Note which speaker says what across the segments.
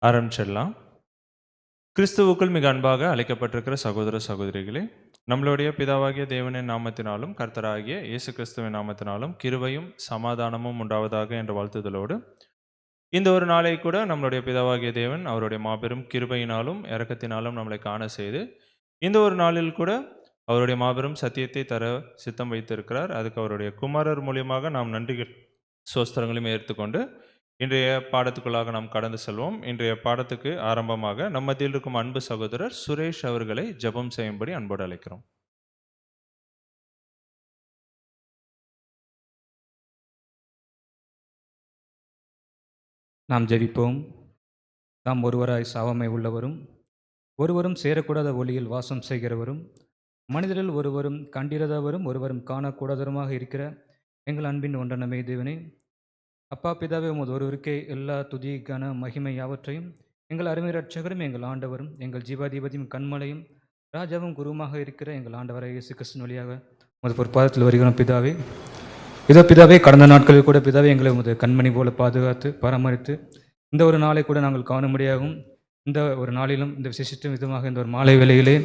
Speaker 1: ஆரம்பிச்சிடலாம். கிறிஸ்துவுக்குள் மிக அன்பாக அழைக்கப்பட்டிருக்கிற சகோதர சகோதரிகளே, நம்மளுடைய பிதாவாகிய தேவனின் நாமத்தினாலும் கர்த்தராகிய இயேசு கிறிஸ்துவின் நாமத்தினாலும் கிருபையும் சமாதானமும் உண்டாவதாக என்ற வாழ்த்துதலோடு இந்த ஒரு நாளை கூட நம்மளுடைய பிதாவாகிய தேவன் அவருடைய மாபெரும் கிருபையினாலும் இரக்கத்தினாலும் நம்மளை காண செய்து இந்த ஒரு நாளில் கூட அவருடைய மாபெரும் சத்தியத்தை தர சித்தம் வைத்திருக்கிறார். அதுக்கு அவருடைய குமாரர் மூலியமாக நாம் நன்றிகள் சோஸ்திரங்களையும் ஏற்றுக்கொண்டு இன்றைய பாடத்துக்குள்ளாக நாம் கடந்து செல்வோம். இன்றைய பாடத்துக்கு ஆரம்பமாக நம்ம மத்தியில் இருக்கும் அன்பு சகோதரர் சுரேஷ் அவர்களை ஜெபம் செய்யும்படி அன்போடு அழைக்கிறோம்.
Speaker 2: நாம் ஜெபிப்போம். தாம் ஒருவராய் சாவமை உள்ளவரும் ஒருவரும் சேரக்கூடாத ஒளியில் வாசம் செய்கிறவரும் மனிதரில் ஒருவரும் கண்டிராதவரும் ஒருவரும் காணக்கூடாதவருமாக இருக்கிற எங்கள் அன்பின் ஒன்றனமே தேவனே, அப்பா பிதாவே, உமது ஒருவருக்கே எல்லா துதி கன மகிமை யாவற்றையும் எங்கள் அருமை ரட்சகரும் எங்கள் ஆண்டவரும் எங்கள் ஜீவாதிபதியும் கண்மலையும் ராஜாவும் குருவுமாக இருக்கிற எங்கள் ஆண்டவரை இயேசு கிறிஸ்துவின் வழியாக உமது பொற்பாதத்தில் வருகிறோம் பிதாவே. இதோ பிதாவே, கடந்த நாட்களில் கூட பிதாவே எங்களை உமது கண்மணி போல பாதுகாத்து பராமரித்து இந்த ஒரு நாளை கூட நாங்கள் காணும்படியாகவும் இந்த ஒரு நாளிலும் இந்த விசேஷித்த விதமாக இந்த ஒரு மாலை வேளையிலே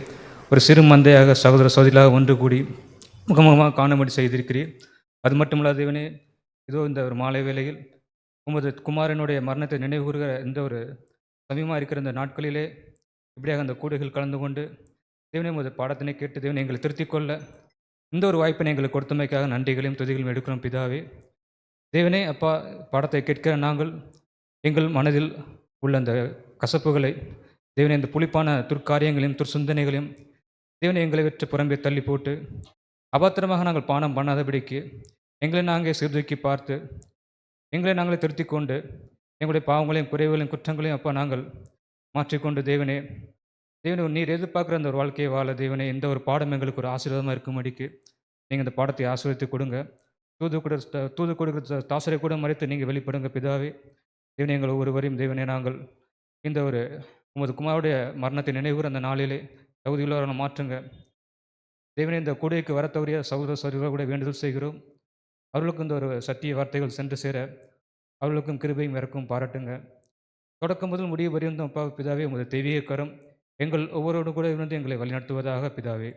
Speaker 2: ஒரு சிறு மந்தையாக சகோதர சகோதரிகளாக ஒன்று கூடி முகமுகமாக காணும்படி செய்திருக்கிறீர். அது மட்டுமல்லாத தேவனே, இதோ இந்த ஒரு மாலை வேளையில் உமது குமாரனுடைய மரணத்தை நினைவு கூறுகிற இந்த ஒரு சமயமாக இருக்கிற இந்த நாட்களிலே இப்படியாக அந்த கூடுகள் கலந்து கொண்டு தேவனே உமது பாடத்தினை கேட்டு தேவனை எங்களை திருத்திக் கொள்ள இந்த ஒரு வாய்ப்பினை எங்களுக்கு கொடுத்தமைக்காக நன்றிகளையும் துதிகளையும் எடுக்கிறோம் பிதாவே. தேவனே அப்பா, பாடத்தை கேட்கிற நாங்கள் எங்கள் மனதில் உள்ள அந்த கசப்புகளை தேவனை, இந்த புளிப்பான துர்க்காரியங்களையும் துர்சிந்தனைகளையும் தேவனை எங்களை விட்டு புறம்பே தள்ளி போட்டு அபாத்திரமாக நாங்கள் பானம் பண்ணாதபடிக்கு எங்களை நாங்கள் சீர்தூக்கி பார்த்து எங்களை நாங்களே திருத்தி கொண்டு எங்களுடைய பாவங்களையும் குறைவுகளையும் குற்றங்களையும் அப்பா நாங்கள் மாற்றிக்கொண்டு தேவனே நீர் எதிர்பார்க்குற அந்த ஒரு வாழ்க்கையை வாழ தேவனே, எந்த ஒரு பாடம் எங்களுக்கு ஒரு ஆசீர்வாதமாக இருக்கும்படிக்கு நீங்கள் இந்த பாடத்தை ஆசீர்வதித்து கொடுங்க. தூது கொடுக்குற தாசரை கூட மறைத்து நீங்கள் வெளிப்படுங்க பிதாவே. தேவனே, எங்கள் ஒவ்வொருவரையும் தேவனே நாங்கள் இந்த ஒரு உமது குமாருடைய மரணத்தை நினைவுகிற அந்த நாளிலே தகுதியுள்ளவரை மாற்றுங்க தேவனே. இந்த கூடைக்கு வர தவறிய சகோதர சகோதரிகளை கூட வேண்டுதல் செய்கிறோம். அவர்களுக்கும் இந்த ஒரு சத்திய வார்த்தைகள் சென்று சேர அவர்களுக்கும் கிருபையும் இறக்கும் பாராட்டுங்க. தொடக்கம் முதல் முடிவு பரியந்தம் அப்பா பிதாவே, உமது தெய்வீக கரம் எங்கள் ஒவ்வொருவரோடு கூட இருந்து எங்களை வழிநடத்துவதாக பிதாவே.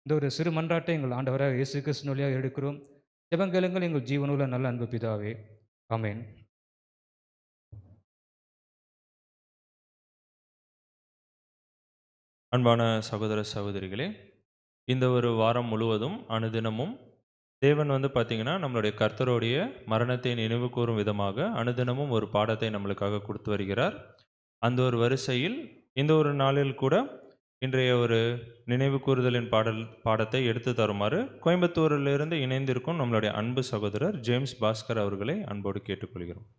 Speaker 2: இந்த ஒரு சிறு மன்றாட்டை எங்கள் ஆண்டவராக இயேசு கிறிஸ்து வழியாக எடுக்கிறோம். ஜெபங்கேளுங்கள் எங்கள் ஜீவனுள்ள நல்ல அன்பு பிதாவே. ஆமென்.
Speaker 1: அன்பான சகோதர சகோதரிகளே, இந்த ஒரு வாரம் முழுவதும் அனுதினமும் தேவன் பார்த்தீங்கன்னா நம்மளுடைய கர்த்தருடைய மரணத்தை நினைவு கூறும் விதமாக அனுதினமும் ஒரு பாடத்தை நம்மளுக்காக கொடுத்து வருகிறார். அந்த ஒரு வரிசையில் இந்த ஒரு நாளில் கூட இன்றைய ஒரு நினைவு கூறுதலின் பாடத்தை எடுத்து தருமாறு கோயம்புத்தூரிலிருந்து இணைந்திருக்கும் நம்மளுடைய அன்பு சகோதரர் ஜேம்ஸ் பாஸ்கர் அவர்களை அன்போடு கேட்டுக்கொள்கிறோம்.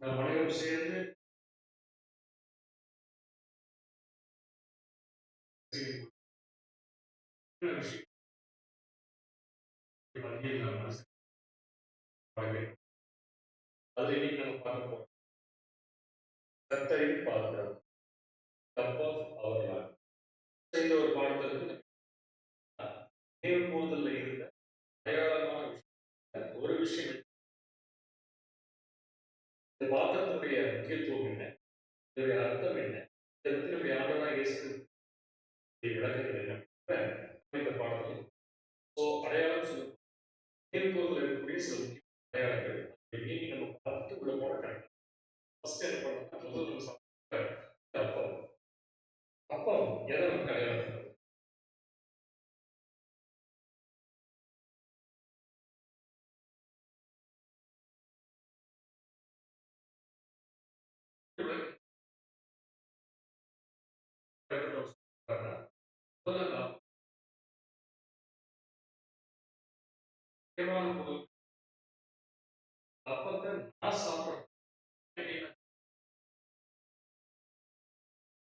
Speaker 1: நாம் அனைவரும் சேர்ந்து அதில் இன்னைக்கு நம்ம பார்க்க போறோம் கர்த்தரின் பாத்திரம், கப் ஆஃப் அவர் லார்ட். இந்த ஒரு பாடத்திற்கு நினைவு கூறுதல்ல இருந்த அடையாளமான விஷயம் ஒரு விஷயம், இந்த பாத்திரத்தினுடைய முக்கியத்துவம் என்ன, இதனுடைய அர்த்தம் என்ன, இதை பற்றி நம்முடைய ஆண்டவராக இயேசு விளக்கங்கள் என்ன இந்த பாடத்தில் அடையாளம் சொல்லும் நினைவு கூறுதல் இருக்கக்கூடிய சில முக்கிய அடையாளங்கள் இன்னைக்கு நம்ம பார்த்துட்டு உள்ள போன கரெக்ட். ஃபர்ஸ்ட் என்ன பண்ணோம்னா முதல் நம்ம அப்பம். அப்பம் எதை நமக்கு அடையாளம்? அப்பத்தை நான் சாப்பிட்றேன்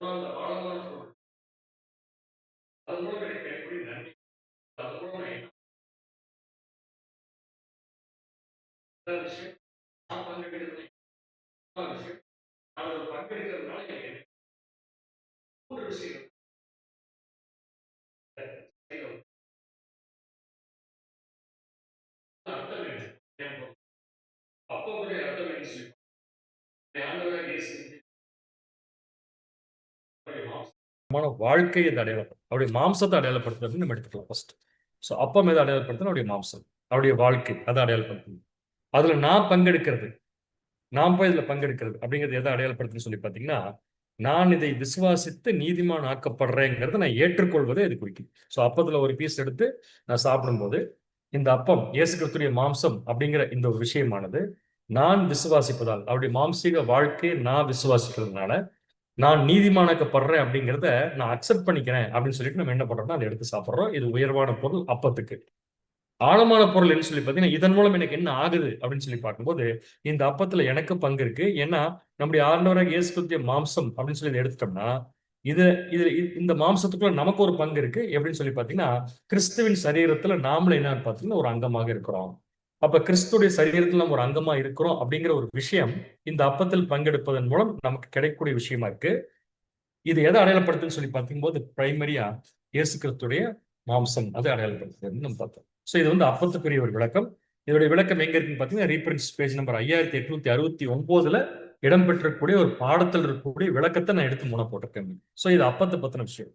Speaker 1: ஆழமான பொருள், அது மூலம் எனக்கு கிடைக்கக்கூடிய நன்மை, அது மூலம் நான்
Speaker 3: விஷயம் நான் பங்கெடுக்கிறது விஷயம் நான் ஒரு பங்கெடுக்கிறதுனால எனக்கு மூன்று விஷயம் அர்த்தம் என்ன அப்போடைய அர்த்தம் என்ன சொல்லி ஆண்டவராக இயேசு வாழ்க்கையை அடையாளப்படுத்தும் அவருடைய மாம்சத்தை அடையாளப்படுத்துறது நம்ம எடுத்துக்கலாம் ஃபர்ஸ்ட். ஸோ அப்பம் எதை அடையாளப்படுத்தணும்? அவருடைய மாம்சம், அவருடைய வாழ்க்கை அதை அடையாளப்படுத்தணும். அதுல நான் பங்கெடுக்கிறது, நான் போய் இதுல பங்கெடுக்கிறது அப்படிங்கிறது எதை அடையாளப்படுத்துன்னு சொல்லி பார்த்தீங்கன்னா, நான் இதை விசுவாசித்து நீதிமான் ஆக்கப்படுறேங்கிறத நான் ஏற்றுக்கொள்வதை இது குறிக்கும். ஸோ அப்பத்துல ஒரு பீஸ் எடுத்து நான் சாப்பிடும்போது இந்த அப்பம் இயேசு கிறிஸ்துடைய மாம்சம் அப்படிங்கிற இந்த ஒரு விஷயமானது நான் விசுவாசிப்பதால், அவருடைய மாம்சீக வாழ்க்கையை நான் விசுவாசிக்கிறதுனால நான் நீதிமானாக்கப்படுறேன் அப்படிங்கிறத நான் அக்செப்ட் பண்ணிக்கிறேன் அப்படின்னு சொல்லிட்டு நம்ம என்ன பண்றோம்னா அதை எடுத்து சாப்பிட்றோம். இது உயர்வான பொருள் அப்பத்துக்கு. ஆழமான பொருள் என்ன சொல்லி பார்த்தீங்கன்னா, இதன் மூலம் எனக்கு என்ன ஆகுது அப்படின்னு சொல்லி பார்க்கும்போது, இந்த அப்பத்துல எனக்கு பங்கு இருக்கு. ஏன்னா நம்முடைய ஆண்டவராக இயேசு கிறிஸ்துவின் மாம்சம் அப்படின்னு சொல்லி இதை எடுத்துட்டோம்னா, இது இது இந்த மாம்சத்துக்குள்ள நமக்கு ஒரு பங்கு இருக்கு. எப்படின்னு சொல்லி பார்த்தீங்கன்னா, கிறிஸ்துவின் சரீரத்துல நாமளும் என்னன்னு பார்த்தீங்கன்னா ஒரு அங்கமாக இருக்கிறோம். அப்ப கிறிஸ்துடைய சரீரத்தில் நம்ம ஒரு அங்கமா இருக்கிறோம் அப்படிங்கிற ஒரு விஷயம் இந்த அப்பத்தில் பங்கெடுப்பதன் மூலம் நமக்கு கிடைக்கக்கூடிய விஷயமா இருக்கு. இது எதை அடையாளப்படுத்துன்னு சொல்லி பார்க்கும்போது பிரைமரியா இயேசு கிறிஸ்துடைய மாம்சம் அதை அடையாளப்படுத்துறதுன்னு நம்ம பார்த்தோம். ஸோ இது வந்து அப்பத்துக்குரிய ஒரு விளக்கம். இதோடைய விளக்கம் எங்க இருக்குன்னு பார்த்தீங்கன்னா, ரீபிரின்ஸ் பேஜ் நம்பர் 5869 இடம்பெற்றக்கூடிய ஒரு பாடத்தில் இருக்கக்கூடிய விளக்கத்தை நான் எடுத்து முனை போட்டிருக்கேன். ஸோ இது அப்பத்தை பத்தின விஷயம்.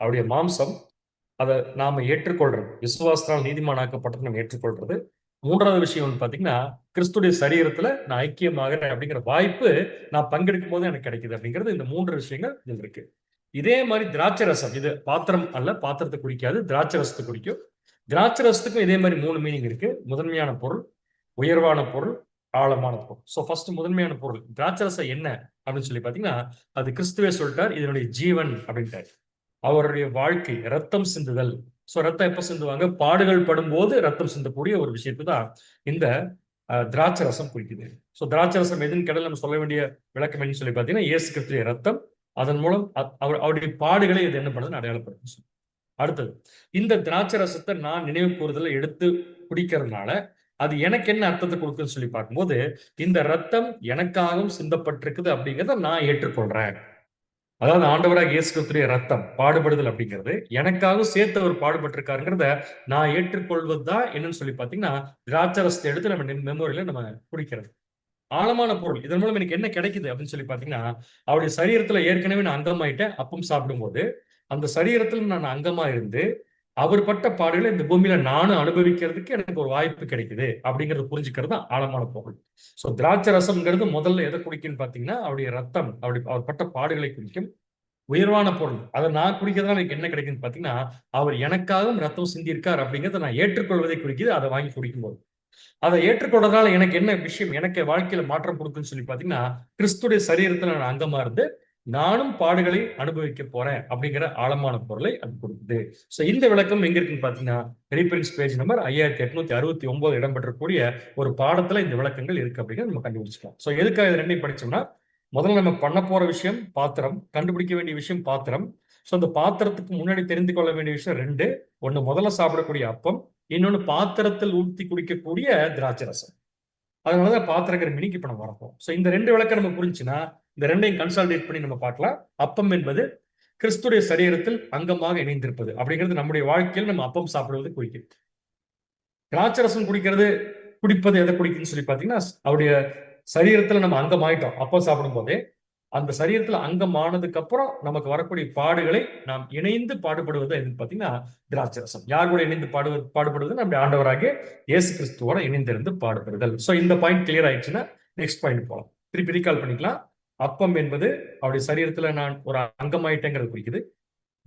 Speaker 3: அவருடைய மாம்சம் அதை நாம ஏற்றுக்கொள்றது, விசுவாசத்தால் நீதிமானாக்கப்பட்டது நம்ம ஏற்றுக்கொள்றது. மூன்றாவது விஷயம் வந்து பாத்தீங்கன்னா, கிறிஸ்துடைய சரீரத்துல நான் ஐக்கியமாகிறேன் அப்படிங்கிற வாய்ப்பு நான் பங்கெடுக்கும் போது எனக்கு கிடைக்குது அப்படிங்கிறது. இந்த மூன்று விஷயங்கள் இதுல இருக்கு. இதே மாதிரி திராட்சை ரசம், இது பாத்திரம் அல்ல, பாத்திரத்தை குடிக்காது, திராட்சை ரசத்தை குடிக்கும். திராட்சை ரசத்துக்கும் இதே மாதிரி 3 மீனிங் இருக்கு. முதன்மையான பொருள், உயர்வான பொருள், ஆழமான பொருள். ஸோ ஃபர்ஸ்ட் முதன்மையான பொருள் திராட்சை ரசம் என்ன அப்படின்னு சொல்லி பாத்தீங்கன்னா, அது கிறிஸ்துவே சொல்லிட்டார், இதனுடைய ஜீவன் அப்படின்ட்டார். அவருடைய வாழ்க்கை ரத்தம் சிந்துதல். ஸோ ரத்தம் எப்ப சிந்துவாங்க? பாடுகள் படும்போது ரத்தம் சிந்தக்கூடிய ஒரு விஷயத்தை தான் இந்த திராட்சை ரசம் குறிக்குது. ஸோ திராட்சை ரசம் எதுன்னு கடல் நம்ம சொல்ல வேண்டிய விளக்கம் என்னன்னு சொல்லி பார்த்தீங்கன்னா, இயேசு கிறிஸ்துவின் ரத்தம், அதன் மூலம் அவருடைய பாடுகளை இது என்ன பண்ணுதுன்னு அடையாளப்படுத்தும். அடுத்தது, இந்த திராட்சை ரசத்தை நான் நினைவு கூறுதல எடுத்து குடிக்கிறதுனால அது எனக்கு என்ன அர்த்தத்தை கொடுக்குன்னு சொல்லி பார்க்கும்போது, இந்த ரத்தம் எனக்காகவும் சிந்தப்பட்டிருக்குது அப்படிங்கிறத நான் ஏற்றுக்கொள்றேன். அதாவது ஆண்டவராக இயேசு கிறிஸ்துவின் ரத்தம் பாடுபடுதல் அப்படிங்கிறது எனக்காக சேர்த்து அவர் பாடுபட்டிருக்காருங்கிறத நான் ஏற்றுக்கொள்வது தான் என்னன்னு சொல்லி பார்த்தீங்கன்னா, திராட்சை ரசத்தை எடுத்து நம்ம மெமோரியில நம்ம குடிக்கிறது. ஆழமான பொருள், இதன் மூலம் எனக்கு என்ன கிடைக்குது அப்படின்னு சொல்லி பார்த்தீங்கன்னா, அவருடைய சரீரத்துல ஏற்கனவே நான் அங்கமாயிட்டேன். அப்பம் சாப்பிடும்போது அந்த சரீரத்துல நான் அங்கமா இருந்து அவர் பட்ட பாடுகளை இந்த பூமியில நானும் அனுபவிக்கிறதுக்கு எனக்கு ஒரு வாய்ப்பு கிடைக்குது அப்படிங்கறது புரிஞ்சுக்கிறது தான் ஆழமான பொருள். ஸோ திராட்சை ரசம்ங்கிறது முதல்ல எதை குடிக்குன்னு பார்த்தீங்கன்னா, அவருடைய ரத்தம், அவர் பட்ட பாடுகளை குறிக்கும். உயர்வான பொருள், அதை நான் குடிக்கிறதுனால எனக்கு என்ன கிடைக்குன்னு பார்த்தீங்கன்னா, அவர் எனக்காகவும் ரத்தம் சிந்தியிருக்கார் அப்படிங்கிறத நான் ஏற்றுக்கொள்வதை குறிக்குது. அதை வாங்கி குடிக்கும்போது அதை ஏற்றுக்கொள்றதுனால எனக்கு என்ன விஷயம், எனக்கு வாழ்க்கையில மாற்றம் கொடுக்குன்னு சொல்லி பார்த்தீங்கன்னா, கிறிஸ்துடைய சரீரத்துல நான் அங்கமா இருந்து நானும் பாடுகளை அனுபவிக்க போறேன் அப்படிங்கிற ஆழமான பொருளை அது கொடுக்குது. ஸோ இந்த விளக்கம் எங்க இருக்குன்னு பார்த்தீங்கன்னா, ரீபிரின்ஸ் பேஜ் நம்பர் 5869 இடம்பெற்றக்கூடிய ஒரு பாடத்துல இந்த விளக்கங்கள் இருக்கு அப்படிங்கிறத நம்ம கண்டுபிடிச்சிக்கலாம். ஸோ எதுக்காக இது ரெண்டையும் படிச்சோம்னா, முதல்ல நம்ம பண்ண போற விஷயம் பாத்திரம், கண்டுபிடிக்க வேண்டிய விஷயம் பாத்திரம். ஸோ அந்த பாத்திரத்துக்கு முன்னாடி தெரிந்து கொள்ள வேண்டிய விஷயம் ரெண்டு. ஒன்னு முதல்ல சாப்பிடக்கூடிய அப்பம், இன்னொன்னு பாத்திரத்தில் ஊற்றி குடிக்கக்கூடிய திராட்சை ரசம். அதனாலதான் பாத்திரங்கிற மினிக்கு இப்ப நம்ம வரப்போம். ஸோ இந்த ரெண்டு விளக்கம் நம்ம புரிஞ்சுன்னா இந்த ரெண்டையும் கன்சால்டேட் பண்ணி நம்ம பார்க்கலாம். அப்பம் என்பது கிறிஸ்துடைய சரீரத்தில் அங்கமாக இணைந்திருப்பது அப்படிங்கிறது நம்முடைய வாழ்க்கையில் நம்ம அப்பம் சாப்பிடுவது குறிக்கும். திராட்சை ரசம் குடிப்பது எதை குடிக்குன்னு சொல்லி பார்த்தீங்கன்னா, அவருடைய சரீரத்துல நம்ம அங்கமாயிட்டோம் அப்பம் சாப்பிடும் போதே. அந்த சரீரத்துல அங்கமானதுக்கு அப்புறம் நமக்கு வரக்கூடிய பாடுகளை நாம் இணைந்து பாடுபடுவது எதுன்னு பார்த்தீங்கன்னா திராட்சை ரசம். யார் கூட இணைந்து பாடுபடுவது? நம்முடைய ஆண்டவராகிய இயேசு கிறிஸ்துவோட இணைந்திருந்து பாடுபடுதல். ஸோ இந்த பாயிண்ட் கிளியர் ஆயிடுச்சுன்னா நெக்ஸ்ட் பாயிண்ட் போகலாம். திருப்பி ரீகால் பண்ணிக்கலாம். அப்பம் என்பது அவருடைய சரீரத்துல நான் ஒரு அங்கமாயிட்டேங்கிறது குறிக்குது.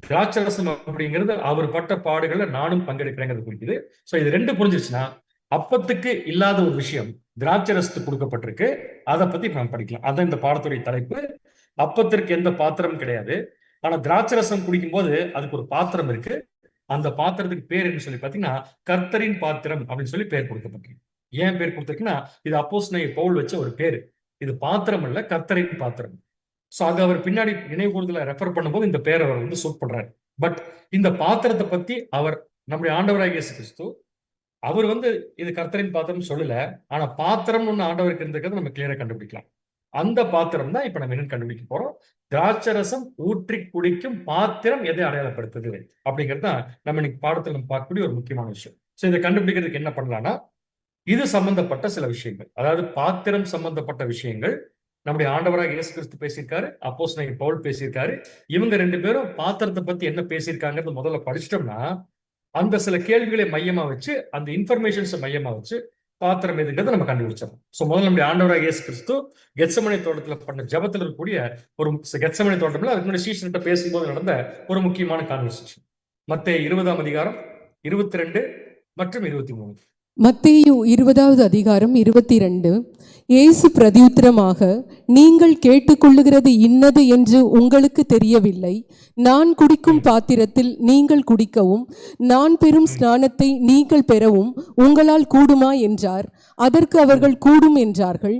Speaker 3: திராட்சை ரசம் அப்படிங்கிறது அவர் பட்ட பாடுகளை நானும் பங்கெடுக்கிறேங்கிறது குறிக்குது. ஸோ இது ரெண்டு புரிஞ்சிருச்சுன்னா, அப்பத்துக்கு இல்லாத ஒரு விஷயம் திராட்சை ரசத்துக்கு கொடுக்கப்பட்டிருக்கு. அதை பத்தி நம்ம படிக்கலாம். அதான் இந்த பாடத்துடைய தலைப்பு. அப்பத்திற்கு எந்த பாத்திரம் கிடையாது, ஆனா திராட்சை ரசம் குடிக்கும் போது அதுக்கு ஒரு பாத்திரம் இருக்கு. அந்த பாத்திரத்துக்கு பேர் என்ன சொல்லி பாத்தீங்கன்னா, கர்த்தரின் பாத்திரம் அப்படின்னு சொல்லி பேர் கொடுக்கப்பட்டிருக்கு. ஏன் பேர் கொடுத்திருக்குன்னா, இது அப்போஸ்தலனாகிய பவுல் வச்ச ஒரு பேரு. இது பாத்திரம் இல்ல, கர்த்தரின் பாத்திரம். ஸோ அது அவர் பின்னாடி நினைவு கூர்தல ரெஃபர் பண்ணும்போது இந்த பேர் அவர் சூட் பண்றாரு. பட் இந்த பாத்திரத்தை பத்தி அவர் நம்முடைய ஆண்டவராகிய இயேசு கிறிஸ்து அவர் வந்து இது கர்த்தரின் பாத்திரம் சொல்லல, ஆனா பாத்திரம்னு ஒண்ணு ஆண்டவருக்கு இருந்திருக்கிறது நம்ம கிளியரா கண்டுபிடிக்கலாம். அந்த பாத்திரம் தான் இப்ப நம்ம என்னன்னு கண்டுபிடிக்க போறோம். திராட்சரசம் ஊற்றி குடிக்கும் பாத்திரம் எதை அடையாளப்படுத்துது அப்படிங்கிறது தான் நம்ம இன்னைக்கு பாடத்துல நம்ம பார்க்கக்கூடிய ஒரு முக்கியமான விஷயம். சோ இதை கண்டுபிடிக்கிறதுக்கு என்ன பண்ணலாம்னா, இது சம்பந்தப்பட்ட சில விஷயங்கள், அதாவது பாத்திரம் சம்பந்தப்பட்ட விஷயங்கள் நம்முடைய ஆண்டவராக இயேசு கிறிஸ்து பேசியிருக்காரு, அப்போஸ்தலன் பவுல் பேசியிருக்காரு. இவங்க 2 பேரும் பாத்திரத்தை பத்தி என்ன பேசியிருக்காங்கிறது முதல்ல படிச்சிட்டோம்னா, அந்த சில கேள்விகளை மையமா வச்சு, அந்த இன்ஃபர்மேஷன்ஸை மையமா வச்சு பாத்திரம் எதுங்கிறத நம்ம கண்டுபிடிச்சிடலாம். சோ முதல்ல நம்முடைய ஆண்டவராக இயேசு கிறிஸ்து கெத்செமனே தோட்டத்துல பண்ண ஜெபத்துல இருக்கக்கூடிய ஒரு கெத்செமனே தோட்டம்ல அதுக்கு முன்னாடி சீஷர்கிட்ட பேசும்போது நடந்த ஒரு முக்கியமான கான்வர்சேஷன். மத்தேயு 20ஆம் அதிகாரம் 22 மற்றும் 23.
Speaker 4: மத்தேயு 20வது அதிகாரம் 22. இயேசு பிரதியுத்தரமாக, நீங்கள் கேட்டுக்கொள்ளுகிறது இன்னது என்று உங்களுக்கு தெரியவில்லை. நான் குடிக்கும் பாத்திரத்தில் நீங்கள் குடிக்கவும், நான் பெறும் ஸ்நானத்தை நீங்கள் பெறவும் உங்களால் கூடுமா என்றார். அதற்கு அவர்கள் கூடும் என்றார்கள்.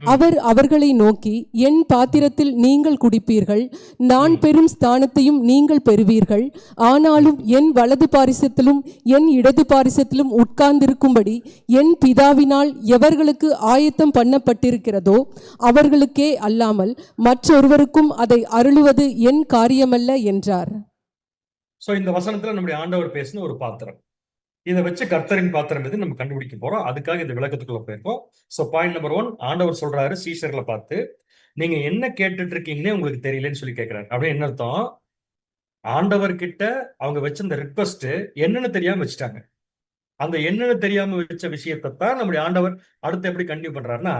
Speaker 4: அவர் அவர்களை நோக்கி, என் பாத்திரத்தில் நீங்கள் குடிப்பீர்கள், நான் பெறும் ஸ்தானத்தையும் நீங்கள் பெறுவீர்கள். ஆனாலும் என் வலது பாரிசத்திலும் என் இடது பாரிசத்திலும் உட்கார்ந்திருக்கும்படி என் பிதாவினால் எவர்களுக்கு ஆயத்தம் பண்ணப்பட்டிருக்கிறதோ அவர்களுக்கே அல்லாமல் மற்றொருவருக்கும் அதை அருளுவது என் காரியமல்ல என்றார்.
Speaker 3: சோ இந்த வசனத்துல நம்முடைய ஆண்டவர் பேசின ஒரு பாத்திரம், இதை வச்சு கர்த்தரின் பாத்திரம் எது நம்ம கண்டுபிடிக்க போறோம். அதுக்காக இந்த விளக்கத்துக்குள்ள போயிருக்கோம். சோ பாயிண்ட் நம்பர் 1, ஆண்டவர் சொல்றாரு சீஷர்களை பார்த்து, நீங்க என்ன கேட்டுட்டு இருக்கீங்கன்னே உங்களுக்கு தெரியலன்னு சொல்லி கேட்கிறாரு. அப்படியே என்ன அர்த்தம்? ஆண்டவர் கிட்ட அவங்க வச்சிருந்த ரிக்வஸ்ட் என்னன்னு தெரியாம வச்சுட்டாங்க. அந்த என்னன்னு தெரியாம வச்ச விஷயத்தை தான் நம்முடைய ஆண்டவர் அடுத்து எப்படி கண்டினியூ பண்றாருன்னா,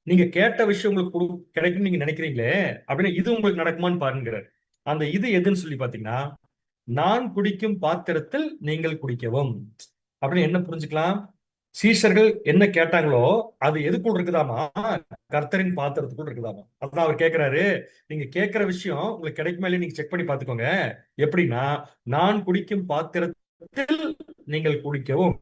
Speaker 3: நீங்க கேட்ட விஷயம் உங்களுக்கு கிடைக்கும் நீங்க நினைக்கிறீங்களே அப்படின்னு இது உங்களுக்கு நடக்குமான்னு பாருங்கிறார். அந்த இது எதுன்னு சொல்லி பாத்தீங்கன்னா, நான் குடிக்கும் பாத்திரத்தில் நீங்கள் குடிக்கவும் அப்படின்னு என்ன புரிஞ்சுக்கலாம்? சீஷர்கள் என்ன கேட்டாங்களோ அது எதுக்குள் இருக்குதாமா? கர்த்தரின் பாத்திரத்துக்குள் இருக்குதாமா. அதான் அவர் கேட்கிறாரு, நீங்க கேட்கிற விஷயம் உங்களுக்கு கிடைக்குமா இல்லையா நீங்க செக் பண்ணி பாத்துக்கோங்க. எப்படின்னா, நான் குடிக்கும் பாத்திரத்தில் நீங்கள் குடிக்கவும்,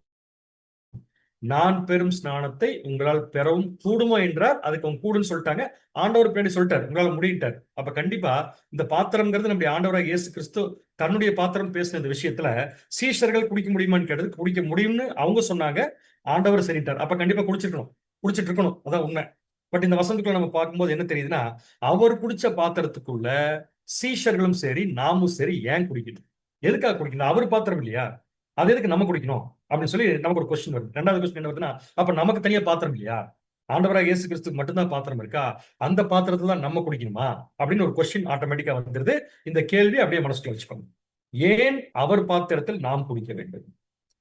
Speaker 3: நான் பெறும் ஸ்நானத்தை உங்களால் பெறவும் கூடுமா என்றார். அதுக்கு அவங்க கூடுன்னு சொல்லிட்டாங்க. ஆண்டவர் பின்னாடி சொல்லிட்டார், உங்களால முடியிட்டார். அப்ப கண்டிப்பா இந்த பாத்திரம்ங்கிறது நம்முடைய ஆண்டவராக இயேசு கிறிஸ்து தன்னுடைய பாத்திரம் பேசின இந்த விஷயத்துல சீஷர்கள் குடிக்க முடியுமான்னு கேட்டது, குடிக்க முடியும்னு அவங்க சொன்னாங்க. ஆண்டவர் சரிட்டார். அப்ப கண்டிப்பா குடிச்சிட்டு இருக்கணும். அதான் உண்மை. பட் இந்த வசனத்துக்குள்ள நம்ம பார்க்கும்போது என்ன தெரியுதுன்னா, அவர் குடிச்ச பாத்திரத்துக்குள்ள சீஷர்களும் சரி நாமும் சரி ஏன் குடிக்கணும்? எதுக்காக குடிக்கணும்? அவர் பாத்திரம் இல்லையா? அது எதுக்கு நம்ம குடிக்கணும் அப்படின்னு சொல்லி நமக்கு ஒரு கொஸ்டின் வருது. 2வது கொஸ்டின் என்ன வருதுன்னா, அப்ப நமக்கு தனியா பாத்திரம் இல்லையா? ஆண்டவராக இயேசு கிறிஸ்துக்கு மட்டும்தான் பாத்திரம் இருக்கா? அந்த பாத்திரத்துல தான் நம்ம குடிக்கணுமா அப்படின்னு ஒரு கொஸ்டின் ஆட்டோமேட்டிக்கா வந்துருது. இந்த கேள்வி அப்படியே மனசுல வச்சுக்கோங்க. ஏன் அவர் பாத்திரத்தில் நாம் குடிக்க வேண்டும்?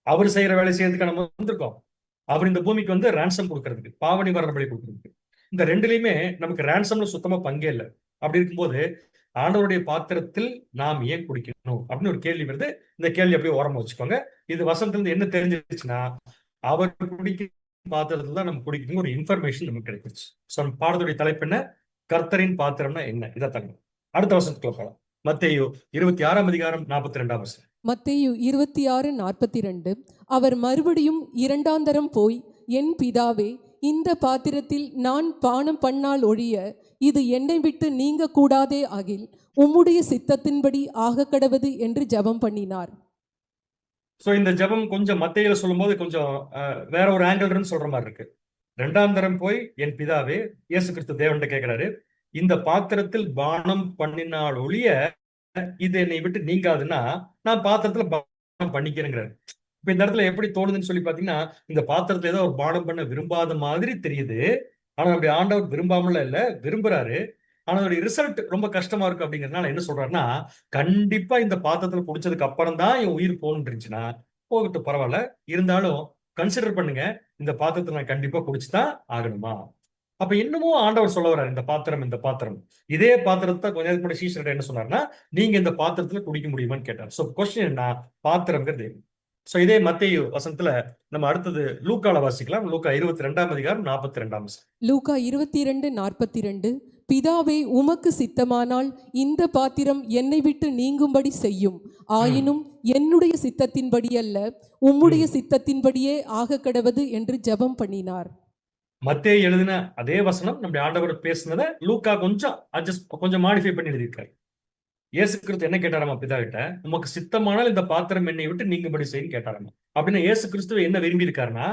Speaker 3: அவர் செய்யற வேலை செய்யறதுக்கு நம்ம வந்திருக்கோம். அவர் இந்த பூமிக்கு வந்து ரேன்சம் கொடுக்கறதுக்கு, பாவ நிவாரண பலி கொடுக்கறதுக்கு. இந்த ரெண்டுலயுமே நமக்கு ரேன்சம்ல சுத்தமா பங்கே இல்லை. அப்படி இருக்கும்போது ஆண்டவருடைய பாத்திரத்தில் நாம் ஏன் குடிக்கணும் அப்படின்னு ஒரு கேள்வி வருது. இந்த கேள்வி அப்படியே ஓரமா வச்சுக்கோங்க. இது வசனத்துல இருந்து என்ன தெரிஞ்சிருச்சுன்னா, அவர் குடிக்கும் பாத்திரத்துல தான் நம்ம குடிக்கணும் ஒரு இன்ஃபர்மேஷன் நமக்கு கிடைச்சிருச்சு. சோ நம்ம பாடத்துடைய தலைப்பு என்ன? கர்த்தரின் பாத்திரம்னா என்ன? இதை தலைப்பு. அடுத்த வசனத்துக்குள்ள போகலாம். மத்தேயு 26ஆம் அதிகாரம் 42ஆம் வசனம்.
Speaker 4: மத்தேயு 26:42. அவர் மறுபடியும் இரண்டாந்தரம் போய், என் பிதாவே, இந்த பாத்திரத்தில் நான் பானம் பண்ணால் ஒழிய இது என்னை விட்டு நீங்க கூடாதே ஆகில் உம்முடைய சித்தத்தின்படி ஆக கடவது என்று ஜெபம் பண்ணினார்.
Speaker 3: சோ இந்த ஜெபம் கொஞ்சம் மத்தேயுல சொல்லும்போது கொஞ்சம் வேற ஒரு ஆங்கிள் இருந்து சொல்ற மாதிரி இருக்கு. 2ஆம் தரம் போய் என் பிதாவே, இயேசு கிறிஸ்து தேவன்கிட்ட கேட்கிறாரு, இந்த பாத்திரத்தில் பானம் பண்ணினால் ஒழிய இது என்னை விட்டு நீங்காதுன்னா நான் பாத்திரத்துல பானம் பண்ணிக்கிறேங்கிறாரு. இப்ப இந்த இடத்துல எப்படி தோணுதுன்னு சொல்லி பாத்தீங்கன்னா, இந்த பாத்திரத்துல ஏதோ ஒரு பானம் பண்ண விரும்பாத மாதிரி தெரியுது. ஆனா நம்முடைய ஆண்டவர் விரும்பாமல இல்ல, விரும்புறாரு. ஆனா அதோட ரிசல்ட் ரொம்ப கஷ்டமா இருக்கு. அப்படிங்கிறதுனால என்ன சொல்றாருன்னா, கண்டிப்பா இந்த பாத்திரத்துல குடிச்சதுக்கு அப்புறம் தான் என் உயிர் போகணும்னு இருந்துச்சுன்னா போகட்டும், பரவாயில்ல. இருந்தாலும் கன்சிடர் பண்ணுங்க, இந்த பாத்திரத்தை நான் கண்டிப்பா குடிச்சுதான் ஆகணுமா? அப்ப என்னமோ ஆண்டவர் சொல்ல வர்றாரு, இந்த பாத்திரம். இதே பாத்திரத்தை கொஞ்ச நேரத்துக்கு முன்னாடி சீஷர்கிட்ட என்ன சொன்னார்னா, நீங்க இந்த பாத்திரத்துல குடிக்க முடியுமான்னு கேட்டார். சோ கொஸ்டின் என்ன? பாத்திரம்ங்கிறது. சோ இதே மத்தேயு வசனத்துல நம்ம அடுத்தது லூக்கால வாசிக்கலாம். லூக்கா 22ஆம் அதிகாரம் 42ஆம் வசனம்.
Speaker 4: லூக்கா 22:42. பிதாவே, உமக்கு சித்தமானால் இந்த பாத்திரம் என்னை விட்டு நீங்கும்படி செய்யும். ஆயினும் என்னுடைய சித்தத்தின்படி அல்ல, உம்முடைய சித்தத்தின்படியே ஆக கடவது என்று ஜெபம் பண்ணினார்.
Speaker 3: மத்தேயு எழுதின அதே வசனம் நம்முடைய ஆண்டவர் பேசினதை லூக்கா கொஞ்சம் மாடிஃபை பண்ணி எழுதியிருக்காரு. இயேசு கிறிஸ்து என்ன கேட்டாராமா பிதா கிட்ட? உமக்கு சித்தமானால் இந்த பாத்திரம் என்னை விட்டு நீங்கும்படி செய்யும் கேட்டாராமா. அப்படின்னு இயேசு கிறிஸ்து என்ன விரும்பி இருக்காருன்னா,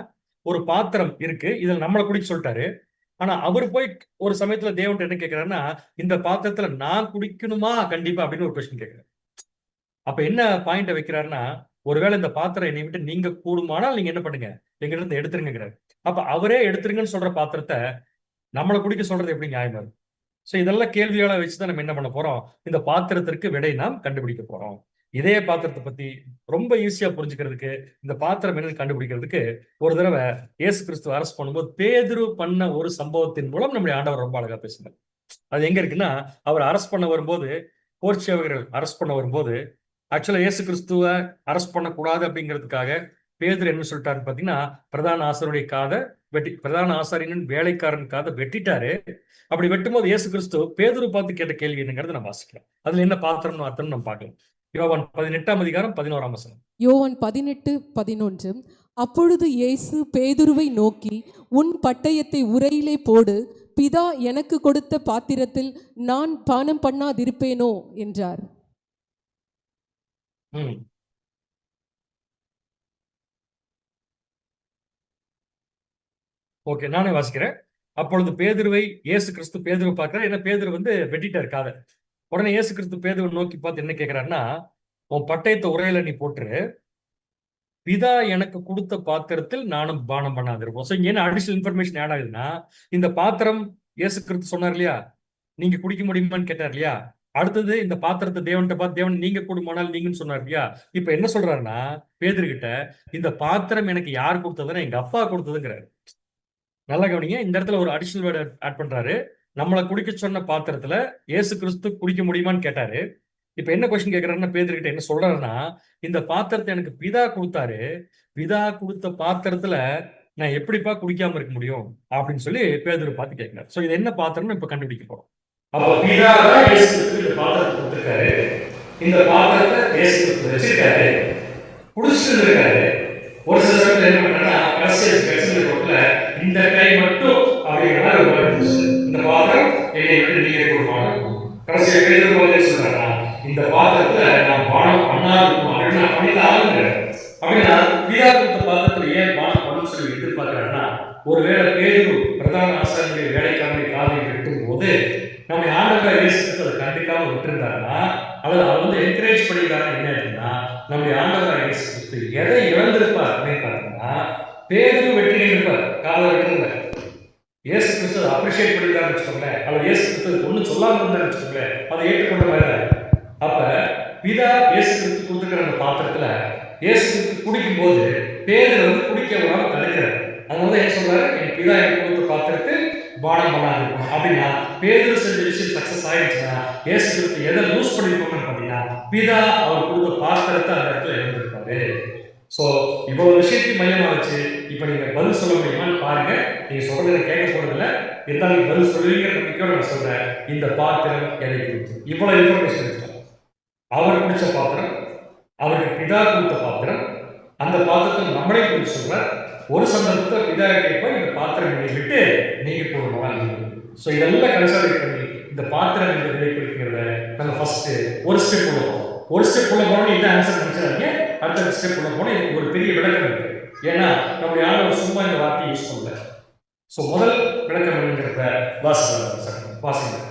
Speaker 3: ஒரு பாத்திரம் இருக்கு, இதுல நம்மளை குடிக்க சொல்லிட்டாரு. ஆனா அவர் போய் ஒரு சமயத்துல தேவன்ட்ட என்ன கேட்கிறாருன்னா, இந்த பாத்திரத்துல நான் குடிக்கணுமா கண்டிப்பா அப்படின்னு ஒரு கொஸ்டின் கேட்கிறாரு. அப்ப என்ன பாயிண்ட வைக்கிறாருன்னா, ஒருவேளை இந்த பாத்திரம் என்னை விட்டு நீங்க கூடுமானால் நீங்க என்ன பண்ணுங்க, எங்க இருந்து எடுத்துருங்கிறாரு. அப்ப அவரே எடுத்துருங்கன்னு சொல்ற பாத்திரத்தை நம்மளை குடிக்க சொல்றது எப்படி நியாயமா இருக்கும்? சோ இதெல்லாம் கேள்விகளை வச்சுதான் நம்ம என்ன பண்ண போறோம், இந்த பாத்திரத்திற்கு விடை நாம் கண்டுபிடிக்க போறோம். இதே பாத்திரத்தை பத்தி ரொம்ப ஈஸியா புரிஞ்சுக்கிறதுக்கு, இந்த பாத்திரம் என்னன்னு கண்டுபிடிக்கிறதுக்கு ஒரு தடவை இயேசு கிறிஸ்து அரஸ்ட் பண்ணும்போது பேதுரு பண்ண ஒரு சம்பவத்தின் மூலம் நம்முடைய ஆண்டவர் ரொம்ப அழகா பேசினார். அது எங்க இருக்குன்னா, அவர் அரஸ்ட் பண்ண வரும்போது, போர்ச்சேவகர்கள் அரஸ்ட் பண்ண வரும்போது, ஆக்சுவலா இயேசு கிறிஸ்துவ அரஸ்ட் பண்ணக்கூடாது அப்படிங்கிறதுக்காக பேதுரு என்ன சொல்லிட்டாருன்னு பாத்தீங்கன்னா, பிரதான ஆசாரியருடைய காதை பிரதான ஆசாரியனின் வேலைக்காரன் காதை வெட்டிட்டாரு. அப்படி வெட்டும்போது இயேசு கிறிஸ்து பேதுரு பார்த்து கேட்ட கேள்வி என்னங்கிறத நம்ம வாசிக்கலாம். அதுல என்ன பாத்திரம் அர்த்தம் நம்ம பார்க்கலாம். யோவான் 18ஆம் அதிகாரம் 11ஆம் வசனம்.
Speaker 4: யோவான் 18:11. அப்பொழுது இயேசு பேதுருவை நோக்கி, உன் பட்டயத்தை உரையிலே போடு, பிதா எனக்கு கொடுத்த பாத்திரத்தில் நான் பானம் பண்ணாதிருப்பேனோ என்றார்.
Speaker 3: ஓகே, நானே வாசிக்கிறேன். அப்பொழுது பேதுருவை இயேசு கிறிஸ்து பேதுருவை பார்க்கிறார். ஏன்னா பேதுரு வெட்டிட்டார் காதை. உடனே இயேசு கிறிஸ்து பேதுருவை நோக்கி பார்த்து என்ன கேட்கிறாருன்னா, உன் பட்டயத்தை உரையில நீ போட்டுரு, பிதா எனக்கு கொடுத்த பாத்திரத்தில் நானும் பானம் பண்ணாதிருப்போம். ஸோ இங்க என்ன அடிஷனல் இன்ஃபர்மேஷன் ஆட் ஆகுதுன்னா, இந்த பாத்திரம் இயேசு கிறிஸ்து சொன்னார் இல்லையா, நீங்க குடிக்க முடியுமான்னு கேட்டார் இல்லையா, அடுத்தது இந்த பாத்திரத்தை தேவன்கிட்ட பார்த்து தேவன் நீங்க கூடுமானால் நீங்கன்னு சொன்னார் இல்லையா. இப்ப என்ன சொல்றாருன்னா பேதுரு கிட்ட, இந்த பாத்திரம் எனக்கு யார் கொடுத்ததுன்னா எங்க அப்பா கொடுத்ததுங்கிறாரு. நல்லா கவனிங்க, இந்த இடத்துல ஒரு அடிஷனல் வேர்டு ஆட் பண்றாரு. நம்மளை குடிக்க சொன்ன பாத்திரத்துல இயேசு கிறிஸ்து குடிக்க முடியுமான்னு கேட்டாரு. இப்ப என்ன கொஸ்டின் கேட்கறாருன்னா பேதுரு கிட்ட என்ன சொல்றாருன்னா, இந்த பாத்திரத்தை எனக்கு பிதா கொடுத்தாரு, பிதா கொடுத்த பாத்திரத்துல நான் எப்படிப்பா குடிக்காம இருக்க முடியும் அப்படின்னு சொல்லி பேதுரு பார்த்து கேட்கிறார். சோ இது என்ன பாத்திரம்னு இப்ப கண்டுபிடிக்க போறோம். அப்ப பிதா தான் இயேசு கிறிஸ்து இந்த பாத்திரத்தை கொடுத்திருக்காரு, இந்த பாத்திரத்தை இயேசு கிறிஸ்து வச்சிருக்காரு, குடிச்சிட்டு இருக்காரு. ஒரு சில சமயத்துல என்ன பண்றா, கடைசி ரோட்ல இந்த கை மட்டும் அப்படிங்கிற மாதிரி இந்த பாத்திரம் என்னை விட்டு நீங்க கொடுப்பாங்க. கடைசியா பேதுரு வந்து சொல்றாரா, இந்த பாத்திரத்துல நான் பானம் பண்ணாது அப்படின்னு நான் பண்ணிட்டாங்க அப்படின்னா, பிதா கொடுத்த பாத்திரத்துல ஏன் பானம் பண்ணு சொல்லி எதிர்பார்க்கிறாருன்னா, ஒருவேளை பேதுரு பிரதான ஆசாரியனுடைய வேலைக்காரனுடைய காதை வெட்டும் போது நம்ம ஆண்டவராக இயேசு கிறிஸ்து அதை கண்டுக்காம விட்டுருந்தாருன்னா, அல்லது அவர் என்கரேஜ் பண்ணியிருக்காருன்னா என்ன ஆச்சுன்னா, நம்முடைய ஆண்டவராக இயேசு கிறிஸ்து எதை இழந்திருப்பார் அப்படின்னு பார்த்தீங்கன்னா, பேதுரு வெற்றி இருப்பார், காலை வெட்டுங்க. இயேசு கிறிஸ்து அதை அப்ரிஷியேட் பண்ணியிருந்தாருன்னு வச்சுக்கோங்களேன், அல்லது இயேசு கிறிஸ்து ஒன்றும் சொல்லாமல் இருந்தாருன்னு வச்சுக்கோங்களேன், அதை ஏற்றுக்கொண்ட மாதிரி. அப்ப பிதா இயேசு கிறிஸ்து கொடுத்துக்கிற அந்த பாத்திரத்துல இயேசு கிறிஸ்து குடிக்கும் போது பேதுரு குடிக்க விடாம தடுக்கிறார். அதனால என்ன சொல்றாரு, என் பிதா எனக்கு கொடுத்த பாத்திரத்தில் பானம் பண்ணாதிருக்கணும் அப்படின்னா, பேதுரு செஞ்ச விஷயம் சக்சஸ் ஆயிடுச்சுன்னா இயேசு கிறிஸ்து எதை லூஸ் பண்ணிருக்கோம்னு பாத்தீங்கன்னா, பிதா அவர் கொடுத்த பாத்திரத்தை அந்த இடத்துல இழந்திருப்பாரு. சோ இவ்வளவு விஷயத்தையும் மையமா வச்சு இப்ப நீங்க பதில் சொல்ல முடியுமான்னு பாருங்க. நீங்க சொல்றதை கேட்க போறதில்ல, இருந்தாலும் நீங்க பதில் சொல்லுவீங்க நம்பிக்கையோட நான் சொல்றேன். இந்த பாத்திரம் எதை குறித்து இவ்வளவு இன்ஃபர்மேஷன் இருக்கு. அவர் குடிச்ச பாத்திரம், அவருக்கு பிதா கொடுத்த பாத்திரம், அந்த பாத்திரத்தை நம்மளே குடிச்சு சொல்றார். ஒரு சந்தர்ப்பத்தில் பிதா கேட்ப இந்த பாத்திரம் என்னை விட்டு நீங்க போகணும். ஸோ இதெல்லாம் கன்சல்ட் பண்ணி இந்த பாத்திரம் இந்த விலை குறிக்கிறத நம்ம ஃபர்ஸ்ட் ஒரு ஸ்டெப் உள்ள போவோம். ஒரு ஸ்டெப் உள்ள போனோம் இதான் ஆன்சர் பண்ணிச்சாங்க. அடுத்த ஸ்டெப் உள்ள போனால் இதுக்கு ஒரு பெரிய விளக்கம் இருக்கு. ஏன்னா நம்முடைய ஆண்டவர் சும்மா இந்த வார்த்தையை யூஸ் பண்ணல. ஸோ முதல் விளக்கம் என்னங்கிறத வாசிங்க.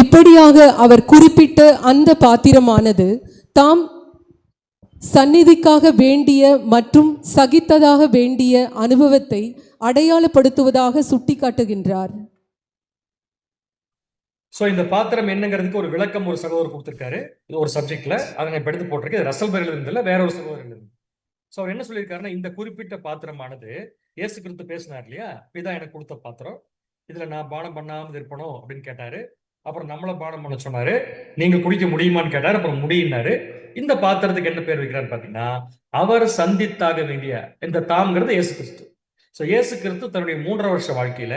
Speaker 4: இப்படியாக அவர் குறிப்பிட்ட அந்த பாத்திரமானது தாம் சந்நிதிக்காக வேண்டிய மற்றும் சகித்ததாக வேண்டிய அனுபவத்தை அடையாளப்படுத்துவதாக சுட்டிக்காட்டுகின்றார்.
Speaker 3: ஸோ இந்த பாத்திரம் என்னங்கிறதுக்கு ஒரு விளக்கம் ஒரு சகோதரர் கொடுத்திருக்காரு ஒரு சப்ஜெக்ட்ல. அதை நான் எடுத்து போட்டிருக்கேன். ரசல் பேரில் இருந்ததில்ல, வேற ஒரு சகோதரர் இருந்தது. ஸோ அவர் என்ன சொல்லியிருக்காருன்னா, இந்த குறிப்பிட்ட பாத்திரமானது இயேசு கிறிஸ்து பேசினார் இல்லையா, பிதா எனக்கு கொடுத்த பாத்திரம், இதுல நான் பானம் பண்ணாமல் இருப்பணும் அப்படின்னு கேட்டாரு. அப்புறம் நம்மள பானம் பண்ண சொன்னாரு. நீங்க குடிக்க முடியுமான்னு கேட்டாரு. அப்புறம் முடியினாரு. இந்த பாத்திரத்துக்கு என்ன பேர் வைக்கிறான்னு பாத்தீங்கன்னா, அவர் சந்தித்தாக வேண்டிய, இந்த தாம்ங்கிறது இயேசு கிறிஸ்து. ஸோ இயேசு கிறிஸ்து தன்னுடைய 3 வருஷ வாழ்க்கையில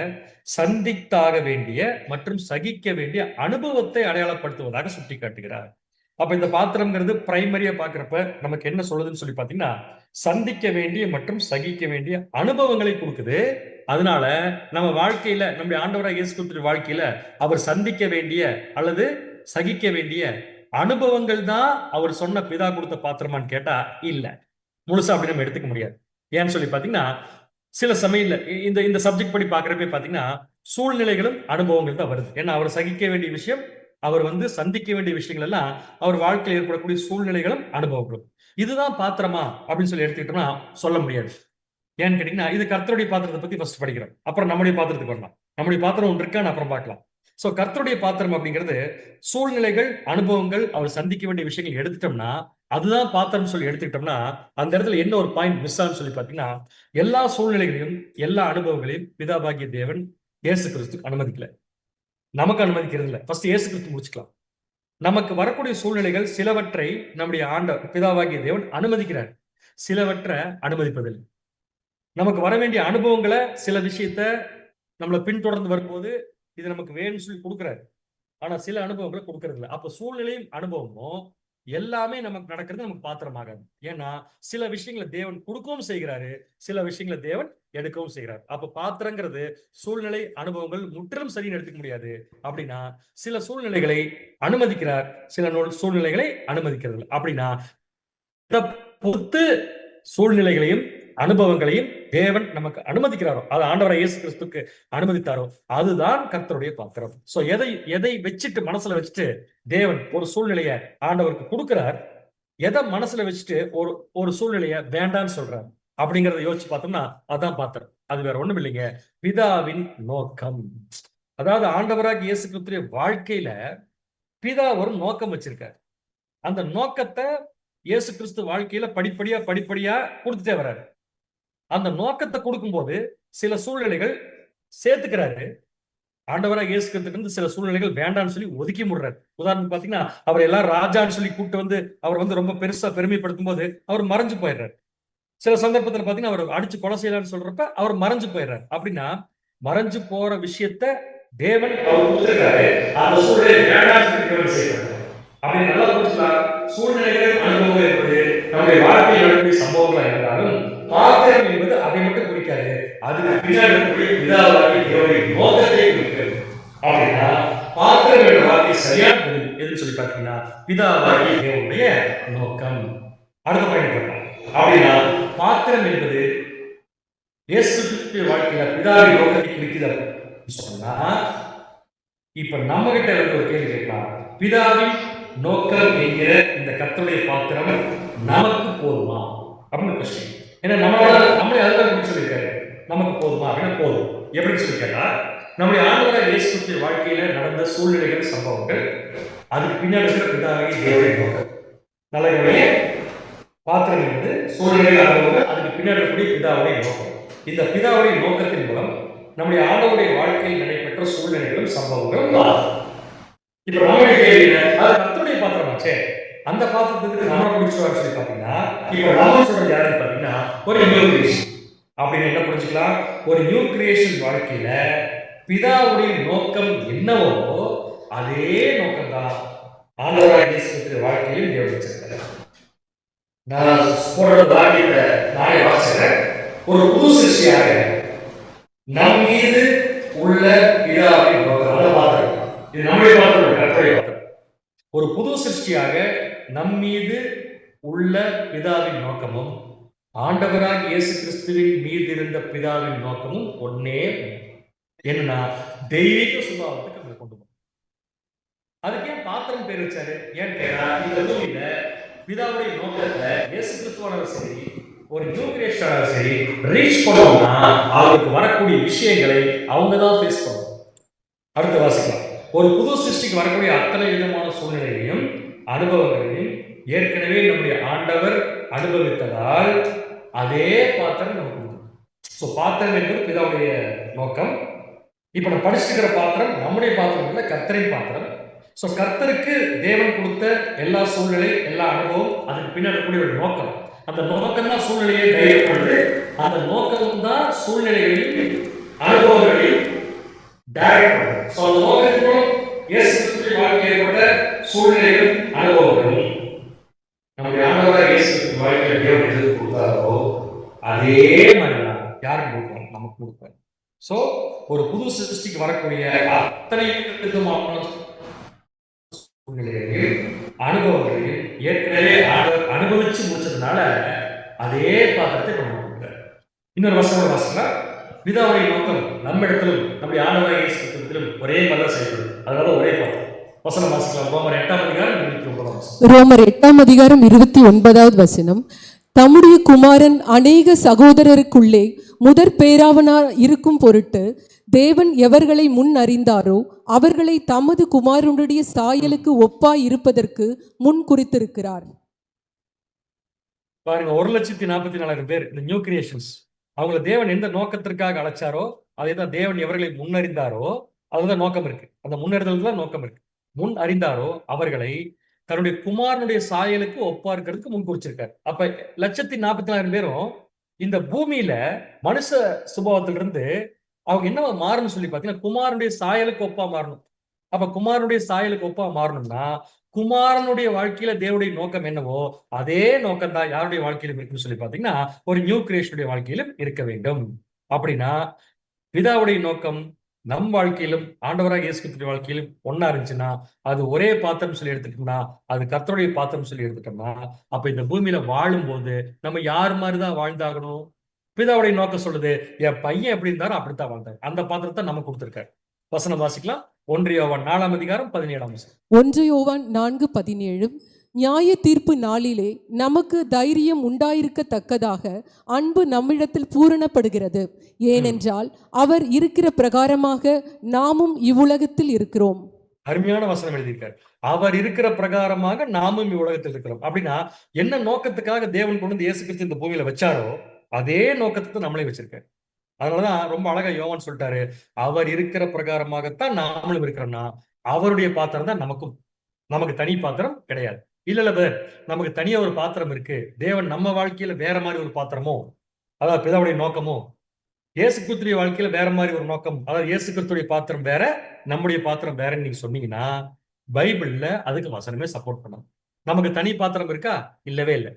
Speaker 3: சந்தித்தாக வேண்டிய மற்றும் சகிக்க வேண்டிய அனுபவத்தை அடையாளப்படுத்துவதாக சுட்டி காட்டுகிறார். அப்ப இந்த பாத்திரம்ங்கிறது பிரைமரியா பாக்குறப்ப நமக்கு என்ன சொல்லுதுன்னு சொல்லி பாத்தீங்கன்னா, சந்திக்க வேண்டிய மற்றும் சகிக்க வேண்டிய அனுபவங்களை கொடுக்குது. அதனால நம்ம வாழ்க்கையில, நம்முடைய ஆண்டவராக இயேசு கிறிஸ்துவின் வாழ்க்கையில அவர் சந்திக்க வேண்டிய அல்லது சகிக்க வேண்டிய அனுபவங்கள் தான் அவர் சொன்ன பிதா கொடுத்த பாத்திரமான்னு கேட்டா இல்ல. முழுசா அப்படி நம்ம எடுத்துக்க முடியாது. ஏன்னு சொல்லி பாத்தீங்கன்னா, சில சமயம்ல இந்த இந்த சப்ஜெக்ட் படி பாக்குறப்ப பாத்தீங்கன்னா, சூழ்நிலைகளும் அனுபவங்கள் தான் வருது. ஏன்னா அவர் சகிக்க வேண்டிய விஷயம், அவர் சந்திக்க வேண்டிய விஷயங்கள் எல்லாம் அவர் வாழ்க்கையில் ஏற்படக்கூடிய சூழ்நிலைகளும் அனுபவங்களும். இதுதான் பாத்திரமா அப்படின்னு சொல்லி எடுத்துக்கிட்டோம்னா சொல்ல முடியாது. ஏன்னு கேட்டீங்கன்னா, இது கர்த்தருடைய பாத்திரத்தை பத்தி ஃபர்ஸ்ட் படிக்கிறோம். அப்புறம் நம்முடைய பாத்திரத்துக்கு வரலாம். நம்முடைய பாத்திரம் ஒன்று இருக்கான்னு அப்புறம் பார்க்கலாம். சோ கர்த்தருடைய பாத்திரம் அப்படிங்கிறது சூழ்நிலைகள், அனுபவங்கள், அவர் சந்திக்க வேண்டிய விஷயங்கள் எடுத்துட்டோம்னா அதுதான் பாத்திரம் சொல்லி எடுத்துக்கிட்டோம்னா, அந்த இடத்துல என்ன ஒரு பாயிண்ட் மிஸ் ஆன்னு சொல்லி பாத்தீங்கன்னா, எல்லா சூழ்நிலைகளையும் எல்லா அனுபவங்களையும் பிதாபாகிய தேவன் இயேசு கிறிஸ்து அனுமதிக்கல. நமக்கு அனுமதிக்கிறது இல்லை. ஃபர்ஸ்ட் இயேசு கிறிஸ்து முடிச்சுக்கலாம். நமக்கு வரக்கூடிய சூழ்நிலைகள் சிலவற்றை நம்முடைய ஆண்டவர் பிதாவாகிய தேவன் அனுமதிக்கிறார், சிலவற்றை அனுமதிப்பதில்லை. நமக்கு வர வேண்டிய அனுபவங்களை, சில விஷயத்த நம்மளை பின்தொடர்ந்து வரும்போது இது நமக்கு வேணும்னு சொல்லி கொடுக்குறாரு. ஆனா சில அனுபவங்களை கொடுக்கறது இல்லை. அப்ப சூழ்நிலையும் அனுபவமும் எல்லாமே நமக்கு நடக்கிறது நமக்கு பாத்திரமாகாது. ஏன்னா சில விஷயங்களை தேவன் கொடுக்கவும் செய்கிறாரு, சில விஷயங்களை தேவன் எடுக்கவும் செய்கிறார். அப்ப பாத்திரங்கிறது சூழ்நிலை அனுபவங்கள் முற்றிலும் சரின்னு எடுத்துக்க முடியாது. அப்படின்னா சில சூழ்நிலைகளை அனுமதிக்கிறார், சில சூழ்நிலைகளை அனுமதிக்கிறது. அப்படின்னா பொறுத்து சூழ்நிலைகளையும் அனுபவங்களையும் தேவன் நமக்கு அனுமதிக்கிறாரோ, அது ஆண்டவரை இயேசு கிறிஸ்துக்கு அனுமதித்தாரோ, அதுதான் கர்த்தருடைய பாத்திரம். சோ எதை வச்சுட்டு மனசுல வச்சுட்டு தேவன் ஒரு சூழ்நிலைய ஆண்டவருக்கு கொடுக்கிறார், எதை மனசுல வச்சுட்டு ஒரு சூழ்நிலைய வேண்டான்னு சொல்றார் அப்படிங்கறத யோசிச்சு பார்த்தோம்னா அதான் பாத்திரம். அது வேற ஒண்ணும் இல்லைங்க, பிதாவின் நோக்கம். அதாவது ஆண்டவராக இயேசு கிறிஸ்துடைய வாழ்க்கையில பிதா ஒரு நோக்கம் வச்சிருக்கார். அந்த நோக்கத்தை இயேசு கிறிஸ்து வாழ்க்கையில படிப்படியா கொடுத்துட்டே வர்றாரு. அந்த நோக்கத்தை கொடுக்கும்போது சில சூழ்நிலைகள் சேர்த்துக்கிறாரு. ஆண்டவராக இயேசு கிறிஸ்துக்கு சில சூழ்நிலைகள் வேண்டாம்னு சொல்லி ஒதுக்கி முடுறாரு. உதாரணத்துக்கு பாத்தீங்கன்னா, அவர் எல்லாம் ராஜான்னு சொல்லி கூப்பிட்டு வந்து அவர் ரொம்ப பெருசா பெருமைப்படுத்தும் போது அவர் மறைஞ்சு போயிடுறாரு. சில சந்தர்ப்பத்தில் பாத்தீங்கன்னா, அவர் அடிச்சு கொலை செய்யலாம்னு சொல்றப்ப அவர் மறைஞ்சு போயிடுறாரு. அப்படின்னா மறைஞ்சு போற விஷயத்த தேவன் அவர் கொடுத்திருக்காரு. அந்த சூழ்நிலை வேண்டாம்னு செய்யறாரு. அப்படி நல்லா புரிஞ்சுக்கலாம். சூழ்நிலைகள் அனுபவங்கள் என்பது நம்முடைய வாழ்க்கையில் நடக்கக்கூடிய சம்பவங்களா இருந்தாலும் பாத்திரம் என்பது அதை மட்டும் குறிக்காது, அதுக்கு பின்னாடி பிதாவாகிய தேவனுடைய நோக்கத்தை குறிக்கிறது. அப்படின்னா பாத்திரம் என்ற வார்த்தை சரியான பதில் எதுன்னு சொல்லி பார்த்தீங்கன்னா பிதாவாகிய தேவனுடைய நோக்கம். அடுத்த பாயிண்ட் வரலாம். அப்படின்னா பாத்திரம் என்பது இயேசு கிறிஸ்துவின் வாழ்க்கையில பிதாவின் நோக்கத்தை குறிக்கிறது சொன்னா, இப்ப நம்ம கிட்ட ஒரு கேள்வி கேட்கலாம், பிதாவின் நோக்கம் என்கிற இந்த கர்த்தருடைய பாத்திரம் நமக்கு போதுமா அப்படின்னு கொஸ்டின். ஏன்னா நம்மளே அதுதான் சொல்லியிருக்காரு, நமக்கு போதுமா அப்படின்னா போதும். எப்படின்னு சொல்லி கேட்டா, நம்முடைய ஆண்டவராகிய இயேசு கிறிஸ்துவின் வாழ்க்கையில நடந்த சூழ்நிலைகள், சம்பவங்கள், அதுக்கு பின்னாடி இருக்கிற பிதாவாகிய தேவனுடைய நோக்கம். நல்ல பாத்திரம் என்பது சூழ்நிலைகள், அனுபவங்கள், அதுக்கு பின்னாடி இருக்கக்கூடிய பிதாவுடைய நோக்கம். இந்த பிதாவுடைய நோக்கத்தின் மூலம் நம்முடைய ஆண்டவருடைய வாழ்க்கையில் நடைபெற்ற சூழ்நிலைகளும் சம்பவங்களும். இப்ப நம்மளுடைய கேள்வி அது கர்த்தருடைய பாத்திரமாச்சே, அந்த பாத்திரத்துக்கு நம்ம பிடிச்சவாரு சொல்லி பாத்தீங்கன்னா, இப்ப நம்ம சொல்றது யாருன்னு பாத்தீங்கன்னா ஒரு நியூ கிரியேஷன். அப்படின்னு என்ன புரிஞ்சுக்கலாம், ஒரு நியூ கிரியேஷன் வாழ்க்கையில பிதாவுடைய நோக்கம் என்னவோ அதே நோக்கம் தான் ஆண்டவராகிய இயேசு கிறிஸ்துவின் வாழ்க்கையில் தேவன் வச்சிருக்காரு. நான் போடுற வாக்கியத்தை நானே வாசிக்கிறேன். ஒரு புது சிருஷ்டியாக நம் மீது உள்ள பிதாவின் நோக்கம், அதை பாத்திரம். இது நம்முடைய பாத்திரம், கர்த்தருடைய பாத்திரம். ஒரு புது சிருஷ்டியாக நம் மீது உள்ள பிதாவின் நோக்கமும் ஆண்டவராக இயேசு கிறிஸ்துவின் மீது இருந்த பிதாவின் நோக்கமும் ஒன்னே. என்னன்னா தெய்வீக சுபாவத்துக்கு நம்ம கொண்டு போகணும். அதுக்கு ஏன் பாத்திரம் பேர் வச்சாரு? ஏன்னு கேட்டா, இந்த பூமியில பிதாவுடைய நோக்கத்தை இயேசு கிறிஸ்துவானவர் சரி, ஒரு நியூ கிரியேஷனாக சரி ரீச் பண்ணோம்னா அவருக்கு வரக்கூடிய விஷயங்களை அவங்க தான் ஃபேஸ் பண்ணணும். அடுத்த வாசிக்கலாம். ஒரு புது சிருஷ்டிக்கு வரக்கூடிய அத்தனை விதமான சூழ்நிலைகளையும் அனுபவங்களையும் ஏற்கனவே நம்முடைய ஆண்டவர் அனுபவித்ததால் அதே பாத்திரம் நமக்கு கொடுக்கும். ஸோ பாத்திரம் என்பது பிதாவுடைய நோக்கம். இப்ப நம்ம படிச்சுக்கிற பாத்திரம் நம்முடைய பாத்திரம் இல்லை, கர்த்தரின் பாத்திரம். ஸோ கர்த்தருக்கு தேவன் கொடுத்த எல்லா சூழ்நிலை, எல்லா அனுபவம், அதுக்கு பின்னாடி கூடிய ஒரு நோக்கம். அந்த நோக்கம் தான் சூழ்நிலையை டைரக்ட் பண்ணுது. அந்த நோக்கம் தான் சூழ்நிலைகளையும் அனுபவங்களையும் டைரக்ட் பண்ணுது. ஸோ அந்த நோக்கத்திற்கும் இயேசு கிறிஸ்துவின் வாழ்க்கையில் ஏற்பட்ட சூழ்நிலைகளும் அனுபவங்களும் யாருக்கு கொடுப்பார்? நமக்கு கொடுப்பார். சோ ஒரு புது சிருஷ்டிக்கு வரக்கூடிய அத்தனை விதமான சூழ்நிலைகளையும் அனுபவங்களையும் ஏற்கனவே அனுபவிச்சு முடிச்சதுனால அதே பாத்திரத்தை இப்ப நமக்கு கொடுக்கிறார். இன்னொரு வசனம் வாசிக்கலாம். பிதாவுடைய நோக்கம் நம்ம இடத்திலும் நம்முடைய ஆண்டவராகிய இயேசு கிறிஸ்துவிலும் ஒரே மாதிரி செயல்படும். அதனால ஒரே பாத்திரம். வசனம் வாசிக்கலாம். ரோமர் 8ஆம் அதிகாரம் 29ஆம் வசனம்.
Speaker 4: ரோமர் 8ஆம் அதிகாரம் 29வது வசனம். தம்முடைய குமாரன் அநேக சகோதரருக்குள்ளே முதற் பேராவனார் இருக்கும் பொருட்டு தேவன் எவர்களை முன் அறிந்தாரோ அவர்களை தமது குமாரனுடைய சாயலுக்கு ஒப்பாய் இருப்பதற்கு முன் குறித்திருக்கிறார்.
Speaker 3: பாருங்க, 1,44,000 பேர் இந்த நியூ கிரியேஷன்ஸ். அவங்கள தேவன் எந்த நோக்கத்திற்காக அழைச்சாரோ அதே தான் தேவன் எவர்களை முன்னறிந்தாரோ அதுதான் நோக்கம் இருக்கு. அந்த முன்னறிதல் தான் நோக்கம் இருக்கு. முன் அறிந்தாரோ அவர்களை தன்னுடைய குமாரனுடைய சாயலுக்கு ஒப்பா இருக்கிறதுக்கு முன் குறிச்சிருக்காரு. அப்ப 1,44,000 பேரும் இந்த பூமியில மனுஷ சுபாவத்திலிருந்து அவங்க என்ன மாறணும்னு சொல்லி பாத்தீங்கன்னா குமாரனுடைய சாயலுக்கு ஒப்பா மாறணும். அப்ப குமாரனுடைய சாயலுக்கு ஒப்பா மாறணும்னா குமாரனுடைய வாழ்க்கையில தேவனுடைய நோக்கம் என்னவோ அதே நோக்கம் தான் யாருடைய வாழ்க்கையிலும் இருக்குன்னு சொல்லி பாத்தீங்கன்னா ஒரு நியூ கிரியேஷனுடைய வாழ்க்கையிலும் இருக்க வேண்டும். அப்படின்னா பிதாவுடைய நோக்கம் நம் வாழ்க்கையிலும் ஆண்டவராக இயேசு கிறிஸ்துவின் வாழ்க்கையிலும் ஒன்னா இருந்துச்சுன்னா அது ஒரே பாத்திரம் சொல்லி எடுத்துட்டோம்னா அது கர்த்தருடைய பாத்திரம் சொல்லி எடுத்துட்டோம்னா அப்ப இந்த பூமியில வாழும் போது நம்ம யார் மாதிரிதான் வாழ்ந்தாகணும்? பிதாவுடைய நோக்கம் சொல்லுது, என் பையன் எப்படி இருந்தாரோ அப்படித்தான் வாழ்ந்தாரு. அந்த பாத்திரத்தை நம்ம கொடுத்திருக்காரு. வசனம் வாசிக்கலாம். 1 யோவான் 4ஆம் அதிகாரம் 17ஆம் வசனம்.
Speaker 4: 1 யோவான் 4:17. நியாய தீர்ப்பு நாளிலே நமக்கு தைரியம் உண்டாயிருக்கத்தக்கதாக அன்பு நம்மிடத்தில் பூரணப்படுகிறது. ஏனென்றால் அவர் இருக்கிற பிரகாரமாக நாமும் இவ்வுலகத்தில் இருக்கிறோம்.
Speaker 3: அருமையான வசனம் எழுதியிருக்காரு. அவர் இருக்கிற பிரகாரமாக நாமும் இவ்வுலகத்தில் இருக்கிறோம். அப்படின்னா என்ன நோக்கத்துக்காக தேவன் கொண்டு வந்து இயேசு கிறிஸ்து இந்த பூமியில வச்சாரோ அதே நோக்கத்துக்கு நம்மளே வச்சிருக்காரு. அதனாலதான் ரொம்ப அழகா யோவான் சொல்லிட்டாரு, அவர் இருக்கிற பிரகாரமாகத்தான் நாமளும் இருக்கிறோம்னா அவருடைய பாத்திரம் தான் நமக்கு தனி பாத்திரம் கிடையாது. இல்ல பேர் நமக்கு தனியா ஒரு பாத்திரம் இருக்கு. தேவன் நம்ம வாழ்க்கையில வேற மாதிரி ஒரு பாத்திரமோ அதாவது பிதாவுடைய நோக்கமோ இயேசு கிறிஸ்துடைய வாழ்க்கையில வேற மாதிரி ஒரு நோக்கம் அதாவது இயேசு கிறிஸ்துடைய பாத்திரம் வேற நம்முடைய பாத்திரம் வேறன்னு நீங்க சொன்னீங்கன்னா பைபிள்ல அதுக்கு வசனமே சப்போர்ட் பண்ணணும். நமக்கு தனி பாத்திரம் இருக்கா? இல்லவே இல்லை.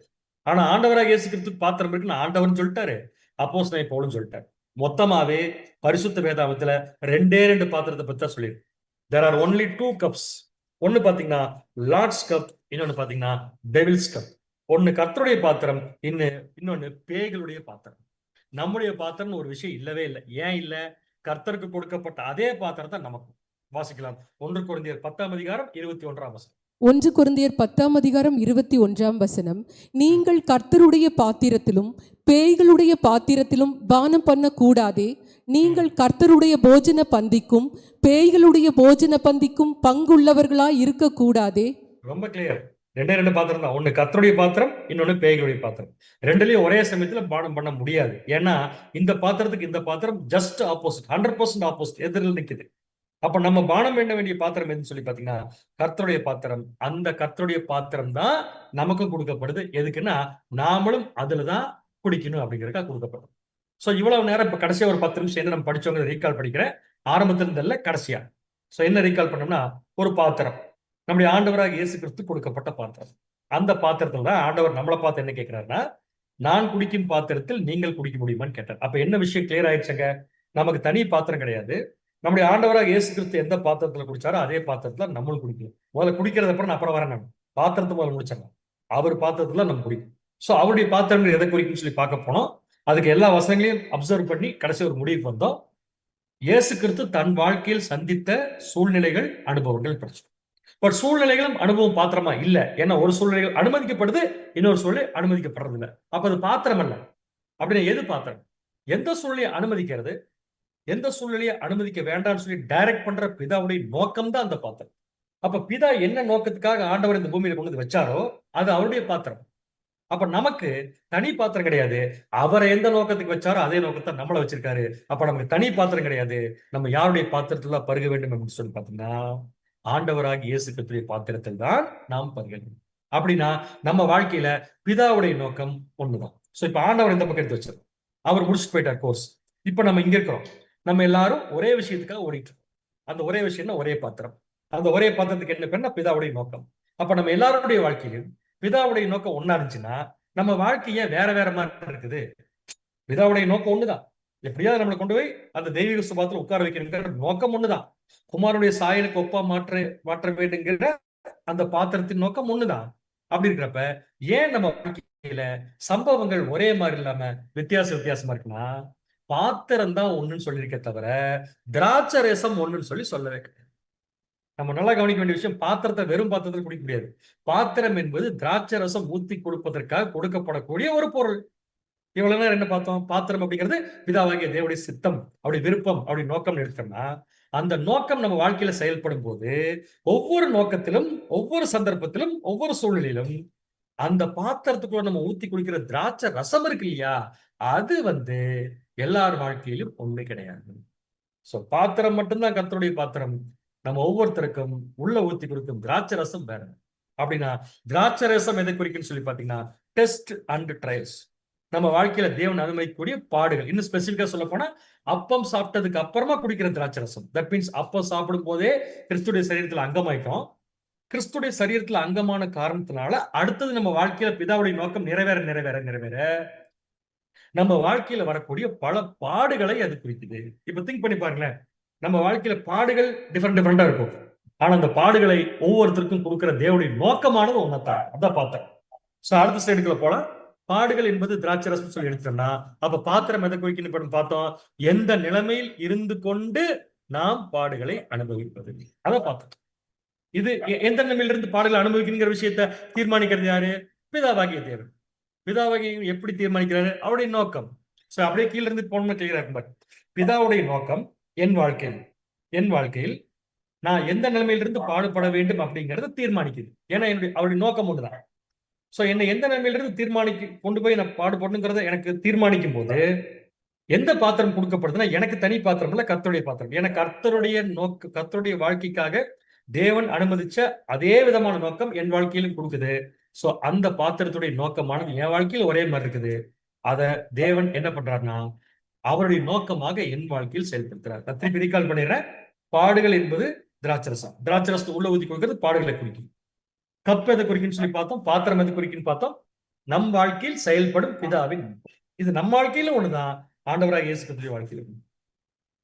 Speaker 3: ஆனா ஆண்டவராக இயேசு கிறிஸ்துக்கு பாத்திரம் இருக்குன்னு ஆண்டவர்னு சொல்லிட்டாரு, அப்போஸ்தலன் பவுலும் சொல்லிட்டாரு. மொத்தமாவே பரிசுத்த வேதாகமத்துல 2 பாத்திரத்தை பத்தி தான் சொல்லியிருக்கு. There are only 2 cups. ஒன்னு பாத்தீங்கன்னா லார்ட்ஸ் கப், இன்னொன்னு பாத்தீங்கன்னா டெவில்ஸ் கப். ஒன்னு கர்த்தருடைய பாத்திரம், இன்னொன்னு பேய்களுடைய பாத்திரம். நம்முடைய பாத்திரம் ஒரு விஷயம் இல்லவே இல்லை. ஏன் இல்ல? கர்த்தருக்கு கொடுக்கப்பட்ட அதே பாத்திரத்தை நமக்கு. வாசிக்கலாம். 1 கொரிந்தியர் 10ஆம் அதிகாரம் 21ஆம் வசனம்.
Speaker 4: 1 கொரிந்தியர் 10ஆம் அதிகாரம் 21ஆம் வசனம். நீங்கள் கர்த்தருடைய பாத்திரத்திலும் பேய்களுடைய பாத்திரத்திலும் பானம் பண்ண கூடாதே. நீங்கள் கர்த்தருடைய போஜன பந்திக்கும் பேய்களுடைய போஜன பந்திக்கும் பங்குள்ளவர்களாய் இருக்க கூடாதே.
Speaker 3: ரொம்ப கிளியர். 2 பாத்திரம் தான். ஒன்னு கர்த்தருடைய பாத்திரம், இன்னொன்னு பேய்களுடைய பாத்திரம். ரெண்டுலயும் ஒரே சமயத்துல பானம் பண்ண முடியாது. ஏன்னா இந்த பாத்திரத்துக்கு இந்த பாத்திரம் ஜஸ்ட் ஆப்போசிட், 100% ஆப்போசிட், எதிரில் நிக்குது. அப்ப நம்ம பானம் பண்ண வேண்டிய பாத்திரம் எதுன்னு சொல்லி பாத்தீங்கன்னா கர்த்தருடைய பாத்திரம். அந்த கர்த்தருடைய பாத்திரம் தான் நமக்கு கொடுக்கப்படுது. எதுக்குன்னா நாமளும் அதுலதான் குடிக்கணும் அப்படிங்கிறதுக்காக கொடுக்கப்படும். சோ இவ்வளவு நேரம் இப்ப கடைசியா ஒரு 10 நிமிஷம் என்ன நம்ம படிச்சவங்க ரீகால் படிக்கிறேன். ஆரம்பத்துல இருந்தல்ல கடைசியா. சோ என்ன ரீகால் பண்ணோம்னா ஒரு பாத்திரம் நம்முடைய ஆண்டவராக இயேசு கிறிஸ்து கொடுக்கப்பட்ட பாத்திரம். அந்த பாத்திரத்துல தான் ஆண்டவர் நம்மளை பார்த்து என்ன கேட்கிறாருன்னா, நான் குடிக்கும் பாத்திரத்தில் நீங்கள் குடிக்க முடியுமான்னு கேட்டார். அப்ப என்ன விஷயம் கிளியர் ஆயிடுச்சுங்க? நமக்கு தனி பாத்திரம் கிடையாது. நம்முடைய ஆண்டவராக இயேசு கிறிஸ்து எந்த பாத்திரத்துல குடிச்சாரோ அதே பாத்திரத்துல நம்மளும் குடிக்கணும். முதல்ல குடிக்கிறது அப்புறம் நான் அப்புறம் வரேன். நான் பாத்திரத்தை முதல்ல முடிச்சாங்க. அவர் பாத்திரத்துல நம்ம குடிக்கும். சோ அவருடைய பாத்திரங்கள் எதை குறிக்கும்னு சொல்லி பார்க்க போனோம். அதுக்கு எல்லா வசனங்களையும் அப்சர்வ் பண்ணி கடைசி ஒரு முடிவுக்கு வந்தோம். இயேசு கிறிஸ்து தன் வாழ்க்கையில் சந்தித்த சூழ்நிலைகள், அனுபவங்கள் பிரச்சனை. பட் சூழ்நிலைகளும் அனுபவம் பாத்திரமா இல்ல. ஏன்னா ஒரு சூழ்நிலைகள் அனுமதிக்கப்படுது, இன்னொரு சூழ்நிலை அனுமதிக்கப்படுறது இல்லை. அப்ப அது பாத்திரம் அல்ல. அப்படின்னா எது பாத்திரம்? எந்த சூழ்நிலையை அனுமதிக்கிறது, எந்த சூழ்நிலையை அனுமதிக்க வேண்டாம்னு சொல்லி டைரக்ட் பண்ற பிதாவுடைய நோக்கம் தான் அந்த பாத்திரம். அப்ப பிதா என்ன நோக்கத்துக்காக ஆண்டவர் இந்த பூமியில கொண்டு வந்து வச்சாரோ அது அவருடைய பாத்திரம். அப்ப நமக்கு தனி பாத்திரம் கிடையாது. அவரை எந்த நோக்கத்துக்கு வச்சாரோ அதே நோக்கத்தை நம்மள வச்சிருக்காரு. அப்ப நமக்கு தனி பாத்திரம் கிடையாது. நம்ம யாருடைய பாத்திரத்துல பருக வேண்டும் அப்படின்னு சொல்லி பாத்தீங்கன்னா ஆண்டவராக இயேசு கிறிஸ்துவின் பாத்திரத்தில் தான் நாம் பருக வேண்டும். அப்படின்னா நம்ம வாழ்க்கையில பிதாவுடைய நோக்கம் ஒண்ணுதான். சோ இப்ப ஆண்டவர் இந்த பக்கம் எடுத்து வச்சிருக்கோம். அவர் முடிச்சுட்டு போயிட்டார் கோர்ஸ். இப்ப நம்ம இங்க இருக்கிறோம். நம்ம எல்லாரும் ஒரே விஷயத்துக்காக ஓடிட்டு இருக்கோம். அந்த ஒரே விஷயம்னா ஒரே பாத்திரம். அந்த ஒரே பாத்திரத்துக்கு என்ன பேருன்னா பிதாவுடைய நோக்கம். அப்ப நம்ம எல்லாருடைய வாழ்க்கையிலும் பிதாவுடைய நோக்கம் ஒன்னா இருந்துச்சுன்னா நம்ம வாழ்க்கைய வேற வேற மாதிரி இருக்குது. பிதாவுடைய நோக்கம் ஒண்ணுதான். எப்படியாவது நம்மளை கொண்டு போய் அந்த தெய்வீக சுபாவத்துல உட்கார வைக்கணுங்கிற நோக்கம் ஒண்ணுதான். குமாரனுடைய சாயலுக்கு ஒப்பா மாற்ற வேண்டுங்கிற அந்த பாத்திரத்தின் நோக்கம் ஒண்ணுதான். அப்படி இருக்கிறப்ப ஏன் நம்ம வாழ்க்கையில சம்பவங்கள் ஒரே மாதிரி இல்லாம வித்தியாசமா இருக்குன்னா, பாத்திரம் தான் ஒண்ணுன்னு சொல்லியிருக்க தவிர திராட்சை ரசம் ஒண்ணுன்னு சொல்லவே கிடையாது. நம்ம நல்லா கவனிக்க வேண்டிய விஷயம், பாத்திரத்தை வெறும் பாத்திரத்தில் குடிக்க முடியாது. பாத்திரம் என்பது திராட்சை ரசம் ஊத்தி கொடுப்பதற்காக கொடுக்கப்படக்கூடிய ஒரு பொருள். இவ்வளவு நேரம் என்ன பார்த்தோம்? பாத்திரம் அப்படிங்கிறது பிதாவாகிய தேவனுடைய சித்தம், அப்படி விருப்பம், அப்படி நோக்கம் எடுத்தோம்னா, அந்த நோக்கம் நம்ம வாழ்க்கையில செயல்படும் போது ஒவ்வொரு நோக்கத்திலும், ஒவ்வொரு சந்தர்ப்பத்திலும், ஒவ்வொரு சூழ்நிலையிலும் அந்த பாத்திரத்துக்குள்ள நம்ம ஊத்தி குடிக்கிற திராட்சை ரசம் இருக்கு இல்லையா, அது எல்லார் வாழ்க்கையிலும் ஒண்ணு கிடையாது. சோ பாத்திரம் மட்டும்தான் கர்த்தருடைய பாத்திரம். நம்ம ஒவ்வொருத்தருக்கும் உள்ள ஊத்தி கொடுக்கும் திராட்சை ரசம் வேற. அப்படின்னா திராட்சை ரசம் எதை குறிக்குன்னு சொல்லி பாத்தீங்கன்னா, டெஸ்ட் அண்ட் ட்ரையல்ஸ். நம்ம வாழ்க்கையில தேவன் அனுமதிக்கக்கூடிய பாடுகள். இன்னும் ஸ்பெசிபிக்கா சொல்ல போனா, அப்பம் சாப்பிட்டதுக்கு அப்புறமா குடிக்கிற திராட்சை ரசம். தட் மீன்ஸ் அப்பம் சாப்பிடும் போதே கிறிஸ்துடைய சரீரத்துல அங்கமாயிட்டோம். கிறிஸ்துடைய சரீரத்துல அங்கமான காரணத்தினால அடுத்தது நம்ம வாழ்க்கையில பிதாவுடைய நோக்கம் நிறைவேற நம்ம வாழ்க்கையில வரக்கூடிய பல பாடுகளை அது குறிக்குது. இப்ப திங்க் பண்ணி பாருங்களேன், நம்ம வாழ்க்கையில பாடுகள் டிஃபரெண்டா இருக்கும். ஆனா அந்த பாடுகளை ஒவ்வொருத்தருக்கும் கொடுக்கிற தேவனுடைய நோக்கமானது ஒன்னதான். அதான் பார்த்தேன். சோ அடுத்த ஸ்லைடுக்குள்ள போலாம். பாடுகள் என்பது திராட்சை ரசம் சொல்லி எடுத்தோம்னா, அப்ப பாத்திரம் எதை குறிக்கணும் பார்த்தோம்? எந்த நிலைமையில் இருந்து கொண்டு நாம் பாடுகளை அனுபவிப்பது, அதை பார்த்தோம். இது எந்த நிலைமையிலிருந்து பாடுகளை அனுபவிக்கிற விஷயத்தை தீர்மானிக்கிறது யாரு? பிதாவாகிய தேவன். பிதாவாகிய எப்படி தீர்மானிக்கிறாரு? அவருடைய நோக்கம். சோ அப்படியே கீழ இருந்து போனோம்னு கிளியரா பிதாவுடைய நோக்கம் என் வாழ்க்கையில் நான் எந்த நிலைமையிலிருந்து பாடுபட வேண்டும் அப்படிங்கறத தீர்மானிக்குது. ஏன்னா அவருடைய நோக்கம் ஒண்ணுதான். சோ என்னை எந்த நிலைமையிலிருந்து கொண்டு போய் நான் பாடுபடணுங்கிறத எனக்கு தீர்மானிக்கும் போது எந்த பாத்திரம் கொடுக்கப்படுதுன்னா, எனக்கு தனி பாத்திரம் இல்ல, கர்த்தருடைய பாத்திரம். ஏன்னா கர்த்தருடைய வாழ்க்கைக்காக தேவன் அனுமதிச்ச அதே விதமான நோக்கம் என் வாழ்க்கையிலும் கொடுக்குது. சோ அந்த பாத்திரத்துடைய நோக்கமானது என் வாழ்க்கையில் ஒரே மாதிரி இருக்குது. அத தேவன் என்ன பண்றாருன்னா, அவருடைய நோக்கமாக என் வாழ்க்கையில் செயல்படுத்துறார். நான் திருப்பி ரீகால் பண்ணிடுறேன். பாடுகள் என்பது திராட்சரசம். திராட்சரசத்தை உள்ள ஊதி கொடுக்கிறது பாடுகளை குறிக்கும். கப் எதை குறிக்குன்னு சொல்லி பார்த்தோம். பாத்திரம் எதை குறிக்குன்னு பார்த்தோம். நம் வாழ்க்கையில் செயல்படும் பிதாவின் இது நம்ம வாழ்க்கையில ஒண்ணுதான், ஆண்டவராக இயேசு கிறிஸ்துவின் வாழ்க்கையில.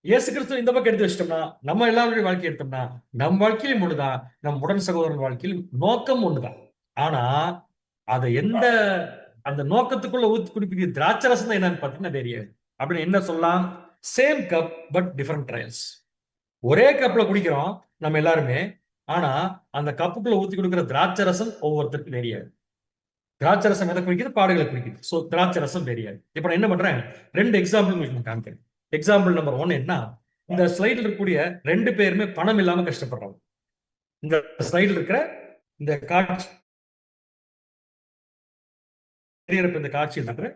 Speaker 3: இயேசு கிறிஸ்து இந்த பக்கம் எடுத்து வச்சிட்டோம்னா, நம்ம எல்லாருடைய வாழ்க்கை எடுத்தோம்னா, நம் வாழ்க்கையிலும் ஒண்ணுதான், நம் உடன் சகோதரன் வாழ்க்கையில் நோக்கம் ஒண்ணுதான். ஆனா அதை அந்த நோக்கத்துக்குள்ள ஊத்தி குடிப்பிக்கிற திராட்சை ரசம் தான் என்னன்னு பாத்தீங்கன்னா தெரியாது. அப்படின்னு என்ன சொல்லலாம்? Same cup but different trials. ஒரே கப்ல குடிக்கிறோம் நம்ம எல்லாருமே, ஆனா அந்த கப்புக்குள்ள ஊத்தி கொடுக்கிற திராட்சை ரசம் ஒவ்வொருத்தருக்கும் தெரியாது. திராட்சை ரசம் எதை குறிக்குது? பாடுகளை குறிக்குது. சோ திராட்சை ரசம் தெரியாது. இப்ப நான் என்ன பண்றேன், 2 எக்ஸாம்பிள் உங்களுக்கு நான் காமிக்கிறேன். எக்ஸாம்பிள் நம்பர் 1 என்ன, இந்த ஸ்லைடில் இருக்கக்கூடிய 2 பேருமே பணம் இல்லாம கஷ்டப்படுறாங்க. இந்த ஸ்லைடில் இருக்கிற இந்த காட்சி இந்த காட்சியில் இருக்கிற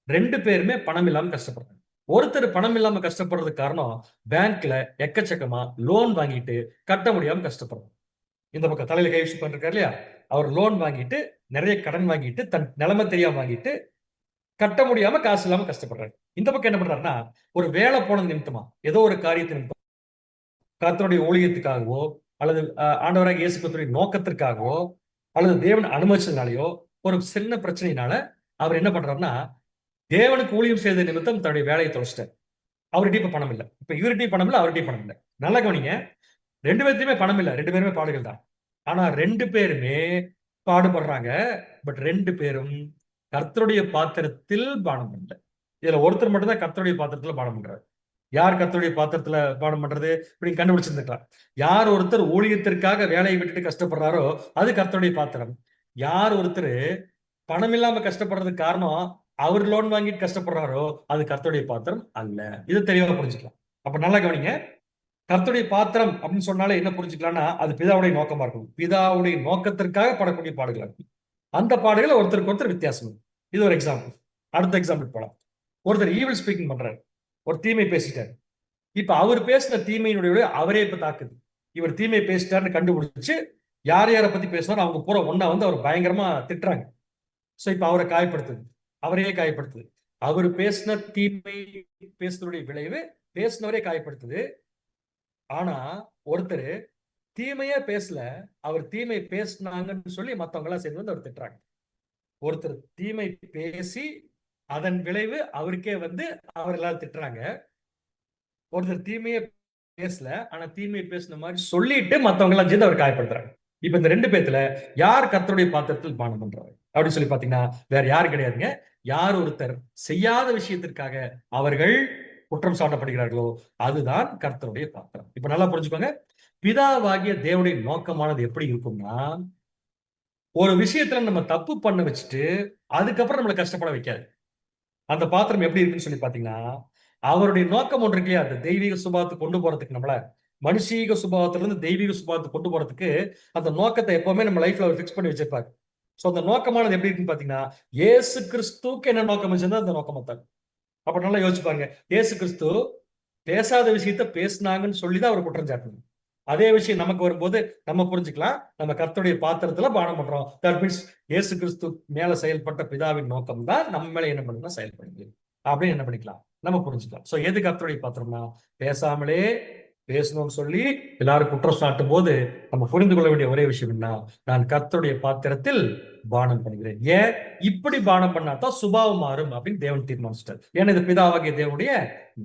Speaker 3: 2 பேருமே பணம் இல்லாம கஷ்டப்படுறாங்க. ஒருத்தர் பணம் இல்லாம கஷ்டப்படுறதுக்கு காரணம், பேங்க்ல எக்கச்சக்கமா லோன் வாங்கிட்டு கட்ட முடியாம கஷ்டப்படுறாங்க. இந்த பக்கம் தலையில கை வச்சு பண்ணிருக்காரு இல்லையா, அவர் லோன் வாங்கிட்டு நிறைய கடன் வாங்கிட்டு தன் நிலைமை தெரியாம வாங்கிட்டு கட்ட முடியாம காசு இல்லாம கஷ்டப்படுறாரு. இந்த பக்கம் என்ன பண்றாருன்னா, ஒரு வேலை போன நிமித்தமா ஏதோ ஒரு காரியத்தின் நிமித்தம் கர்த்தருடைய ஊழியத்துக்காகவோ அல்லது ஆண்டவராக இயேசு கிறிஸ்துவின் நோக்கத்திற்காகவோ அல்லது தேவன் அனுமதிச்சதுனாலயோ ஒரு சின்ன பிரச்சனையினால அவர் என்ன பண்றாருன்னா, தேவனுக்கு ஊழியம் செய்த நிமித்தம் தன்னுடைய வேலையை தொலைச்சிட்டார். அவர்கிட்ட இப்ப பணம் இல்லை. இப்ப இவர்கிட்டயும் பணம் இல்லை, அவர்கிட்டயும் பணம் இல்லை. நல்லா கவனிங்க, 2 பேர்த்தையுமே பணம் இல்லை, 2 பேருமே பாடுகள் தான். ஆனா 2 பேருமே பாடுபடுறாங்க. பட் 2 பேரும் கர்த்தருடைய பாத்திரத்தில் பானம் பண்ணல. இதுல ஒருத்தர் மட்டும் தான் கர்த்தருடைய பாத்திரத்துல பானம் பண்றாரு. யார் கர்த்தருடைய பாத்திரத்துல பானம் பண்றது? இப்படி கண்டுபிடிச்சிருந்துக்கலாம். யார் ஒருத்தர் ஊழியத்திற்காக வேலையை விட்டுட்டு கஷ்டப்படுறாரோ அது கர்த்தருடைய பாத்திரம். யார் ஒருத்தர் பணம் இல்லாம கஷ்டப்படுறதுக்கு காரணம் அவர் லோன் வாங்கிட்டு கஷ்டப்படுறாரோ அது கர்த்தருடைய பாத்திரம் அல்ல. இது தெளிவா புரிஞ்சுக்கலாம். அப்ப நல்லா கவனிங்க, கர்த்தருடைய பாத்திரம் அப்படின்னு சொன்னாலே என்ன புரிஞ்சுக்கலாம்னா, அது பிதாவுடைய நோக்கமா இருக்கும். பிதாவுடைய நோக்கத்திற்காக படக்கூடிய பாடுகள் இருக்கும். அந்த பாடுகள் ஒருத்தருக்கு ஒருத்தர் வித்தியாசம். இது ஒரு எக்ஸாம்பிள். அடுத்த எக்ஸாம்பிள் போலாம். ஒருத்தர் ஈவில் ஸ்பீக்கிங் பண்றாரு, ஒரு தீமை பேசிட்டாரு. இப்ப அவர் பேசின தீமையினுடைய அவரே இப்ப தாக்குது. இவர் தீமை பேசிட்டாருன்னு கண்டுபிடிச்சு யார் யாரை பத்தி பேசுவார் அவங்க பூரா ஒன்னா அவர் பயங்கரமா திட்டுறாங்க. சோ இப்ப அவரை காயப்படுத்துது, அவரையே காயப்படுத்துது. அவர் பேசின தீமை பேசுறதுடைய விளைவு பேசினவரே காயப்படுத்துது. ஆனா ஒருத்தர் தீமையே பேசல, அவர் தீமை பேசினாங்கன்னு சொல்லி மத்தவங்க எல்லாம் சேர்ந்து அவர் திட்டுறாங்க. ஒருத்தர் தீமை பேசி அதன் விளைவு அவருக்கே வந்து அவர் எல்லாரும் திட்டுறாங்க. ஒருத்தர் தீமையை பேசல, ஆனா தீமையை பேசின மாதிரி சொல்லிட்டு மத்தவங்க எல்லாம் சேர்ந்து அவர் காயப்படுத்துறாங்க. இப்ப இந்த 2 பேத்துல யார் கர்த்தருடைய பாத்திரத்தில் பானம் பண்றாரு அப்படின்னு சொல்லி பாத்தீங்கன்னா வேற யாரும் கிடையாதுங்க. யார் ஒருத்தர் செய்யாத விஷயத்திற்காக அவர்கள் குற்றம் சாட்டப்படுகிறார்களோ அதுதான் கர்த்தருடைய பாத்திரம். இப்ப நல்லா புரிஞ்சுக்கோங்க, பிதாவாகிய தேவனுடைய நோக்கமானது எப்படி இருக்கும்னா, ஒரு விஷயத்துல நம்ம தப்பு பண்ண வச்சுட்டு அதுக்கப்புறம் நம்மளை கஷ்டப்பட வைக்காது. அந்த பாத்திரம் எப்படி இருக்குன்னு சொல்லி பாத்தீங்கன்னா, அவருடைய நோக்கம் ஒன்று இருக்கு இல்லையா, அந்த தெய்வீக சுபாவத்தை கொண்டு போறதுக்கு, நம்மள மனுஷீக சுபாவத்திலிருந்து தெய்வீக சுபாவத்தை கொண்டு போறதுக்கு அந்த நோக்கத்தை எப்பவுமே நம்ம லைஃப்ல அவர் ஃபிக்ஸ் பண்ணி வச்சிருப்பாரு. சோ அந்த நோக்கமானது எப்படி இருக்குன்னு பாத்தீங்கன்னா, இயேசு கிறிஸ்துவுக்கு என்ன நோக்கம் வச்சிருந்தா அந்த நோக்கமா தான். அப்ப நல்லா யோசிச்சு பாருங்க, இயேசு கிறிஸ்து பேசாத விஷயத்த பேசினாங்கன்னு சொல்லிதான் அவர் குற்றம் சாட்டணும். அதே விஷயம் நமக்கு வரும்போது நம்ம புரிஞ்சுக்கலாம், நம்ம கர்த்தருடைய பாத்திரத்துல பானம் பண்றோம். தட் மீன்ஸ் இயேசு கிறிஸ்து மேல செயல்பட்ட பிதாவின் நோக்கம் தான் நம்ம மேல என்ன பண்ணுன்னா செயல்படுது அப்படின்னு என்ன பண்ணிக்கலாம், நம்ம புரிஞ்சுக்கலாம். சோ எது கர்த்தருடைய பாத்திரம்னா, பேசாமலே பேசணும்னு சொல்லி எல்லாரும் குற்றம் சாட்டும் போது நம்ம புரிந்து கொள்ள வேண்டிய ஒரே விஷயம் என்ன, நான் கர்த்தருடைய பாத்திரத்தில் பானம் பண்ணுகிறேன். ஏன் இப்படி பானம் பண்ணாதான் சுபாவம் மாறும் அப்படின்னு தேவன் தீர்மானிச்சிட்டார். ஏன்னா இது பிதாவாகிய தேவனுடைய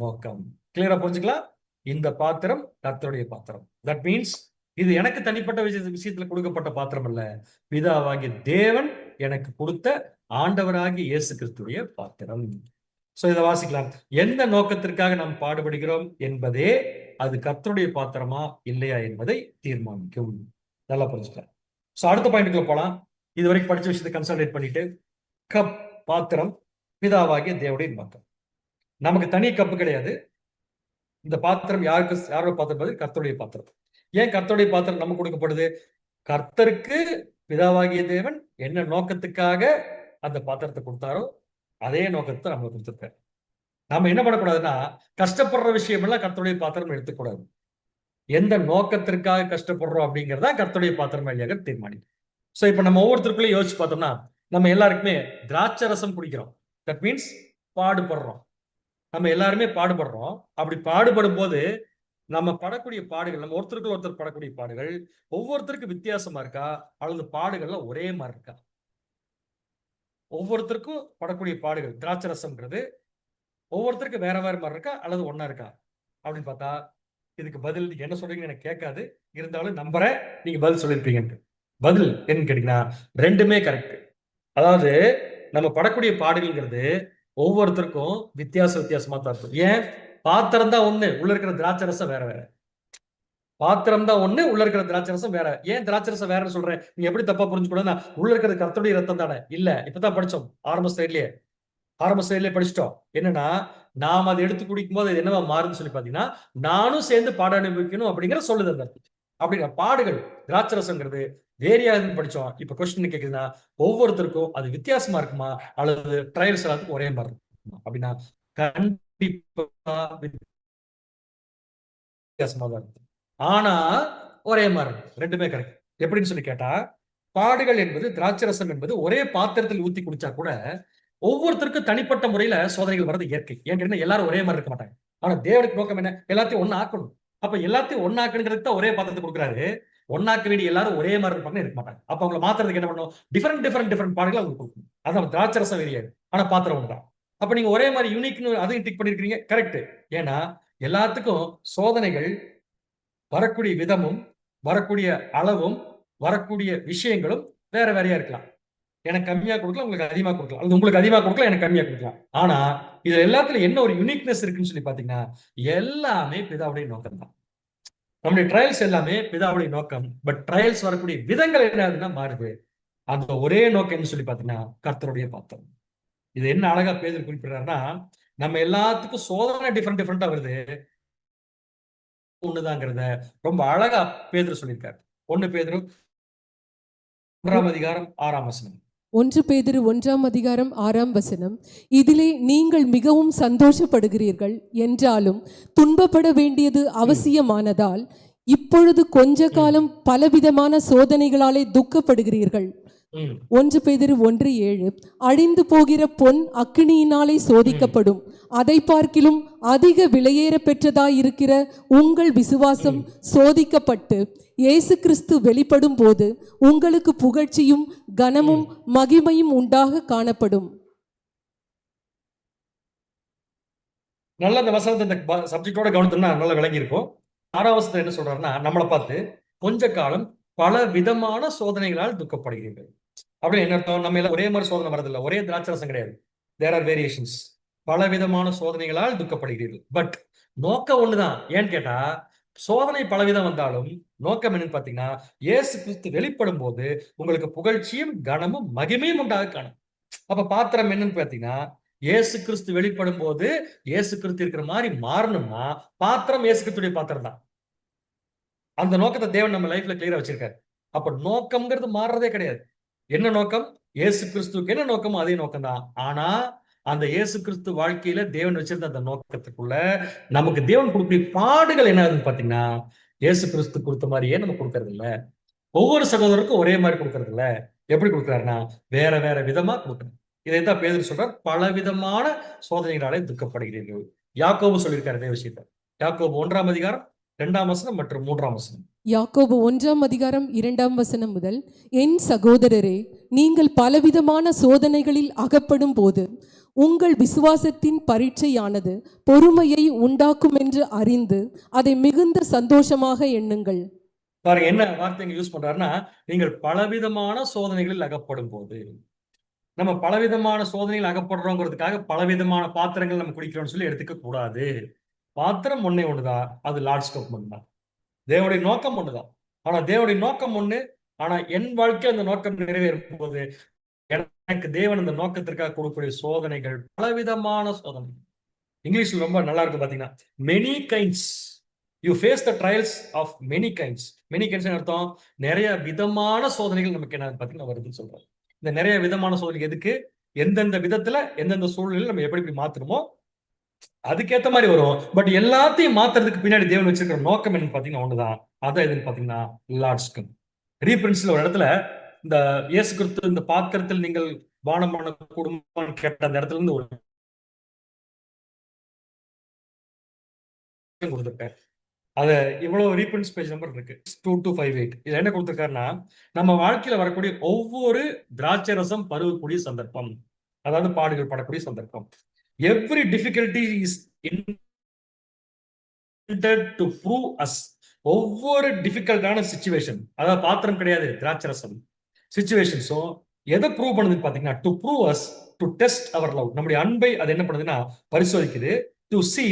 Speaker 3: நோக்கம். கிளியரா புரிஞ்சுக்கலாம். இந்த பாத்திரம் கர்த்தருடைய பாத்திரம். தட் மீன்ஸ் இது எனக்கு தனிப்பட்ட விஷயத்துல கொடுக்கப்பட்ட பாத்திரம் அல்ல, பிதாவாகிய தேவன் எனக்கு கொடுத்த ஆண்டவராகிய இயேசு கிறிஸ்துடைய பாத்திரம். சோ இதை வாசிக்கலாம். எந்த நோக்கத்திற்காக நாம் பாடுபடுகிறோம் என்பதே அது கர்த்தருடைய பாத்திரமா இல்லையா என்பதை தீர்மானிக்கும். நல்லா புரிஞ்சுக்கலாம். சோ அடுத்த பாயிண்ட்குள்ள போலாம். இது வரைக்கும் படிச்ச விஷயத்தை கன்சல்டேட் பண்ணிட்டு, கப் பாத்திரம் பிதாவாகிய தேவனுடைய பாத்திரம். நமக்கு தனி கப்பு கிடையாது. இந்த பாத்திரம் யாரோட பாத்திரம்? கர்த்தருடைய பாத்திரம். ஏன் கர்த்தருடைய பாத்திரம் நமக்கு கொடுக்கப்படுது? கர்த்தருக்கு பிதாவாகிய தேவன் என்ன நோக்கத்துக்காக அந்த பாத்திரத்தை கொடுத்தாரோ அதே நோக்கத்தை நம்மளுக்கு கொடுத்திருக்காரு. நாம என்ன பண்ணக்கூடாதுன்னா, கஷ்டப்படுற விஷயம் எல்லாம் கர்த்தருடைய பாத்திரம் எடுத்துக்கூடாது. எந்த நோக்கத்திற்காக கஷ்டப்படுறோம் அப்படிங்கிறதா கர்த்தருடைய பாத்திரம் வழியாக தீர்மானிக்கும். சோ இப்ப நம்ம ஒவ்வொருத்தருக்குள்ளேயும் யோசிச்சு பார்த்தோம்னா, நம்ம எல்லாருக்குமே திராட்சை ரசம் குடிக்கிறோம். தட் மீன்ஸ் பாடுபடுறோம். நம்ம எல்லாருமே பாடுபடுறோம். அப்படி பாடுபடும் போது நம்ம படக்கூடிய பாடுகள், நம்ம ஒருத்தருக்கு ஒருத்தர் படக்கூடிய பாடுகள் ஒவ்வொருத்தருக்கும் வித்தியாசமா இருக்கா அல்லது பாடுகள்ல ஒரே மாதிரி இருக்கா? ஒவ்வொருத்தருக்கும் படக்கூடிய பாடுகள் திராட்சை ரசம்ங்கிறது ஒவ்வொருத்தருக்கும் வேற வேற மாதிரி இருக்கா அல்லது ஒன்னா இருக்கா அப்படின்னு பார்த்தா, இதுக்கு பதில் என்ன சொல்றீங்கன்னு எனக்கு கேட்காது. இருந்தாலும் நம்புறேன் நீங்க பதில் சொல்லியிருப்பீங்க. பதில் என்னன்னு கேட்டீங்கன்னா, ரெண்டுமே கரெக்ட். அதாவது நம்ம படக்கூடிய பாடுகள்ங்கிறது ஒவ்வொருத்தருக்கும் வித்தியாசமா தான் இருக்கும். ஏன்? பாத்திரம் தான் ஒண்ணு, உள்ள இருக்கிற திராட்சை ரசம் வேற வேற. பாத்திரம் தான் ஒண்ணு, உள்ள இருக்கிற திராட்சை ரசம் வேற. ஏன் திராட்சை ரசம் வேறன்னு சொல்றேன்? நீங்க எப்படி தப்பா புரிஞ்சுக்கூடாதுன்னா, உள்ள இருக்கிறது கர்த்தருடைய ரத்தம் தானே? இல்ல, இப்பதான் படிச்சோம் ஆரம்ப ஸ்டைட்லயே படிச்சிட்டோம். என்னன்னா, நாம் அதை எடுத்து குடிக்கும் போது அது என்னவா மாறுன்னு சொல்லி பாத்தீங்கன்னா, நானும் சேர்ந்து பாட அனுபவிக்கணும் அப்படிங்கிற சொல்லுது அந்த இடத்துல. அப்படிங்கிற பாடுகள் திராட்சை ரசம்ங்கிறது வேறியாதுன்னு படிச்சோம். இப்ப கொஸ்டின் கேக்குதுன்னா, ஒவ்வொருத்தருக்கும் அது வித்தியாசமா இருக்குமா அல்லது ட்ரையல்ஸ் எல்லாத்துக்கும் ஒரே மாதிரி இருக்குமா அப்படின்னா, கண்டிப்பா வித்தியாசமா தான் இருக்கு. ஆனா ஒரே மாதிரி இருக்கு. ரெண்டுமே கரெக்ட். எப்படின்னு சொல்லி கேட்டா, பாடுகள் என்பது திராட்சை ரசம் என்பது ஒரே பாத்திரத்தில் ஊத்தி குடிச்சா கூட ஒவ்வொருத்தருக்கும் தனிப்பட்ட முறையில சோதனைகள் வர்றது இயற்கை. ஏன் கேட்டீங்கன்னா, எல்லாரும் ஒரே மாதிரி இருக்க மாட்டாங்க. ஆனா தேவனுக்கு நோக்கம் என்ன? எல்லாத்தையும் ஒண்ணு ஆக்கணும். அப்ப எல்லாத்தையும் ஒண்ணாக்குங்கிறதுக்கு தான் ஒரே பாத்திரத்தை கொடுக்குறாரு. ஒண்ணாக்க வேண்டிய எல்லாரும் ஒரே மாதிரி இருப்பாங்கன்னு இருக்க மாட்டாங்க. அப்ப அவங்களை மாத்துறதுக்கு என்ன பண்ணணும்? டிஃபரெண்ட் பாடுகள் அவங்க கொடுக்கணும். அதான் திராட்சை ரசம் வேறியாது, ஆனா பாத்திரம் ஒண்ணுதான். அப்ப நீங்க ஒரே மாதிரி யூனிக்னு அதையும் டிக் பண்ணிருக்கீங்க, கரெக்ட். ஏன்னா எல்லாத்துக்கும் சோதனைகள் வரக்கூடிய விதமும் வரக்கூடிய அளவும் வரக்கூடிய விஷயங்களும் வேற வேறையா இருக்கலாம். எனக்கு கம்மியா கொடுக்கலாம், உங்களுக்கு அதிகமா கொடுக்கலாம், அல்லது உங்களுக்கு அதிகமா கொடுக்கலாம், எனக்கு கம்மியா கொடுக்கலாம். ஆனா இதுல எல்லாத்துல என்ன ஒரு யூனிக்னஸ் இருக்குன்னு சொல்லி பாத்தீங்கன்னா, எல்லாமே பிதாவுடைய நோக்கம் தான். நம்முடைய ட்ரையல்ஸ் எல்லாமே பிதாவுடைய நோக்கம். பட் ட்ரையல்ஸ் வரக்கூடிய விதங்கள் என்ன மாறுது. அந்த ஒரே நோக்கம் என்ன சொல்லி பாத்தீங்கன்னா, கர்த்தருடைய பாத்திரம். இது என்ன அழகா பேதுரு குறிப்பிடுறாருன்னா, நம்ம எல்லாத்துக்கும் சோதனை டிஃபரெண்டா வருது, ஒண்ணுதாங்கிறத ரொம்ப அழகா பேதுரு சொல்லியிருக்காரு. 1 பேதுரு 1ஆம் அதிகாரம் 6ஆம் வசனம்.
Speaker 4: 1 பேதுரு 1ஆம் அதிகாரம் 6ஆம் வசனம். இதிலே நீங்கள் மிகவும் சந்தோஷப்படுகிறீர்கள் என்றாலும் துன்பப்பட வேண்டியது அவசியமானதால் இப்பொழுது கொஞ்ச காலம் பலவிதமான சோதனைகளாலே துக்கப்படுகிறீர்கள். 1 பேதுரு 1:7. அழிந்து போகிற பொன் அக்கினியினாலே சோதிக்கப்படும், அதை பார்க்கிலும் அதிக விலையேற பெற்றதாயிருக்கிற உங்கள் விசுவாசம் சோதிக்கப்பட்டு இயேசு கிறிஸ்து வெளிப்படும் போது உங்களுக்கு புகழ்ச்சியும் கனமும் மகிமையும் உண்டாக காணப்படும்.
Speaker 3: நல்ல அந்த வசனத்தை இந்த சப்ஜெக்டோட கவனித்தோம்னா நல்லா விளங்கி இருக்கும். 6ஆம் வசனத்துல என்ன சொல்றாருன்னா, நம்மளை பார்த்து கொஞ்ச காலம் பல விதமான சோதனைகளால் துக்கப்படுகிறீர்கள். அப்படின்னு என்ன அர்த்தம்? நம்ம எல்லாம் ஒரே மாதிரி சோதனை வரதில்லை, ஒரே திராட்சரசம் கிடையாது. There are variations. பல விதமான சோதனைகளால் துக்கப்படுகிறீர்கள். பட் நோக்கம் ஒண்ணுதான். ஏன்னு கேட்டா, சோதனை பலவிதம் வந்தாலும் நோக்கம் என்னன்னு பாத்தீங்கன்னா, இயேசு கிறிஸ்து வெளிப்படும் போது உங்களுக்கு புகழ்ச்சியும் கனமும் மகிமையும் உண்டாக காணும். அப்ப பாத்திரம் என்னன்னு பாத்தீங்கன்னா, இயேசு கிறிஸ்து வெளிப்படும் போது இயேசு கிறிஸ்து இருக்கிற மாதிரி மாறணும்னா பாத்திரம் இயேசு கிறிஸ்துடைய பாத்திரம் தான். அந்த நோக்கத்தை தேவன் நம்ம லைஃப்ல கிளியரா வச்சிருக்காரு. அப்ப நோக்கம்ங்கிறது மாறுறதே கிடையாது. என்ன நோக்கம்? இயேசு கிறிஸ்துவுக்கு என்ன நோக்கமோ அதே நோக்கம் தான். ஆனா அந்த இயேசு கிறிஸ்து வாழ்க்கையில தேவன் வச்சிருந்த அந்த நோக்கத்துக்குள்ள நமக்கு தேவன் கொடுக்கக்கூடிய பாடுகள் என்ன ஆகுதுன்னு பாத்தீங்கன்னா, இயேசு கிறிஸ்து கொடுத்த மாதிரியே நம்ம கொடுக்கறது இல்ல. ஒவ்வொரு சகோதரருக்கும் ஒரே மாதிரி கொடுக்கறது இல்ல. எப்படி கொடுக்குறாருன்னா, வேற வேற விதமா கொடுக்கணும். இதைத்தான் பேதுரு சொல்றார், பல விதமான சோதனைகளாலே துக்கப்படுகிறீர்கள். யாக்கோபு சொல்லியிருக்காரு இதே விஷயத்த. யாக்கோபு 1ஆம் அதிகாரம் 2ஆம் வசனம் மற்றும் 3ஆம் வசனம்.
Speaker 4: யாக்கோபு 1ஆம் அதிகாரம் 2ஆம் வசனம் முதல், என் சகோதரரே, நீங்கள் பலவிதமான சோதனைகளில் அகப்படும் போது உங்கள் விசுவாசத்தின் பரீட்சையானது பொறுமையை உண்டாக்கும் என்று அறிந்து அதை மிகுந்த சந்தோஷமாக எண்ணுங்கள்.
Speaker 3: பாருங்க என்ன வார்த்தை இங்க யூஸ் பண்றாருன்னா, நீங்கள் பலவிதமான சோதனைகளில் அகப்படும் போது. நம்ம பலவிதமான சோதனைகள் அகப்படுறோங்கிறதுக்காக பலவிதமான பாத்திரங்கள் நம்ம குடிக்கிறோம்னு சொல்லி எடுத்துக்க கூடாது. பாத்திரம் ஒண்ணே ஒண்ணுதான், அது லார்ட்ஸ் கப் தான். தேவனுடைய நோக்கம் ஒண்ணுதான். ஆனா தேவனுடைய நோக்கம் ஒண்ணு. ஆனா என் வாழ்க்கை அந்த நோக்கம் நிறைவேறும் போது எனக்கு தேவன் அந்த நோக்கத்திற்காக கொடுக்கக்கூடிய சோதனைகள் பலவிதமான சோதனை. இங்கிலீஷ்ல ரொம்ப நல்லா இருக்கு பாத்தீங்கன்னா, many kinds. You face the trials of many kinds. Many kinds அர்த்தம் நிறைய விதமான சோதனைகள் நமக்கு என்ன பாத்தீங்கன்னா வருதுன்னு சொல்றாரு. இந்த நிறைய விதமான சோதனை எதுக்கு? எந்தெந்த விதத்துல எந்தெந்த சூழ்நிலையில் நம்ம எப்படி மாத்தணுமோ அதுக்கேற்ற மாதிரி வரும். பட் எல்லாத்தையும் மாத்துறதுக்கு பின்னாடி தேவன் வச்சிருக்கிற நோக்கம் என்னன்னு பாத்தீங்கன்னா ஒண்ணுதான். அதான் எதுன்னு பாத்தீங்கன்னா லார்ட்ஸ் கப். ரீபிரின்ஸ்ல ஒரு இடத்துல இந்த இயேசு கிறிஸ்து இந்த பாத்திரத்தில் நீங்கள் பானம் பண்ண கூடுமான்னு கேட்ட அந்த இடத்துல இருந்து ஒரு கொடுத்துருக்காரு. அது இவ்வளவு ரீபிரின்ஸ் பேஜ் நம்பர் இருக்கு 2258. இது என்ன கொடுத்துருக்காருன்னா, நம்ம வாழ்க்கையில வரக்கூடிய ஒவ்வொரு திராட்சை ரசம் பருவக்கூடிய சந்தர்ப்பம், அதாவது பாடுகள் படக்கூடிய சந்தர்ப்பம். Every difficulty is intended to prove us. ஒவ்வொரு டிஃபிகல்ட்டான சிச்சுவேஷன், அதாவது பாத்திரம் கிடையாது, திராட்சை ரசம் சிச்சுவேஷன்ஸும் எதை ப்ரூவ் பண்ணுதுன்னு பாத்தீங்கன்னா, to prove us, to test our love. நம்முடைய அன்பை அது என்ன பண்ணுதுன்னா பரிசோதிக்குது. To see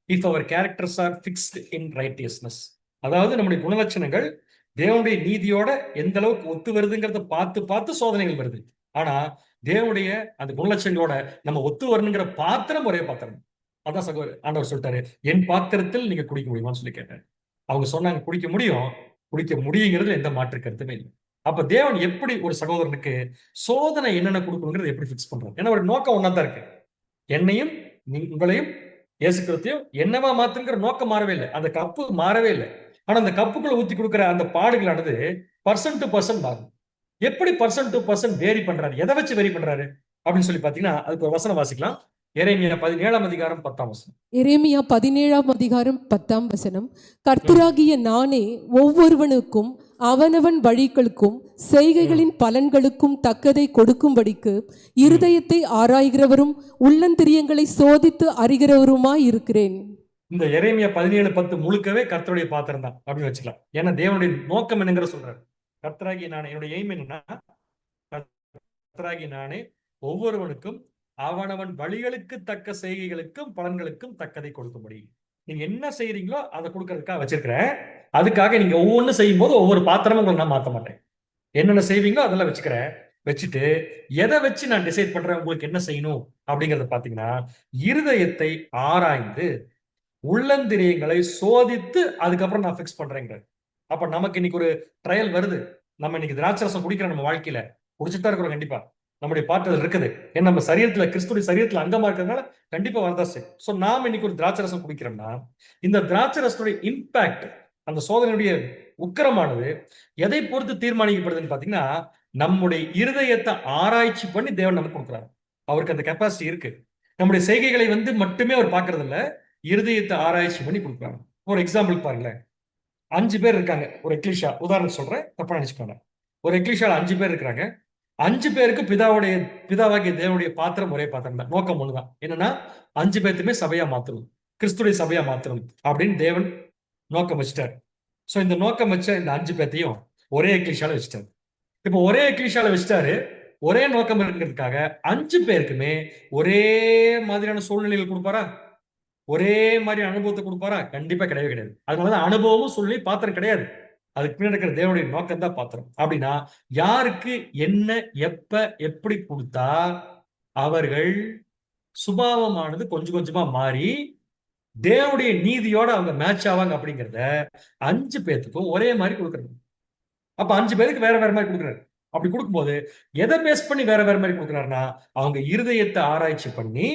Speaker 3: if our characters are fixed in righteousness. அதாவது நம்முடைய குணலட்சணங்கள் தேவனுடைய நீதியோட எந்த அளவுக்கு ஒத்து வருதுங்கிறத பார்த்து பார்த்து சோதனைகள் வருது. ஆனா தேவனுடைய அந்த குணலட்சணங்களோட நம்ம ஒத்து வரணுங்கிற பாத்திரம் ஒரே பாத்திரம். அதான் சகோதரர் ஆண்டவர் சொல்லிட்டாரு, என் பாத்திரத்தில் நீங்க குடிக்க முடியுமான்னு சொல்லி கேட்டாரு. அவங்க சொன்னாங்க குடிக்க முடியும். குடிக்க முடியுங்கிறது எந்த மாற்று கருத்துமே இல்லை. அப்ப தேவன் எப்படி ஒரு சகோதரனுக்கு சோதனை என்னென்ன கொடுக்கணுங்கிறது எப்படி பிக்ஸ் பண்றாரு? ஏன்னா ஒரு நோக்கம் ஒன்னா தான் இருக்கு. என்னையும் உங்களையும் இயேசு கிறிஸ்துவையும் என்னவா மாத்துங்கிற நோக்கம் மாறவே இல்லை. அந்த கப்பு மாறவே இல்லை. ஆனா அந்த கப்புக்குள்ள ஊத்தி கொடுக்குற அந்த பாடுகளானது பர்சன் டு பர்சன் மாறும். எப்படி பர்சன் டு பர்சன் வேரி பண்றாரு, எதை வச்சு வேரி பண்றாரு அப்படின்னு சொல்லி பாத்தீங்கன்னா, அதுக்கு ஒரு வசனம் வாசிக்கலாம். எரேமியா 17ஆம் அதிகாரம் 10ஆம் வசனம்.
Speaker 4: எரேமியா 17ஆம் அதிகாரம் 10ஆம் வசனம், கர்த்தராகிய நானே ஒவ்வொருவனுக்கும் அவனவன் வழிகளுக்கும் செய்கைகளின் பலன்களுக்கும் தக்கதை கொடுக்கும்படிக்கு இருதயத்தை ஆராய்கிறவரும் உள்ளந்திரியங்களை சோதித்து அறிகிறவருமாய் இருக்கிறேன்.
Speaker 3: இந்த எரேமியா 17:10 முழுக்கவே கர்த்தருடைய பாத்திரம் தான் அப்படின்னு வச்சுக்கலாம். ஏன்னா தேவனுடைய நோக்கம் என்னங்கிற சொல்றாரு. கர்த்தராகிய நானே, என்னுடைய எய்ம் என்னன்னா, கர்த்தராகிய நானே ஒவ்வொருவனுக்கும் அவனவன் வழிகளுக்கு தக்க செய்கைகளுக்கும் பலன்களுக்கும் தக்கதை கொடுக்கும்படி. நீங்க என்ன செய்யறீங்களோ அதை கொடுக்கறதுக்காக வச்சிருக்கிறேன். அதுக்காக நீங்க ஒவ்வொன்னு செய்யும் போது ஒவ்வொரு பாத்திரமும் உங்களுக்கு நான் மாற்ற மாட்டேன். என்னென்ன செய்வீங்களோ அதெல்லாம் வச்சுக்கிறேன். வச்சுட்டு எதை வச்சு நான் டிசைட் பண்றேன் உங்களுக்கு என்ன செய்யணும் அப்படிங்கறத பாத்தீங்கன்னா, இருதயத்தை ஆராய்ந்து உள்ளந்திரியங்களை சோதித்து அதுக்கப்புறம் நான் பிக்ஸ் பண்றேங்க. அப்ப நமக்கு இன்னைக்கு ஒரு ட்ரையல் வருது. நம்ம இன்னைக்கு திராட்சரசம் குடிக்கிறோம், நம்ம வாழ்க்கையில குடிச்சுட்டா இருக்கிறோம். கண்டிப்பா நம்முடைய பாட்டுகள் இருக்குது. ஏன்னா நம்ம சரீரத்துல கிறிஸ்துடைய சரீரத்துல அங்கமா இருக்கிறதுனால கண்டிப்பா வரதான் செய்யும். சோ நாம இன்னைக்கு ஒரு திராட்சரசம் குடிக்கிறோம்னா, இந்த திராட்சரசத்துடைய இம்பாக்ட், அந்த சோதனையுடைய உக்கிரமானது எதை பொறுத்து தீர்மானிக்கப்படுதுன்னு பாத்தீங்கன்னா, நம்முடைய இருதயத்தை ஆராய்ச்சி பண்ணி தேவன் நமக்கு கொடுக்குறாரு. அவருக்கு அந்த கெப்பாசிட்டி இருக்கு. நம்முடைய செய்கைகளை மட்டுமே அவர் பாக்குறது இல்ல, இருதயத்தை ஆராய்ச்சி பண்ணி கொடுக்குறாங்க. ஒரு எக்ஸாம்பிள் பாருங்களேன். 5 பேர் இருக்காங்க ஒரு எக்லிஷா, உதாரணம் சொல்றேன், தப்பா நினைச்சுக்கோங்க. ஒரு எக்லிஷால 5 பேர் இருக்கிறாங்க. 5 பேருக்கு பிதாவாகிய தேவனுடைய பாத்திரம் ஒரே பாத்திரம் தான். நோக்கம் ஒண்ணுதான். என்னன்னா 5 பேர்த்துமே சபையா மாத்தணும். கிறிஸ்துடைய சபையா மாத்தணும் அப்படின்னு தேவன் நோக்கம் வச்சுட்டார். ஸோ இந்த நோக்கம் வச்ச இந்த 5 பேர்த்தையும் ஒரே எக்லிஷால வச்சுட்டாரு. இப்போ ஒரே எக்லிஷால வச்சுட்டாரு, ஒரே நோக்கம் இருக்கிறதுக்காக 5 பேருக்குமே ஒரே மாதிரியான சூழ்நிலைகள் கொடுப்பாரா? ஒரே மாதிரி அனுபவத்தை கொடுப்பாரா? கண்டிப்பா கிடையவே கிடையாது. அதனாலதான் அனுபவமும் சூழ்நிலை பாத்திரம் கிடையாது. அதுக்கு பின்னாடி இருக்கிற தேவனுடைய நோக்கம் தான் பாத்திரம். அப்படின்னா யாருக்கு என்ன எப்ப எப்படி கொடுத்தா அவர்கள் சுபாவமானது கொஞ்சம் கொஞ்சமா மாறி தேவனுடைய நீதியோட அவங்க மேட்ச் ஆவாங்க அப்படிங்கிறத 5 பேத்துக்கும் ஒரே மாதிரி கொடுக்குறது. அப்ப 5 பேருக்கு வேற வேற மாதிரி கொடுக்குறாரு. அப்படி கொடுக்கும்போது எதை பேஸ் பண்ணி வேற வேற மாதிரி கொடுக்குறாருன்னா, அவங்க இருதயத்தை ஆராய்ச்சி பண்ணி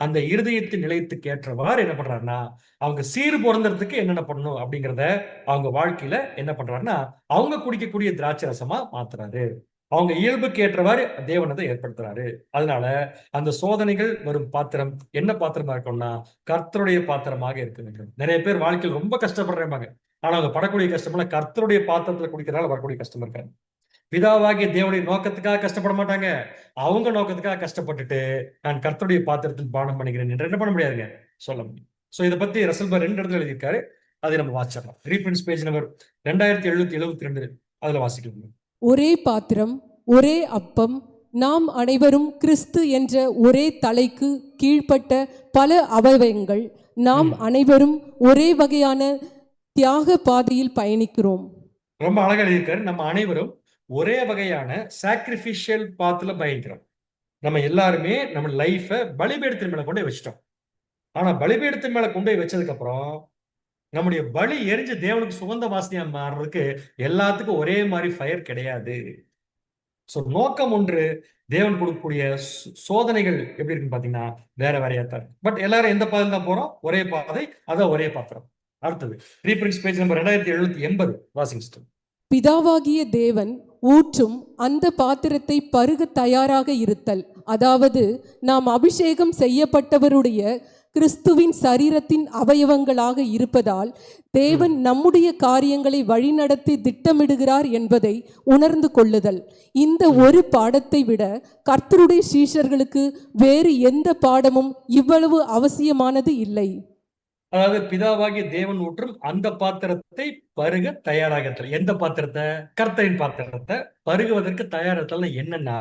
Speaker 3: அந்த இருதயத்தின் நிலையத்துக்கு ஏற்றவாறு என்ன பண்றாருன்னா, அவங்க சீர் பொருந்தறதுக்கு என்னென்ன பண்ணணும் அப்படிங்கிறத அவங்க வாழ்க்கையில என்ன பண்றாருன்னா, அவங்க குடிக்கக்கூடிய திராட்சை ரசமா மாத்துறாரு. அவங்க இயல்புக்கு ஏற்றவாறு தேவனதை ஏற்படுத்துறாரு. அதனால அந்த சோதனைகள் வரும் பாத்திரம் என்ன பாத்திரமா இருக்கும்னா, கர்த்தருடைய பாத்திரமாக இருக்க வேண்டும். நிறைய பேர் வாழ்க்கையில் ரொம்ப கஷ்டப்படுறாங்க. ஆனா அவங்க படக்கூடிய கஷ்டம்லாம் கர்த்தருடைய பாத்திரத்துல குடிக்கிறதால வரக்கூடிய கஷ்டம் இருக்காது. பிதாவாகிய தேவனுடைய நோக்கத்துக்காக கஷ்டப்பட மாட்டாங்க. அவங்க நோக்கத்துக்காக கஷ்டப்பட்டுட்டு நான் கர்த்தருடைய பாத்திரத்தில் பானம் பண்ணுகிறேன் என்று என்ன பண்ண முடியாதுங்க, சொல்ல முடியும். சோ இதை பத்தி ரசல்பர் 2 இடத்துல எழுதியிருக்காரு. அதை நம்ம வாசிக்கலாம். ரீபிரின்ஸ் பேஜ் நம்பர் 2772 அதுல வாசிக்கலாம்.
Speaker 4: ஒரே பாத்திரம், ஒரே அப்பம், நாம் அனைவரும் கிறிஸ்து என்ற ஒரே தலைக்கு கீழ்ப்பட்ட பல அவயவங்கள், நாம் அனைவரும் ஒரே வகையான தியாக பாதையில் பயணிக்கிறோம்.
Speaker 3: ரொம்ப அழகா எழுதியிருக்காரு. நம்ம அனைவரும் ஒரே வகையான சாக்ரிஃபிஷியல் பாத்துல பயணிக்கிறோம். நம்ம எல்லாருமே நம்ம லைஃப பலிபீடத்தின் மேல கொண்டு வச்சிட்டோம். ஆனா பலிபீடத்தின் மேல கொண்டு வச்சதுக்கு அப்புறம் நம்முடைய பலி எரிஞ்சு தேவனுக்கு சுகந்த வாசனையா மாறுறதுக்கு எல்லாத்துக்கும் ஒரே மாதிரி ஃபயர் கிடையாது. சோ நோக்கம் ஒன்று, தேவன் கொடுக்கக்கூடிய சோதனைகள் எப்படி இருக்குன்னு பாத்தீங்கன்னா வேற வேறையா தான். பட் எல்லாரும் எந்த பாதையில் தான் போறோம்? ஒரே பாதை, அதான் ஒரே பாத்திரம். அடுத்தது ரீபிரின்ஸ் பேஜ் நம்பர் 2780 வாசிங்.
Speaker 4: பிதாவாகிய தேவன் ஊற்றும் அந்த பாத்திரத்தை பருக தயாராக இருத்தல், அதாவது நாம் அபிஷேகம் செய்யப்பட்டவருடைய கிறிஸ்துவின் சரீரத்தின் அவயவங்களாக இருப்பதால் தேவன் நம்முடைய காரியங்களை வழிநடத்தி திட்டமிடுகிறார் என்பதை உணர்ந்து கொள்ளுதல். இந்த ஒரு பாடத்தை விட கர்த்தருடைய சீஷர்களுக்கு வேறு எந்த பாடமும் இவ்வளவு அவசியமானது இல்லை.
Speaker 3: அதாவது பிதாவாகிய தேவன் ஊற்றும் அந்த பாத்திரத்தை பருக தயாராக. எந்த பாத்திரத்தை? கர்த்தரின் பாத்திரத்தை பருகுவதற்கு தயாரித்தல் என்னன்னா,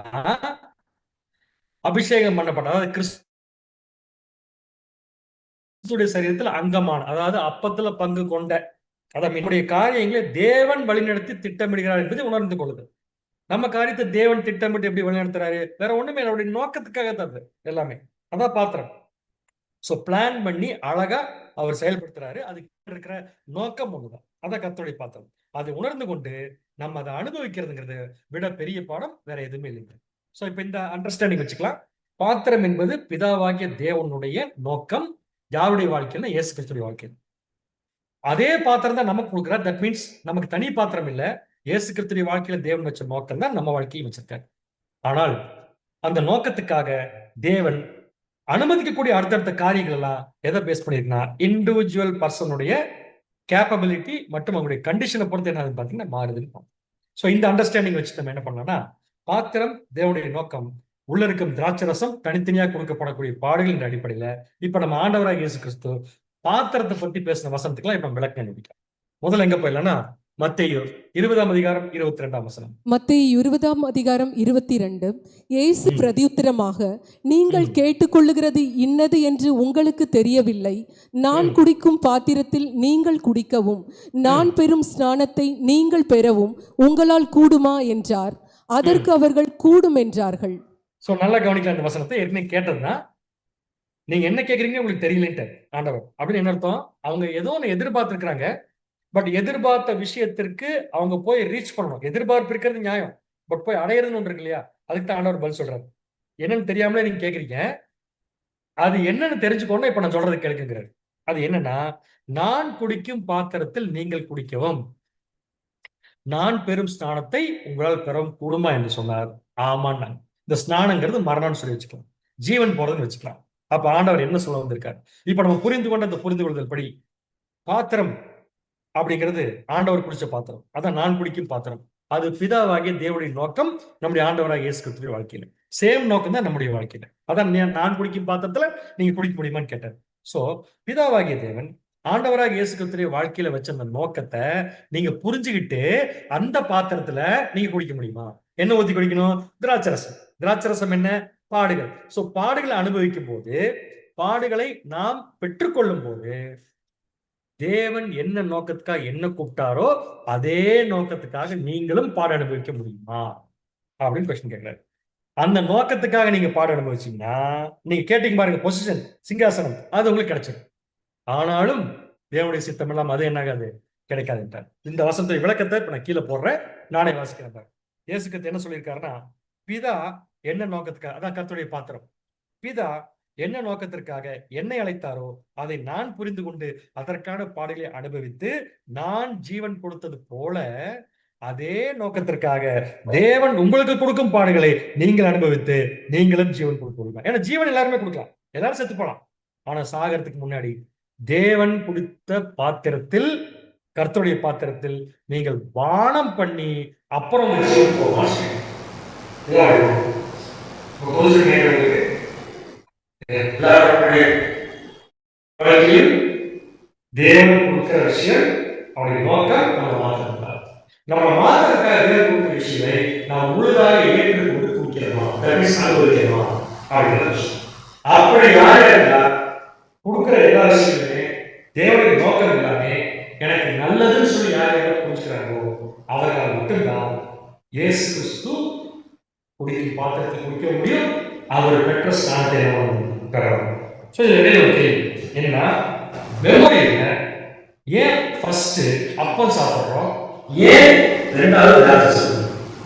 Speaker 3: அபிஷேகம் பண்ணப்பட்ட, அதாவது கிறிஸ்துடைய சரீரத்தில் அங்கமான, அதாவது அப்பத்துல பங்கு கொண்ட, அதாவது என்னுடைய காரியங்களை தேவன் வழிநடத்தி திட்டமிடுகிறார் என்பதை உணர்ந்து கொள்ளுது. நம்ம காரியத்தை தேவன் திட்டமிட்டு எப்படி வழிநடத்துறாரு? வேற ஒண்ணுமே அவருடைய நோக்கத்துக்காக தருது எல்லாமே. அதான் பாத்திரம். சோ பிளான் பண்ணி அழகா அவர் செயல்படுத்துறாரு. அதுக்கு இருக்கிற நோக்கம் ஒண்ணுதான். அதான் கர்த்தருடைய பாத்திரம். அதை உணர்ந்து கொண்டு நம்ம அதை அனுபவிக்கிறதுங்கிறது விட பெரிய பாடம் வேற எதுவுமே இல்லைங்க. சோ இப்ப இந்த அண்டர்ஸ்டாண்டிங் வச்சுக்கலாம். பாத்திரம் என்பது பிதாவாகிய தேவனுடைய நோக்கம். யாருடைய வாழ்க்கையில? இயேசு கிறிஸ்துடைய வாழ்க்கையில். அதே பாத்திரம் தான் நமக்கு கொடுக்குறார். தட் மீன்ஸ் நமக்கு தனி பாத்திரம் இல்ல. இயேசு கிறிஸ்துடைய வாழ்க்கையில தேவன் வச்ச நோக்கம் தான் நம்ம வாழ்க்கையும் வச்சிருக்காரு. ஆனால் அந்த நோக்கத்துக்காக தேவன் அனுமதிக்கக்கூடிய அடுத்தடுத்த காரியங்கள் எல்லாம் எதை பேஸ் பண்ணிருக்குன்னா, இண்டிவிஜுவல் பர்சனுடைய கேப்பபிலிட்டி மற்றும் அவங்களுடைய கண்டிஷனை பொறுத்து என்ன பாத்தீங்கன்னா மாறுதுன்னு. சோ இந்த அண்டர்ஸ்டாண்டிங் வச்சு நம்ம என்ன பண்ணலாம்னா, பாத்திரம் தேவனுடைய நோக்கம், உள்ள இருக்கும் திராட்சை ரசம் தனித்தனியா கொடுக்கப்படக்கூடிய பாடுகளின் அடிப்படையில இப்ப நம்ம ஆண்டவராக இயேசு கிறிஸ்து பாத்திரத்தை பத்தி பேசின வசனத்துக்குலாம் இப்ப விளக்கம் அனுப்பிட்டோம். முதல்ல எங்க போயிடலாம்னா மத்தேயு 20:22.
Speaker 4: மத்தேயு 20:22. இயேசு பிரதியுத்தரமாக, நீங்கள் கேட்டுக்கொள்ளுகிறது இன்னது என்று உங்களுக்கு தெரியவில்லை. நான் குடிக்கும் பாத்திரத்தில் நீங்கள் குடிக்கவும் நான் பெறும் ஸ்நானத்தை நீங்கள் பெறவும் உங்களால் கூடுமா என்றார். அதற்கு அவர்கள் கூடும் என்றார்கள்.
Speaker 3: சோ நல்லா கவனிக்கலாம். இந்த வசனத்தை ஏற்கனவே கேட்டதுன்னா, நீங்க என்ன கேக்குறீங்க உங்களுக்கு தெரியலன்ட்டு ஆண்டவர் அப்படின்னு என்ன அர்த்தம்? அவங்க ஏதோ ஒன்று எதிர்பார்த்திருக்கிறாங்க. பட் எதிர்பார்த்த விஷயத்திற்கு அவங்க போய் ரீச் பண்ணணும். எதிர்பார்ப்பு இருக்கிறது நியாயம். பட் போய் அடையிறதுன்னு ஒன்று இருக்கு இல்லையா? அதுக்கு தான் ஆண்டவர் பதில் சொல்றாரு. என்னன்னு தெரியாமலே நீங்க கேக்குறீங்க. அது என்னன்னு தெரிஞ்சுக்கோன்னா இப்ப நான் சொல்றது கேளுங்கிறாரு. அது என்னன்னா, நான் குடிக்கும் பாத்திரத்தில் நீங்கள் குடிக்கவும் நான் பெறும் ஸ்நானத்தை உங்களால் பெறவும் கூடுமா என்று சொன்னார். ஆமான்னு. இந்த ஸ்நானங்கிறது மரணம்னு சொல்லி வச்சுக்கலாம், ஜீவன் போறதுன்னு வச்சுக்கலாம். அப்ப ஆண்டவர் என்ன சொல்ல வந்திருக்காரு? இப்ப நம்ம புரிந்து கொண்ட அந்த புரிந்து கொள்ளுதல் படி பாத்திரம் அப்படிங்கிறது ஆண்டவர் குடிச்ச பாத்திரம். அதான் நான் குடிக்கும் பாத்திரம். அது பிதாவாகிய தேவனுடைய நோக்கம் நம்முடைய ஆண்டவராக இயேசு கிறிஸ்துவின் வாழ்க்கையில. சேம் நோக்கம் தான் நம்முடைய வாழ்க்கையில. அதான் நான் குடிக்கும் பாத்திரத்துல நீங்க குடிக்க முடியுமான்னு கேட்டார். சோ பிதாவாகிய தேவன் ஆண்டவராக இயேசு கிறிஸ்துடைய வாழ்க்கையில வச்ச அந்த நோக்கத்தை நீங்க புரிஞ்சுக்கிட்டு அந்த பாத்திரத்துல நீங்க குடிக்க முடியுமா? என்ன ஊத்தி குடிக்கணும்? திராட்சரசம். திராட்சரசம் என்ன? பாடுகள். சோ பாடுகளை அனுபவிக்கும் போது, பாடுகளை நாம் பெற்றுக்கொள்ளும் போது, தேவன் என்ன நோக்கத்துக்காக என்ன கூப்பிட்டாரோ அதே நோக்கத்துக்காக நீங்களும் பாட அனுபவிக்க முடியுமா அப்படின்னு கொஸ்டின் கேட்கிறாரு. அந்த நோக்கத்துக்காக நீங்க பாட அனுபவிச்சீங்கன்னா, நீங்க கேட்டீங்க பாருங்க, பொசிஷன், சிங்காசனம், அது உங்களுக்கு கிடைச்சிடும். ஆனாலும் தேவனுடைய சித்தம் எல்லாம் அது என்னாகாது, கிடைக்காதுன்றார். இந்த வசனத்தை விளக்கத்தை இப்ப நான் கீழே போடுறேன், நானே வாசிக்கிறேன் பாருங்க. இயேசு கிறிஸ்து என்ன சொல்லியிருக்காருன்னா, பிதா என்ன நோக்கத்துக்காக, அதான் கர்த்தருடைய பாத்திரம், பிதா என்ன நோக்கத்திற்காக என்னை அழைத்தாரோ அதை நான் புரிந்து கொண்டு அதற்கான பாடுகளை அனுபவித்து நான் ஜீவன் கொடுத்தது போல அதே நோக்கத்திற்காக தேவன் உங்களுக்கு கொடுக்கும் பாடுகளை நீங்கள் அனுபவித்து நீங்களும் ஜீவன் கொடுக்க. ஏன்னா ஜீவன் எல்லாருமே கொடுக்கலாம், எல்லாரும் செத்து போலாம். ஆனா சாகறதுக்கு முன்னாடி தேவன் குடித்த பாத்திரத்தில், கர்த்தருடைய பாத்திரத்தில் நீங்கள் பானம் பண்ணி அப்புறம் தேவன் கொடுக்கிற விஷயம், அவருடைய நோக்கம் நம்ம மாத்திரம். நம்ம மாத்திரக்காக தேவன் கொடுக்கிற விஷயங்களை நாம் முழுதாக ஏற்றுக்கொண்டு குடிக்கிறோமா, அனுபவிக்கிறோமா அப்படிங்கிற விஷயம். அப்படி யாரா இருந்தா கொடுக்கிற எல்லா விஷயங்களுமே தேவனுடைய நோக்கம் எல்லாமே எனக்கு நல்லதுன்னு சொல்லி யார் என்ன புரிஞ்சுக்கிறாங்களோ அவர்கள் மட்டும்தான் இயேசு கிறிஸ்து குடிக்கும் பாத்திரத்தை குடிக்க முடியும், அவர் பெற்ற ஸ்தானத்தை பெறணும். ஸோ இது இடையில ஒரு கேள்வி என்னன்னா, மெமரியில ஏன் ஃபர்ஸ்ட் அப்பம் சாப்பிட்றோம், ஏன் ரெண்டாவது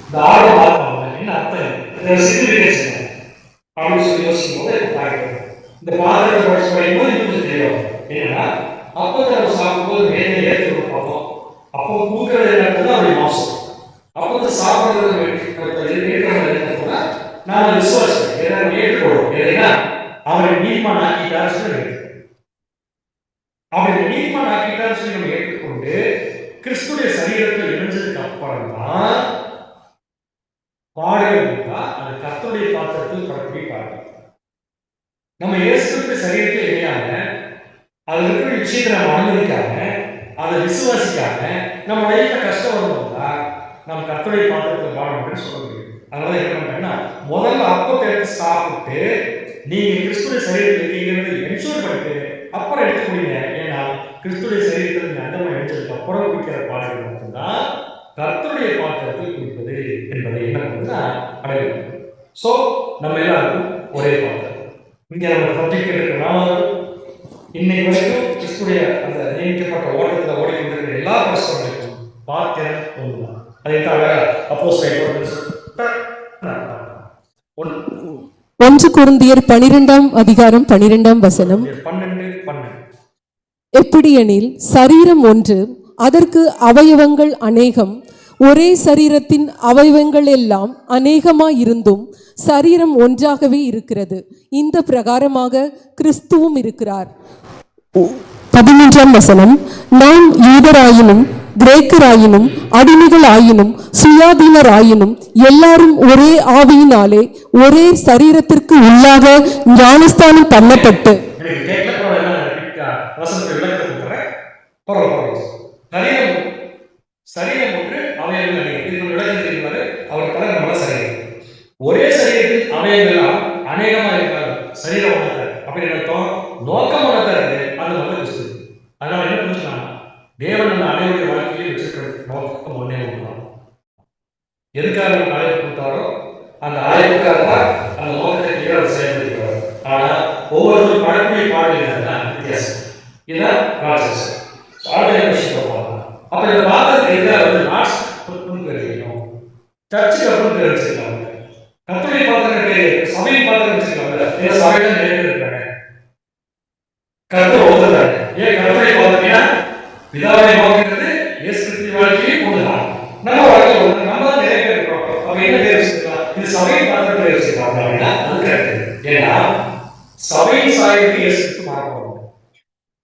Speaker 3: இந்த ஆறு பார்ப்பாங்க, என்ன அர்த்தம் சிக்னிஃபிகேஷன் அப்படின்னு சொல்லி யோசிக்கும் போது இந்த பாத்திரத்தை படிக்கும் போது இன்னும் தெரியும். என்னன்னா அப்பத்தை நம்ம சாப்பிடும்போது மேலே ஏற்று பார்ப்போம், அப்போ கொடுக்கறது என்ன அப்படி மாசம் அப்பத்தை சாப்பிடுறது நாம விசுவாசம் ஏதாவது ஏற்றுக்கொள்வோம். ஏன்னா அவரை நீதிமான் ஆக்கிட்டார் சொல்லி அவரை நீதிமான் ஆக்கிட்டார் சொல்லி நம்ம ஏற்றுக்கொண்டு கிறிஸ்துடைய சரீரத்தில் இணைஞ்சதுக்கு அப்புறம் தான் பாடுகள் அது கர்த்தருடைய பாத்திரத்தில் படக்கூடிய பாடுகள். நம்ம இயேசுடைய சரீரத்தில் இணையாம அதுல இருக்கிற விஷயத்தை நம்ம அனுமதிக்காம அதை விசுவாசிக்காம நம்ம லைஃப்ல கஷ்டம் வரும்போதுதா நம்ம கர்த்தருடைய பாத்திரத்தில் பாட முடியும்னு சொல்ல முடியும். அதனால என்ன பண்றேன்னா, முதல்ல அப்பத்தை எடுத்து சாப்பிட்டு நீங்க கிறிஸ்துடைய சரீரத்தில் இருக்கீங்கிறது என்ஷூர் பண்ணிட்டு அப்புறம் எடுத்துக்கொள்ளுங்க. ஏன்னா கிறிஸ்துடைய சரீரத்தில் நீங்க அந்தமா எடுத்ததுக்கு அப்புறம் குடிக்கிற பாடல்கள் மட்டும்தான் கர்த்தருடைய பாத்திரத்தில் குடிப்பது என்பதை என்ன பண்ணுறதுன்னா அடையணும். ஸோ நம்ம எல்லாருக்கும் ஒரே பாத்திரம். இங்கே நம்ம சப்ஜெக்ட் இருக்கிறனால இன்னைக்கு வரைக்கும் கிறிஸ்துடைய அந்த நியமிக்கப்பட்ட ஓட்டத்தில் ஓடிக்கொண்டிருக்கிற எல்லா பரிசுகளுக்கும் பாத்திரம் ஒன்றுதான். அதை தான் அப்போஸ்தலர்
Speaker 4: 1 கொரிந்தியர் 12:12 எப்படியெனில் சரீரம் ஒன்று, அதற்கு அவயவங்கள் அநேகம், ஒரே சரீரத்தின் அவயவங்கள் எல்லாம் அநேகமாயிருந்தும் சரீரம் ஒன்றாகவே இருக்கிறது. இந்த பிரகாரமாக கிறிஸ்துவும் இருக்கிறார். 13 நாம் யூதராயினும் கிரேக்கராயினும் அடிமைகள் ஆயினும் சுயாதீனர் ஆயினும் எல்லாரும் ஒரே ஆவியினாலே ஒரே சரீரத்திற்கு உள்ளாக ஞானஸ்தானம் பண்ணப்பட்டு
Speaker 3: ஒரே சரீரத்தில் அவயவெல்லாம் அநேகமா இருக்காது, சரீரம் அப்படின்னு அர்த்தம், நோக்கம் இருக்கு. அந்த மாதிரி கிறிஸ்து. அதனால என்ன புரிஞ்சுக்கலாம், தேவன் நம்ம அனைவருடைய வாழ்க்கையிலும் வச்சிருக்கிற நோக்கம் ஒன்னே ஒன்றுதான். எதுக்காக நம்ம அழைப்பு கொடுத்தாரோ அந்த அழைப்புக்காக தான் அந்த நோக்கத்தை கீழே செயல்படுத்துவார். ஆனா ஒவ்வொருத்தரும் பழக்கூடிய பாடல்கள் வித்தியாசம். இதுதான் ப்ராசஸ். அப்ப இதை பார்த்து நாட்ஸ் தெரியும், சர்ச்சுக்கு அப்புறம் பேர் வச்சிருக்காங்க, கத்துடைய பாத்திரம் பேரு, சபையின் பாத்திரம் வச்சிருக்காங்க. சபையில நிறைய பேர் இருக்காங்க, கர்த்தர் ஒருத்தர். ஏன் கர்த்தரை பார்த்தீங்கன்னா பிதாவை நோக்கிறது இயேசு கிறிஸ்துவின் வாழ்க்கையை கொண்டுதான் நம்ம வாழ்க்கை ஒன்று. நம்ம தான் நிறைய பேர் இருக்கிறோம். அப்ப என்ன பேர் வச்சிருக்கலாம், இது சபையின் பாத்திரம் பேர் வச்சிருக்காங்க அப்படின்னா அது கரெக்ட். ஏன்னா சபையின் சாயலுக்கு இயேசு கிறிஸ்து மாறப்போம்,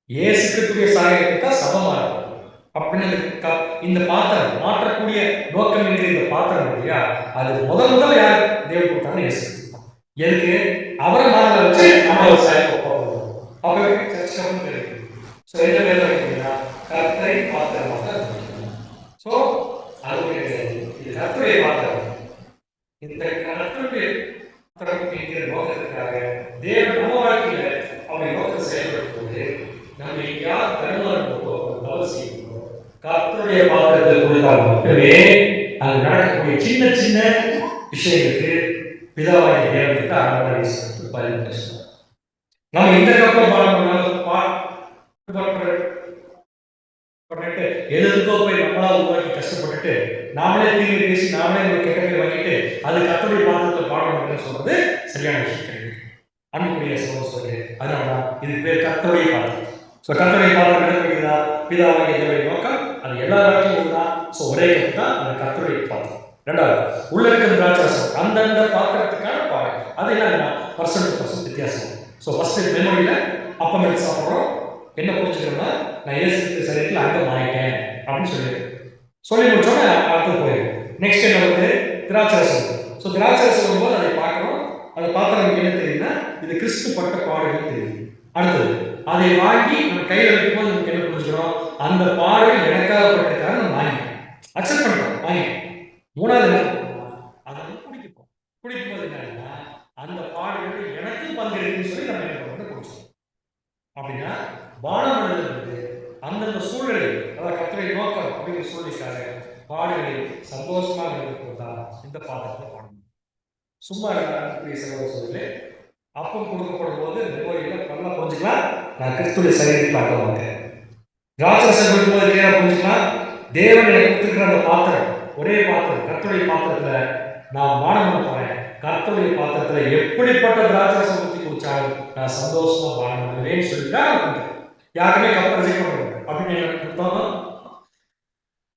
Speaker 3: இயேசு கிறிஸ்துடைய சாயலுக்கு தான் சபை மாறும். அப்படின்னு இந்த பாத்திரம் மாற்றக்கூடிய நோக்கம் என்கிற இந்த பாத்திரம் இல்லையா, அது முதல்ல யார் தேவன் கொடுத்தாங்க, இயேசு கிறிஸ்து. எதுக்கு? அவரை மாற வச்சு நம்ம ஒரு சாயலுக்கு அப்பவே சிறப்பு இருக்கு. ஸோ என்ன வேலை இருக்குன்னா கர்த்தரை பாத்திரமாக இருக்கணும். ஸோ அது இது கர்த்தரை பாத்திரம். இந்த கர்த்தருடைய பாத்திரம் என்கிற நோக்கத்திற்காக தேவன் நம்ம வாழ்க்கையில அவருடைய நோக்கத்தை செயல்படும் போது நம்ம எங்கேயாவது தடுமாறும் போதோ தவறு செய்யும் போதோ கர்த்தருடைய பாத்திரத்தை கொடுத்தால் மட்டுமே அது நடக்கக்கூடிய சின்ன சின்ன விஷயங்களுக்கு பிதாவாகிய தேவனுக்கு ஆராதனை பதில் பேசணும். நம்ம இந்த கப்பல் பாடம் பண்ணிட்டு எதுக்கோ போய் நம்மளா உருவாக்கி கஷ்டப்பட்டுட்டு நாமளே தீங்கு பேசி நாமளே ஒரு கெட்ட பேர் வாங்கிட்டு அது கர்த்தருடைய பாத்திரத்தை பாடம் சொல்றது சரியான விஷயம் கிடையாது. அன்புக்குரிய சகோதரர்களே, அதனாலதான் இதுக்கு பேர் கர்த்தருடைய பாத்திரம். ஸோ கர்த்தருடைய பாத்திரம் நடக்கிறதா பிதாவாகிய தேவனுடைய நோக்கம் அது எல்லா இடத்துலையும் தான். ஸோ ஒரே கப்பு தான் அந்த கர்த்தருடைய பாத்திரம். ரெண்டாவது உள்ள இருக்கிற திராட்சரசம் அந்தந்த பாத்திரத்துக்கான பாடம். அது என்னன்னா பர்சன்ட் வித்தியாசம். ஸோ ஃபர்ஸ்ட் மெமரியில அப்பம் எடுத்து சாப்பிட்றோம். என்ன புரிஞ்சுக்கிறோம்னா நான் இயேசு சரீரத்தில் அங்கம் ஆயிட்டேன் அப்படின்னு சொல்லி முடிச்சோன்னா அடுத்து போயிடும். நெக்ஸ்ட் என்ன வருது? திராட்சரசம். ஸோ திராட்சரசம் வரும்போது அதை பார்க்கணும். அதை பார்த்தா நமக்கு என்ன தெரியுதுன்னா இது கிறிஸ்து பட்ட பாடுகள் தெரியுது. அடுத்தது அதை வாங்கி நம்ம கையில் வைக்கும்போது நமக்கு என்ன புரிஞ்சுக்கிறோம்? அந்த பாடுகள் எனக்காக பட்டிருக்காக நம்ம வாங்கிட்டோம், அக்செப்ட் பண்ணுறோம், வாங்கிட்டோம். மூணாவது அதை குடிக்கும்போது என்னன்னா அந்த பாடுகள் எனக்கும் பங்கு இருக்குன்னு சொல்லி நம்ம என்ன பண்ணுறோம்? குடிச்சோம். அப்படின்னா பானம் பண்ணுறது அந்தந்த சூழ்நிலை, அதாவது கர்த்தருடைய நோக்கம் அப்படிங்கிற சூழ்நிலைக்காக பாடுகளை சந்தோஷமாக இருப்பதுதான் இந்த பாடத்தை பாடணும். சும்மா சகோதரர்களே, அப்பம் கொடுக்கப்படும் போது நிர்வாகிகளை நல்லா புரிஞ்சுக்கலாம், நான் கிறிஸ்துடைய சரீரத்தில் அங்கமாட்டேன். திராட்சரசம் கொடுக்கும்போது நேராக புரிஞ்சுக்கலாம், தேவன் எனக்கு கொடுத்துருக்கிற அந்த பாத்திரம் ஒரே பாத்திரம் கர்த்தருடைய பாத்திரத்துல நான் பானம் பண்ண போறேன். கர்த்தருடைய பாத்திரத்துல எப்படிப்பட்ட திராட்சரசம் ஊற்றி குடிச்சாலும் நான் சந்தோஷமா பானம் பண்ணுவேன்னு சொல்லிட்டு யாருமே கப்பரஜை பண்ணுறது அப்படின்னு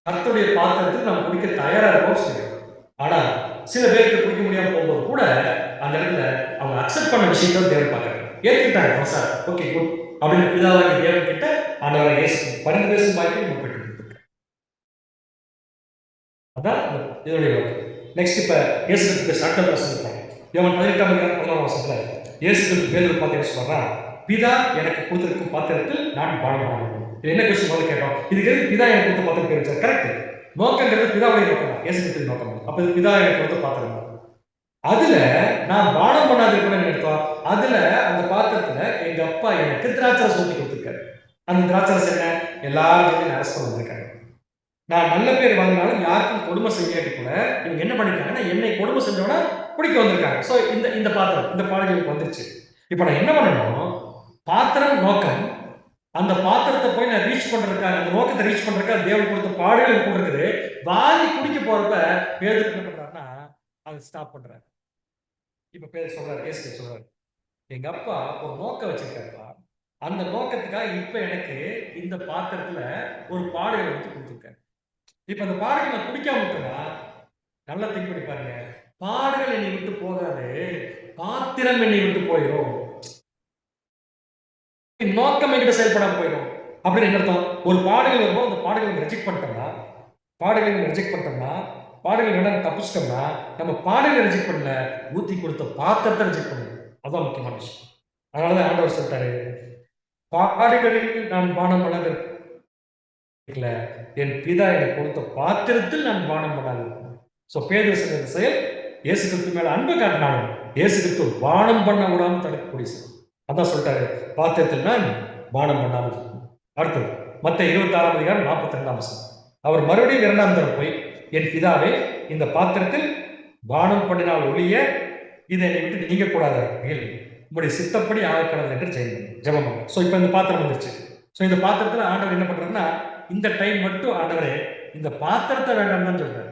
Speaker 3: கர்த்தருடைய பாத்திரத்தில் நம்ம குடிக்க தயாரா இருக்கோம் சொல்லுவோம். ஆனா சில பேருக்கு குடிக்க முடியாம போகும்போது கூட அந்த இடத்துல அவங்க அக்செப்ட் பண்ண விஷயங்கள் தேவன் பார்க்கறாங்க, ஏற்றுக்கிட்டாங்க. சார் ஓகே குட் அப்படின்னு பிதாவாகிய தேவன் கிட்ட ஆண்டவரை இயேசு பரிந்து பேசும் வாய்ப்பை நம்ம பெற்று கொடுத்துருக்கோம். அதான் இதனுடைய நோக்கம். நெக்ஸ்ட் இப்ப இயேசு கிறிஸ்து சட்டம் பிரசங்கிப்பாங்க. யோவான் 18:11 இயேசு கிறிஸ்து பேதுரு பார்த்து என்ன சொல்றாரா? பிதா எனக்கு கொடுத்திருக்கும் பாத்திரத்தில் நான் பானம் பண்ணணும். இது என்ன கொஸ்டின் முதல்ல கேட்டோம்? இதுக்கு பிதா எனக்கு கொடுத்த பாத்திரம் பேர் கரெக்ட். நோக்கங்கிறது பிதாவுடைய நோக்கம் தான், இயேசு கிறிஸ்து நோக்கம். அப்ப இது பிதா எனக்கு கொடுத்த பாத்திரம். அதுல நான் பானம் பண்ணாது கூட நினைத்தோம். அதுல அந்த பாத்திரத்துல எங்க அப்பா எனக்கு திராட்சரசம் ஊற்றி கொடுத்துருக்காரு. அந்த திராட்சரசம் என்ன? எல்லாரும் அரசு பண்ண வந்திருக்காங்க. நான் நல்ல பேர் வாங்கினாலும் யாருக்கும் கொடுமை செய்யாட்டி கூட இவங்க என்ன பண்ணிருக்காங்கன்னா என்னை கொடுமை செஞ்சோட குடிக்க வந்திருக்காங்க. ஸோ இந்த பாத்திரம் இந்த பாடல்களுக்கு வந்துருச்சு. இப்போ நான் என்ன பண்ணணும்? பாத்திரம் நோக்கம், அந்த பாத்திரத்தை போய் நான் ரீச் பண்றதுக்காக, அந்த நோக்கத்தை ரீச் பண்றதுக்காக தேவன் கொடுத்த பாடுகள் கூட இருக்குது. வாங்கி குடிக்க போறப்ப பேதுரு என்ன பண்றாருன்னா அதை ஸ்டாப் பண்றாரு. இப்ப பேர் சொல்றாரு, இயேசு சொல்றாரு, எங்க அப்பா ஒரு நோக்கம் வச்சிருக்காருப்பா, அந்த நோக்கத்துக்காக இப்ப எனக்கு இந்த பாத்திரத்துல ஒரு பாடுகளை வச்சு கொடுத்துருக்காரு. இப்ப அந்த பாடுகளை நான் குடிக்காம விட்டோம்னா நல்லா திங்க் பண்ணி பாருங்க, பாடுகள் என்னை விட்டு போகாது, பாத்திரம் என்னை விட்டு போயிடும், நோக்கம் என்கிட்ட செயல்படாம போயிடும். அப்படின்னு என்ன அர்த்தம்? ஒரு பாடுகள் வரும்போது அந்த பாடுகளை ரிஜெக்ட் பண்ணிட்டோம்னா, பாடுகள் தப்பிச்சிட்டோம்னா நம்ம பாடுகளை ரிஜெக்ட் பண்ணல, ஊத்தி கொடுத்த பாத்திரத்தை ரிஜெக்ட் பண்ணணும். அதான் முக்கியமான விஷயம். அதனாலதான் ஆண்டவர் சொல்லிட்டாரு, பாடுகளுக்கு நான் பானம் பண்ணது என் பிதா எனக்கு கொடுத்த பாத்திரத்தில் நான் பானம் பண்ணாது. ஸோ பேதுரு செய்த செயல் இயேசு கிறிஸ்து மேல அன்பு காட்டினாலும் இயேசு கிறிஸ்து பானம் பண்ண விடாம தடுக்கக்கூடிய செயல். அதான் சொல்லிட்டாரு, பாத்திரத்தில் நான் பானம் பண்ணாமல். அடுத்தது மத்த 26:42 அவர் மறுபடியும் 2ஆம் தரம் போய், என் பிதாவே இந்த பாத்திரத்தில் பானம் பண்ணினால் ஒழிய இதை என்னை விட்டு நீங்க கூடாது, உங்களுடைய சித்தப்படி ஆகக்கூடாது என்று ஜெபம் பண்ண. ஸோ இப்போ இந்த பாத்திரம் வந்துருச்சு. ஸோ இந்த பாத்திரத்தில் ஆண்டவர் என்ன பண்றாருன்னா, இந்த டைம் மட்டும் ஆண்டவரே இந்த பாத்திரத்தை வேண்டாம் தான் சொல்றாரு,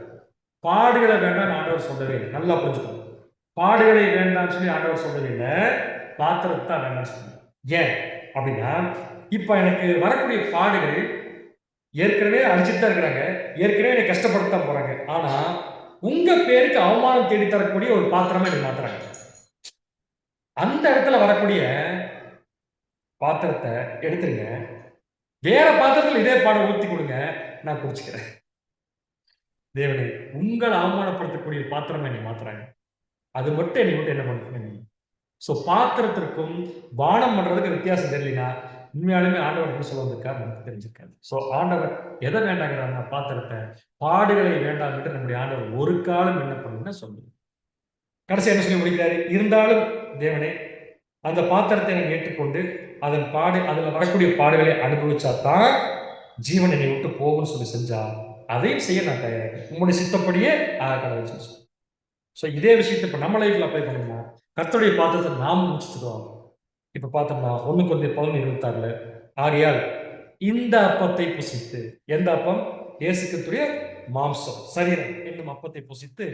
Speaker 3: பாடுகளை வேண்டாம் ஆண்டவர் சொல்லவே இல்லை. நல்லா புரிஞ்சுக்கணும், பாடுகளை வேண்டாம்னு சொல்லி ஆண்டவர் சொல்லவே இல்லை, பாத்திரத்தை தான் வேண்டாம்னு சொல்லுங்க. ஏன் அப்படின்னா இப்ப எனக்கு வரக்கூடிய பாடுகள் ஏற்கனவே அழிச்சுட்டு தான் இருக்கிறாங்க, ஏற்கனவே என்னை கஷ்டப்படுத்தான் போறாங்க. ஆனா உங்க பேருக்கு அவமானம் தேடி தரக்கூடிய ஒரு பாத்திரமா எனக்கு மாத்துறாங்க. அந்த இடத்துல வரக்கூடிய பாத்திரத்தை எடுத்துருங்க, வேற பாத்திரத்தில் இதே பாடம் ஊற்றி கொடுங்க, நான் குடிச்சுக்கிறேன். தேவனே, உங்களை அவமானப்படுத்தக்கூடிய பாத்திரமா என்னை மாத்துறாங்க, அது மட்டும் என்னை விட்டு என்ன பண்ணுங்க. ஸோ பாத்திரத்திற்கும் பானம் பண்றதுக்கு வித்தியாசம் தெரியலனா உண்மையாலுமே ஆண்டவர் என்ன சொல்ல வந்திருக்காரு நமக்கு தெரிஞ்சிருக்காது. ஸோ ஆண்டவர் எதை வேண்டாங்கிறாருன்னா பாத்திரத்தை, பாடுகளை வேண்டாம் என்று நம்முடைய ஆண்டவர் ஒரு காலம் என்ன பண்ணுன்னு சொல்லுது. கடைசி என்ன சொல்லி முடிக்கிறாரு? இருந்தாலும் தேவனே, அந்த பாத்திரத்தை நான் ஏற்றுக்கொண்டு அதில் வரக்கூடிய பாடுகளை அனுபவிச்சா தான் ஜீவன் என்னை விட்டு போகும்னு சொல்லி செஞ்சா அதையும் செய்ய நான் தயாராக உங்களுடைய சித்தப்படியே கடவுள் சொல்லி. ஸோ இதே விஷயத்தை இப்போ நம்ம லைஃப்ல அப்ளை பண்ணோம்னா கர்த்தருடைய பாத்திரத்தை நாம் முடிச்சுடுவோம். இப்போ பார்த்தோம்னா 1 Corinthians 11:26 ஆகையால் இந்த அப்பத்தை புசித்து, எந்த அப்பம்? இயேசு கிறிஸ்துவின் மாம்சம் சரீரம் என்னும் அப்பத்தை புசித்து,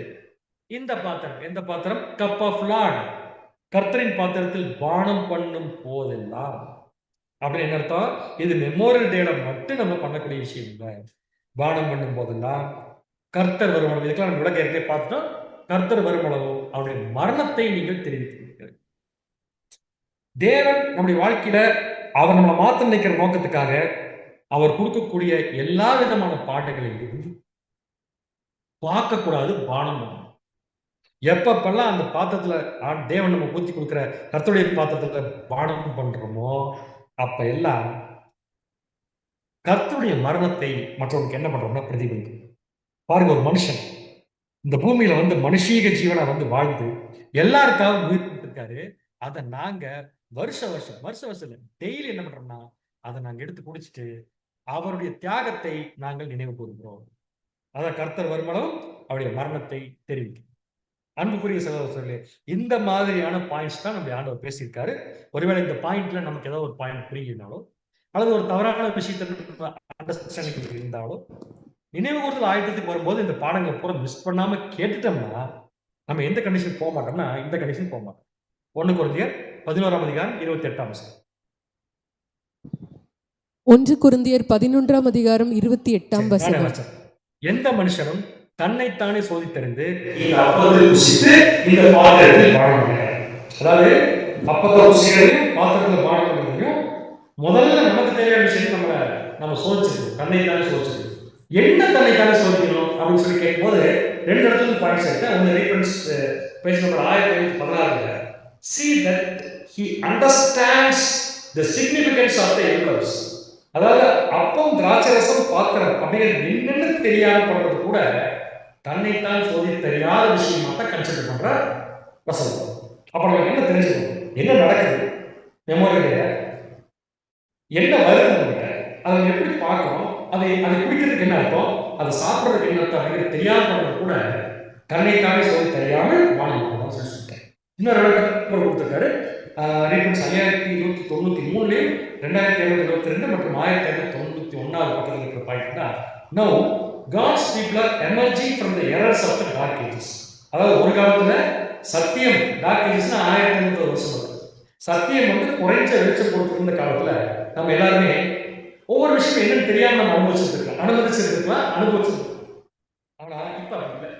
Speaker 3: இந்த பாத்திரம் எந்த பாத்திரம்? கப் ஆஃப் லார்ட், கர்த்தரின் பாத்திரத்தில் பானம் பண்ணும் போதெல்லாம். அப்படின்னு என்ன அர்த்தம்? இது மெமோரியல் டேல மட்டும் நம்ம பண்ணக்கூடிய விஷயம் இல்லை. பானம் பண்ணும் போதெல்லாம் கர்த்தர் வருமளவு, இதுக்கெல்லாம் நம்ம விளக்க ஏற்கனவே பார்த்துட்டோம். கர்த்தர் வருமளவு அவருடைய மரணத்தை நீங்கள் தெரிவித்தீர்கள். தேவன் நம்முடைய வாழ்க்கையில அவர் நம்மளை மாத்த நினைக்கிற நோக்கத்துக்காக அவர் கொடுக்கக்கூடிய எல்லா விதமான பாட்டுகளையும் பார்க்கக்கூடாது, பானம் பண்ணணும். எப்பப்பெல்லாம் அந்த பாத்திரத்துல தேவன் நம்ம ஊத்தி கொடுக்குற கர்த்தருடைய பாத்திரத்துல பானம் பண்றோமோ அப்ப எல்லாம் கர்த்தருடைய மரணத்தை மற்றவங்களுக்கு என்ன பண்றோம்னா பிரதிபலிக்கும். பாருங்க, ஒரு மனுஷன் இந்த பூமியில வந்து மனுஷீக ஜீவனா வந்து வாழ்ந்து எல்லாருக்காகவும் உயிர் கொடுத்திருக்காரு. அதை நாங்க வருஷ வருஷம் டெய்லி என்ன பண்றோம்னா அதை நாங்க எடுத்து குடிச்சிட்டு அவருடைய தியாகத்தை நாங்கள் நினைவு கூறுகிறோம். அதான் கர்த்தர் வருமளவும் அவருடைய மரணத்தை தெரிவிக்கும். அன்புக்குரிய சகோதரர்களே, இந்த மாதிரியான பாயிண்ட்ஸ் தான் நம்ம ஆண்டவர் பேசியிருக்காரு. ஒருவேளை இந்த பாயிண்ட்ல நமக்கு ஏதாவது ஒரு பாயிண்ட் புரியலனாலோ அல்லது ஒரு தவறான விஷயத்தை அண்டர்ஸ்டாண்டிங் இருந்தாலோ நினைவு கூறுதல் ஆயத்தத்துக்கு வரும்போது இந்த பாடங்களை பூரா மிஸ் பண்ணாம கேட்டுட்டோம்னா நம்ம எந்த கண்டிஷன் போக மாட்டோம்னா இந்த கண்டிஷன் போக மாட்டோம். 1 Corinthians 11:28.
Speaker 4: 1 Corinthians 11:28.
Speaker 3: எந்த மனுஷனும் தன்னைத்தானே சோதித்தறிந்து இந்த அப்பத்தை புசித்து இந்த பாத்திரத்தில் பானம் பண்ணுகிறார். அதாவது அப்பத்தை புசிக்கிறதையும் பாத்திரத்தில் பானம் பண்ணுறதையும் முதல்ல நமக்கு தேவையான விஷயம் நம்ம சோதிச்சிருக்கோம். தன்னைத்தானே சோதிச்சிருக்கோம். என்ன தன்னைத்தானே சோதிக்கணும் அப்படின்னு சொல்லி கேட்கும்போது 2 இடத்துல பாயிண்ட்ஸ் இருக்கு. ஒன்று reference page number 1516. See that he understands the significance of the elements. அதாவது அப்பம், திராட்சை ரசம், பாத்திரம் அப்படிங்கிறது என்னன்னு தெரியாம பண்றது கூட தன்னைத்தான் சோதி தெரியாத விஷயமா தான் கன்சிடர் பண்ற வசனம். அப்ப நமக்கு என்ன தெரிஞ்சுக்கணும்? என்ன நடக்குது மெமோரியல், என்ன வருது நம்மகிட்ட, அதை எப்படி பார்க்கணும், அதை குடிக்கிறதுக்கு என்ன அர்த்தம், அதை சாப்பிட்றதுக்கு என்ன அர்த்தம் அப்படிங்கிறது தெரியாம பண்றது கூட தன்னைத்தானே சோதி தெரியாமல் வாழணும் சொல்லிட்டேன். இன்னொரு இடத்துல கொடுத்துருக்காரு. ரீஃபரன்ஸ் 5193 2522 மற்றும் 1591 பக்கத்தில் இருக்கிற பாயிண்ட் தான். Now God's people are emerging from the errors of the dark ages. அதாவது ஒரு காலத்துல சத்தியம் டார்க் ஏஜஸ்னா 1500 வருஷம் சத்தியம் வந்து குறைஞ்ச வெளிச்சம் கொடுத்திருந்த காலத்துல நம்ம எல்லாருமே ஒவ்வொரு விஷயம் என்னன்னு தெரியாம நம்ம அனுமதிச்சிருக்கலாம். ஆனா இப்ப அப்படி இல்லை.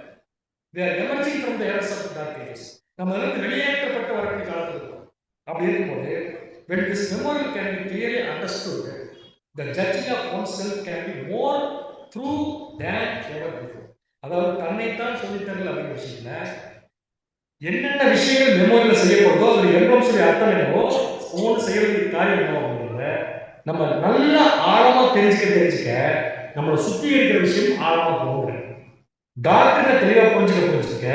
Speaker 3: They are emerging from the errors of the dark ages. நம்ம வந்து வெளியேற்றப்பட்ட வரக்கூடிய காலத்துல இருக்கோம். அப்படி இருக்கும்போது when this memorial can be clearly understood, the judging of oneself can be more true than ever before. அதாவது தன்னைத்தான் சொல்லித்தரல அப்படிங்கிற விஷயத்துல என்னென்ன விஷயங்கள் மெமோரியல் செய்யப்படுதோ அது எவ்வளவு சொல்லி அர்த்தம் என்னவோ ஒவ்வொன்று செய்யறதுக்கு காரியம் என்னவோ அப்படிங்கிறத நம்ம நல்லா ஆழமா தெரிஞ்சுக்க நம்மளை சுத்தி இருக்கிற விஷயம் ஆழமா போகுது. டாக்டரை தெளிவா புரிஞ்சுக்க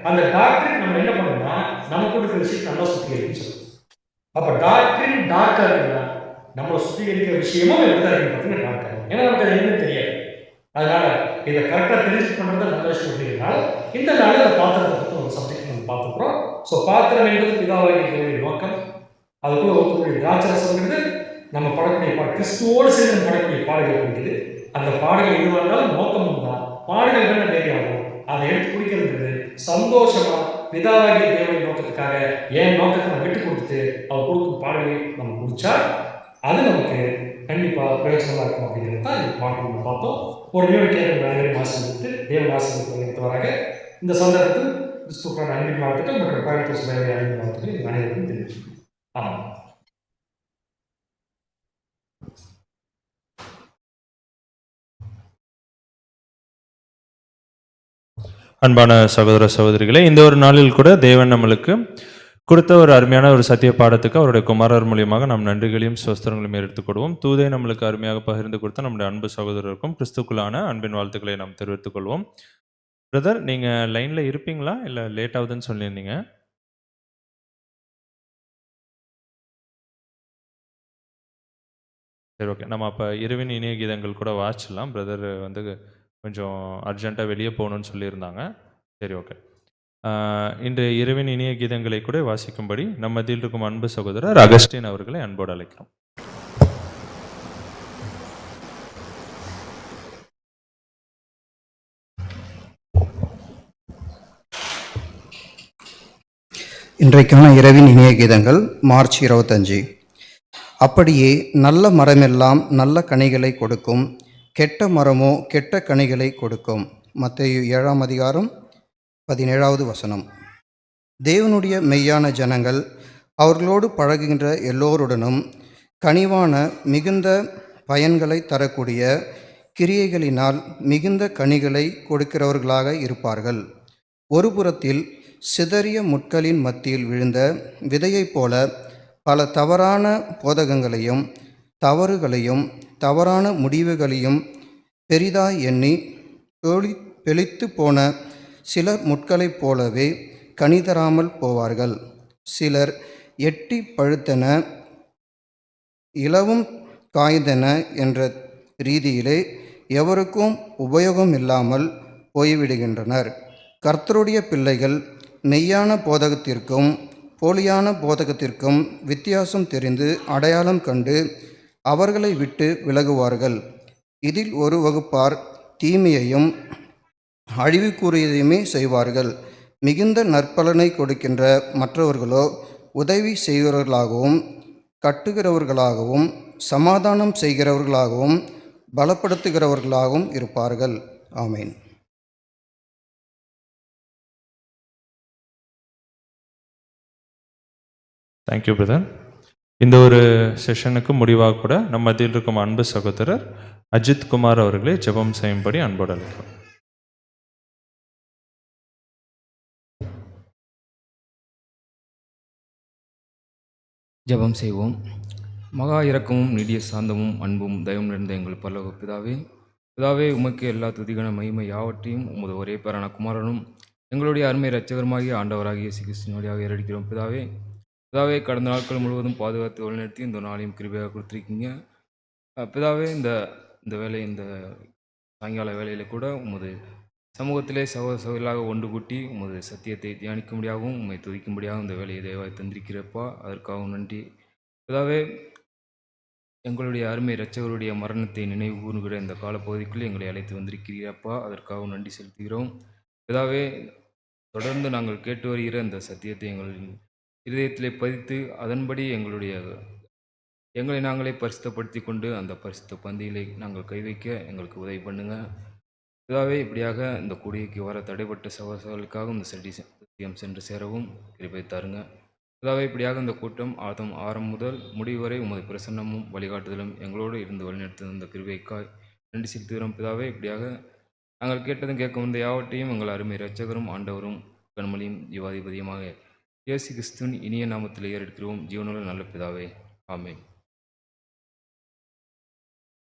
Speaker 3: அந்த டாக்டர் நம்ம என்ன பண்ணணும்னா நமக்கு இருக்கிற விஷயம் நல்லா சுத்திகரிக்கும் சொல்லுவோம். அப்ப டாக்டரின் டார்க்கா இருக்குன்னா நம்மளை சுத்திகரிக்கிற விஷயமும் எப்படிதான் இருக்கு பார்த்தீங்கன்னா டார்க்கா இருக்கும். ஏன்னா நமக்கு அது என்னன்னு தெரியாது. அதனால இதை கரெக்டா தெரிஞ்சு பண்றது நல்ல விஷயம் அப்படிங்கிறதுனால இந்த நாள் இந்த பாத்திரத்தை பற்றி ஒரு சப்ஜெக்ட் நம்ம பார்த்துக்கிறோம். ஸோ பாத்திரம் என்பது பிதாவாகிய தேவனுடைய நோக்கம். அதுக்குள்ள ஒருத்தருடைய திராட்சரசம்ங்கிறது நம்ம படக்கூடிய கிறிஸ்துவோடு சேர்ந்து படக்கூடிய பாடல்கள் இருக்குது. அந்த பாடல்கள் எதுவாக இருந்தாலும் நோக்கம் தான். பாடல்கள் தானே தேவையாகும். அதை எடுத்து குடிக்கிறது சந்தோஷமா பிதாவாகிய தேவனுடைய நோக்கத்துக்காக என் நோக்கத்தை நம்ம விட்டு கொடுத்துட்டு அவர் கொடுக்கும் பாடலை நம்ம குடிச்சா அது நமக்கு கண்டிப்பா பிரயோஜனமா இருக்கும் அப்படிங்கிறது தான் இந்த பாட்டு நம்ம பார்த்தோம். ஒரு கேள்வி அனைவரையும் ஆசிரியத்து தேவன் ஆசிரியத்துவராக இந்த சந்தர்ப்பத்தில் கிறிஸ்துக்கான அன்பின் வாழ்த்துக்கள் மற்றும் கோயம்புத்தூர் சபையுடைய அன்பின் வாழ்த்துக்கள் அனைவருக்கும் தெரிவிக்கும். ஆமாம்.
Speaker 1: அன்பான சகோதர சகோதரிகளே, இந்த ஒரு நாளில் கூட தேவன் நம்மளுக்கு கொடுத்த ஒரு அருமையான ஒரு சத்திய பாடத்துக்கு அவருடைய குமாரர் மூலியமாக நாம் நன்றிகளையும் ஸ்தோத்திரங்களையும் எடுத்துக்கொள்வோம். தூதை நம்மளுக்கு அருமையாக பகிர்ந்து கொடுத்த நம்முடைய அன்பு சகோதரருக்கும் கிறிஸ்துக்குள்ளான அன்பின் வாழ்த்துக்களை நாம் தெரிவித்துக் கொள்வோம். பிரதர், நீங்கள் லைனில் இருப்பீங்களா? இல்லை லேட் ஆகுதுன்னு சொல்லியிருந்தீங்க. சரி, ஓகே. நம்ம அப்போ இரவின் இனிய கீதங்கள் கூட வாசிச்சிடலாம். பிரதர் வந்து கொஞ்சம் அர்ஜென்ட்டாக வெளியே போகணுன்னு சொல்லியிருந்தாங்க. சரி, ஓகே. இன்று இரவின் இனிய கீதங்களை கூட வாசிக்கும்படி நம்ம மத்தியில் இருக்கும் அன்பு சகோதரர் அகஸ்டின் அவர்களை அன்போடு அழைக்கிறோம்.
Speaker 5: இன்றைக்கான இரவின் இனிய கீதங்கள் மார்ச் 25. அப்படியே நல்ல மரமெல்லாம் நல்ல கனிகளை கொடுக்கும், கெட்ட மரமோ கெட்ட கனிகளை கொடுக்கும். மத்தேயு 7ஆம் அதிகாரம் 17வது வசனம். தேவனுடைய மெய்யான ஜனங்கள் அவர்களோடு பழகுகின்ற எல்லோருடனும் கனிவான மிகுந்த பயன்களை தரக்கூடிய கிரியைகளினால் மிகுந்த கனிகளை கொடுக்கிறவர்களாக இருப்பார்கள். ஒரு புறத்தில் சிதறிய முட்களின் மத்தியில் விழுந்த விதையைப் போல பல தவறான போதகங்களையும் தவறுகளையும் தவறான முடிவுகளையும் பெரிதாய் எண்ணி பெளித்து போன சிலர் முட்களைப் போலவே கனி தராமல் போவார்கள். சிலர் எட்டி பழுத்தன இலவும் காய்ந்தன என்ற ரீதியிலே எவருக்கும் உபயோகம் இல்லாமல் போய்விடுகின்றனர். கர்த்தருடைய பிள்ளைகள் மெய்யான போதகத்திற்கும் போலியான போதகத்திற்கும் வித்தியாசம் தெரிந்து அடையாளம் கண்டு அவர்களை விட்டு விலகுவார்கள். இதில் ஒரு வகுப்பார் தீமையையும் அழிவுக்குரியதையுமே செய்வார்கள். மிகுந்த நற்பலனை கொடுக்கின்ற மற்றவர்களோ உதவி செய்கிறவர்களாகவும் கட்டுகிறவர்களாகவும் சமாதானம் செய்கிறவர்களாகவும் பலப்படுத்துகிறவர்களாகவும் இருப்பார்கள். ஆமேன்.
Speaker 1: Thank you brother. இந்த ஒரு செஷனுக்கு முடிவாக கூட நம்ம மத்தியில் இருக்கும் அன்பு சகோதரர் அஜித் குமார் அவர்களை ஜெபம் செய்யும்படி அன்போடு அழைக்கிறோம்.
Speaker 2: ஜெபம் செய்வோம். மகா இரக்கமும் நீடிய சாந்தமும் அன்பும் தயவும் நிறைந்த எங்கள் பரலோக பிதாவே, பிதாவே, உமக்கு எல்லா துதிகன மகிமை யாவற்றையும் உமது ஒரே பேரான குமாரனும் எங்களுடைய அருமை இரட்சகருமாகிய ஆண்டவராகிய இயேசு கிறிஸ்துவின் வழியாக ஏறடிக்கிறோம். பிதாவே, பிதாவே, கடந்த நாட்கள் முழுவதும் பாதுகாத்து வழிநடத்தி இந்த நாளையும் கிருபையாக கொடுத்துருக்கீங்க. பிதாவே, இந்த வேலை, இந்த சாயங்கால வேலையில் கூட உமது சமூகத்திலே சகோதரர்களாக ஒன்று கூட்டி உமது சத்தியத்தை தியானிக்கும்படியாகவும் உம்மை துதிக்கும்படியாகவும் இந்த வேலையை தயவாய் தந்திருக்கிறப்பா, அதற்காகவும் நன்றி. பிதாவே, எங்களுடைய அருமை இரட்சகருடைய மரணத்தை நினைவு கூறுகிற இந்த காலப்பகுதிக்குள்ளே எங்களை அழைத்து வந்திருக்கிறீரப்பா, அதற்காகவும் நன்றி செலுத்துகிறோம். பிதாவே, தொடர்ந்து நாங்கள் கேட்டு வருகிற இந்த சத்தியத்தை எங்கள் இருதயத்திலே பதித்து அதன்படி எங்களை நாங்களே பரிசுத்தப்படுத்தி கொண்டு அந்த பரிசுத்த பந்தியிலே நாங்கள் கை வைக்க எங்களுக்கு உதவி பண்ணுங்க. பிதாவே, இப்படியாக இந்த கூடியைக்கு வர தடைப்பட்ட சகோதரர்களுக்காக இந்த சத்தியம் சென்று சேரவும் கிருபை தாருங்க. பிதாவே, இப்படியாக இந்த கூட்டம் ஆரம்பம் முதல் முடிவு வரை உமது பிரசன்னமும் வழிகாட்டுதலும் எங்களோடு இருந்து வழிநடத்தும் இந்த கிருபைக்காய் நன்றி செலுத்துகிறோம். பிதாவே, இப்படியாக நாங்கள் கேட்டதும் கேட்க வந்த யாவற்றையும் எங்கள் அருமை இரட்சகரும் ஆண்டவரும் கண்மலியும் ஜீவாதிபதியுமாக இயேசு கிறிஸ்துவின் இனிய நாமத்தில் ஏறெடுக்கிறோம். ஜீவனுள்ள நல்ல பிதாவே, ஆமென்.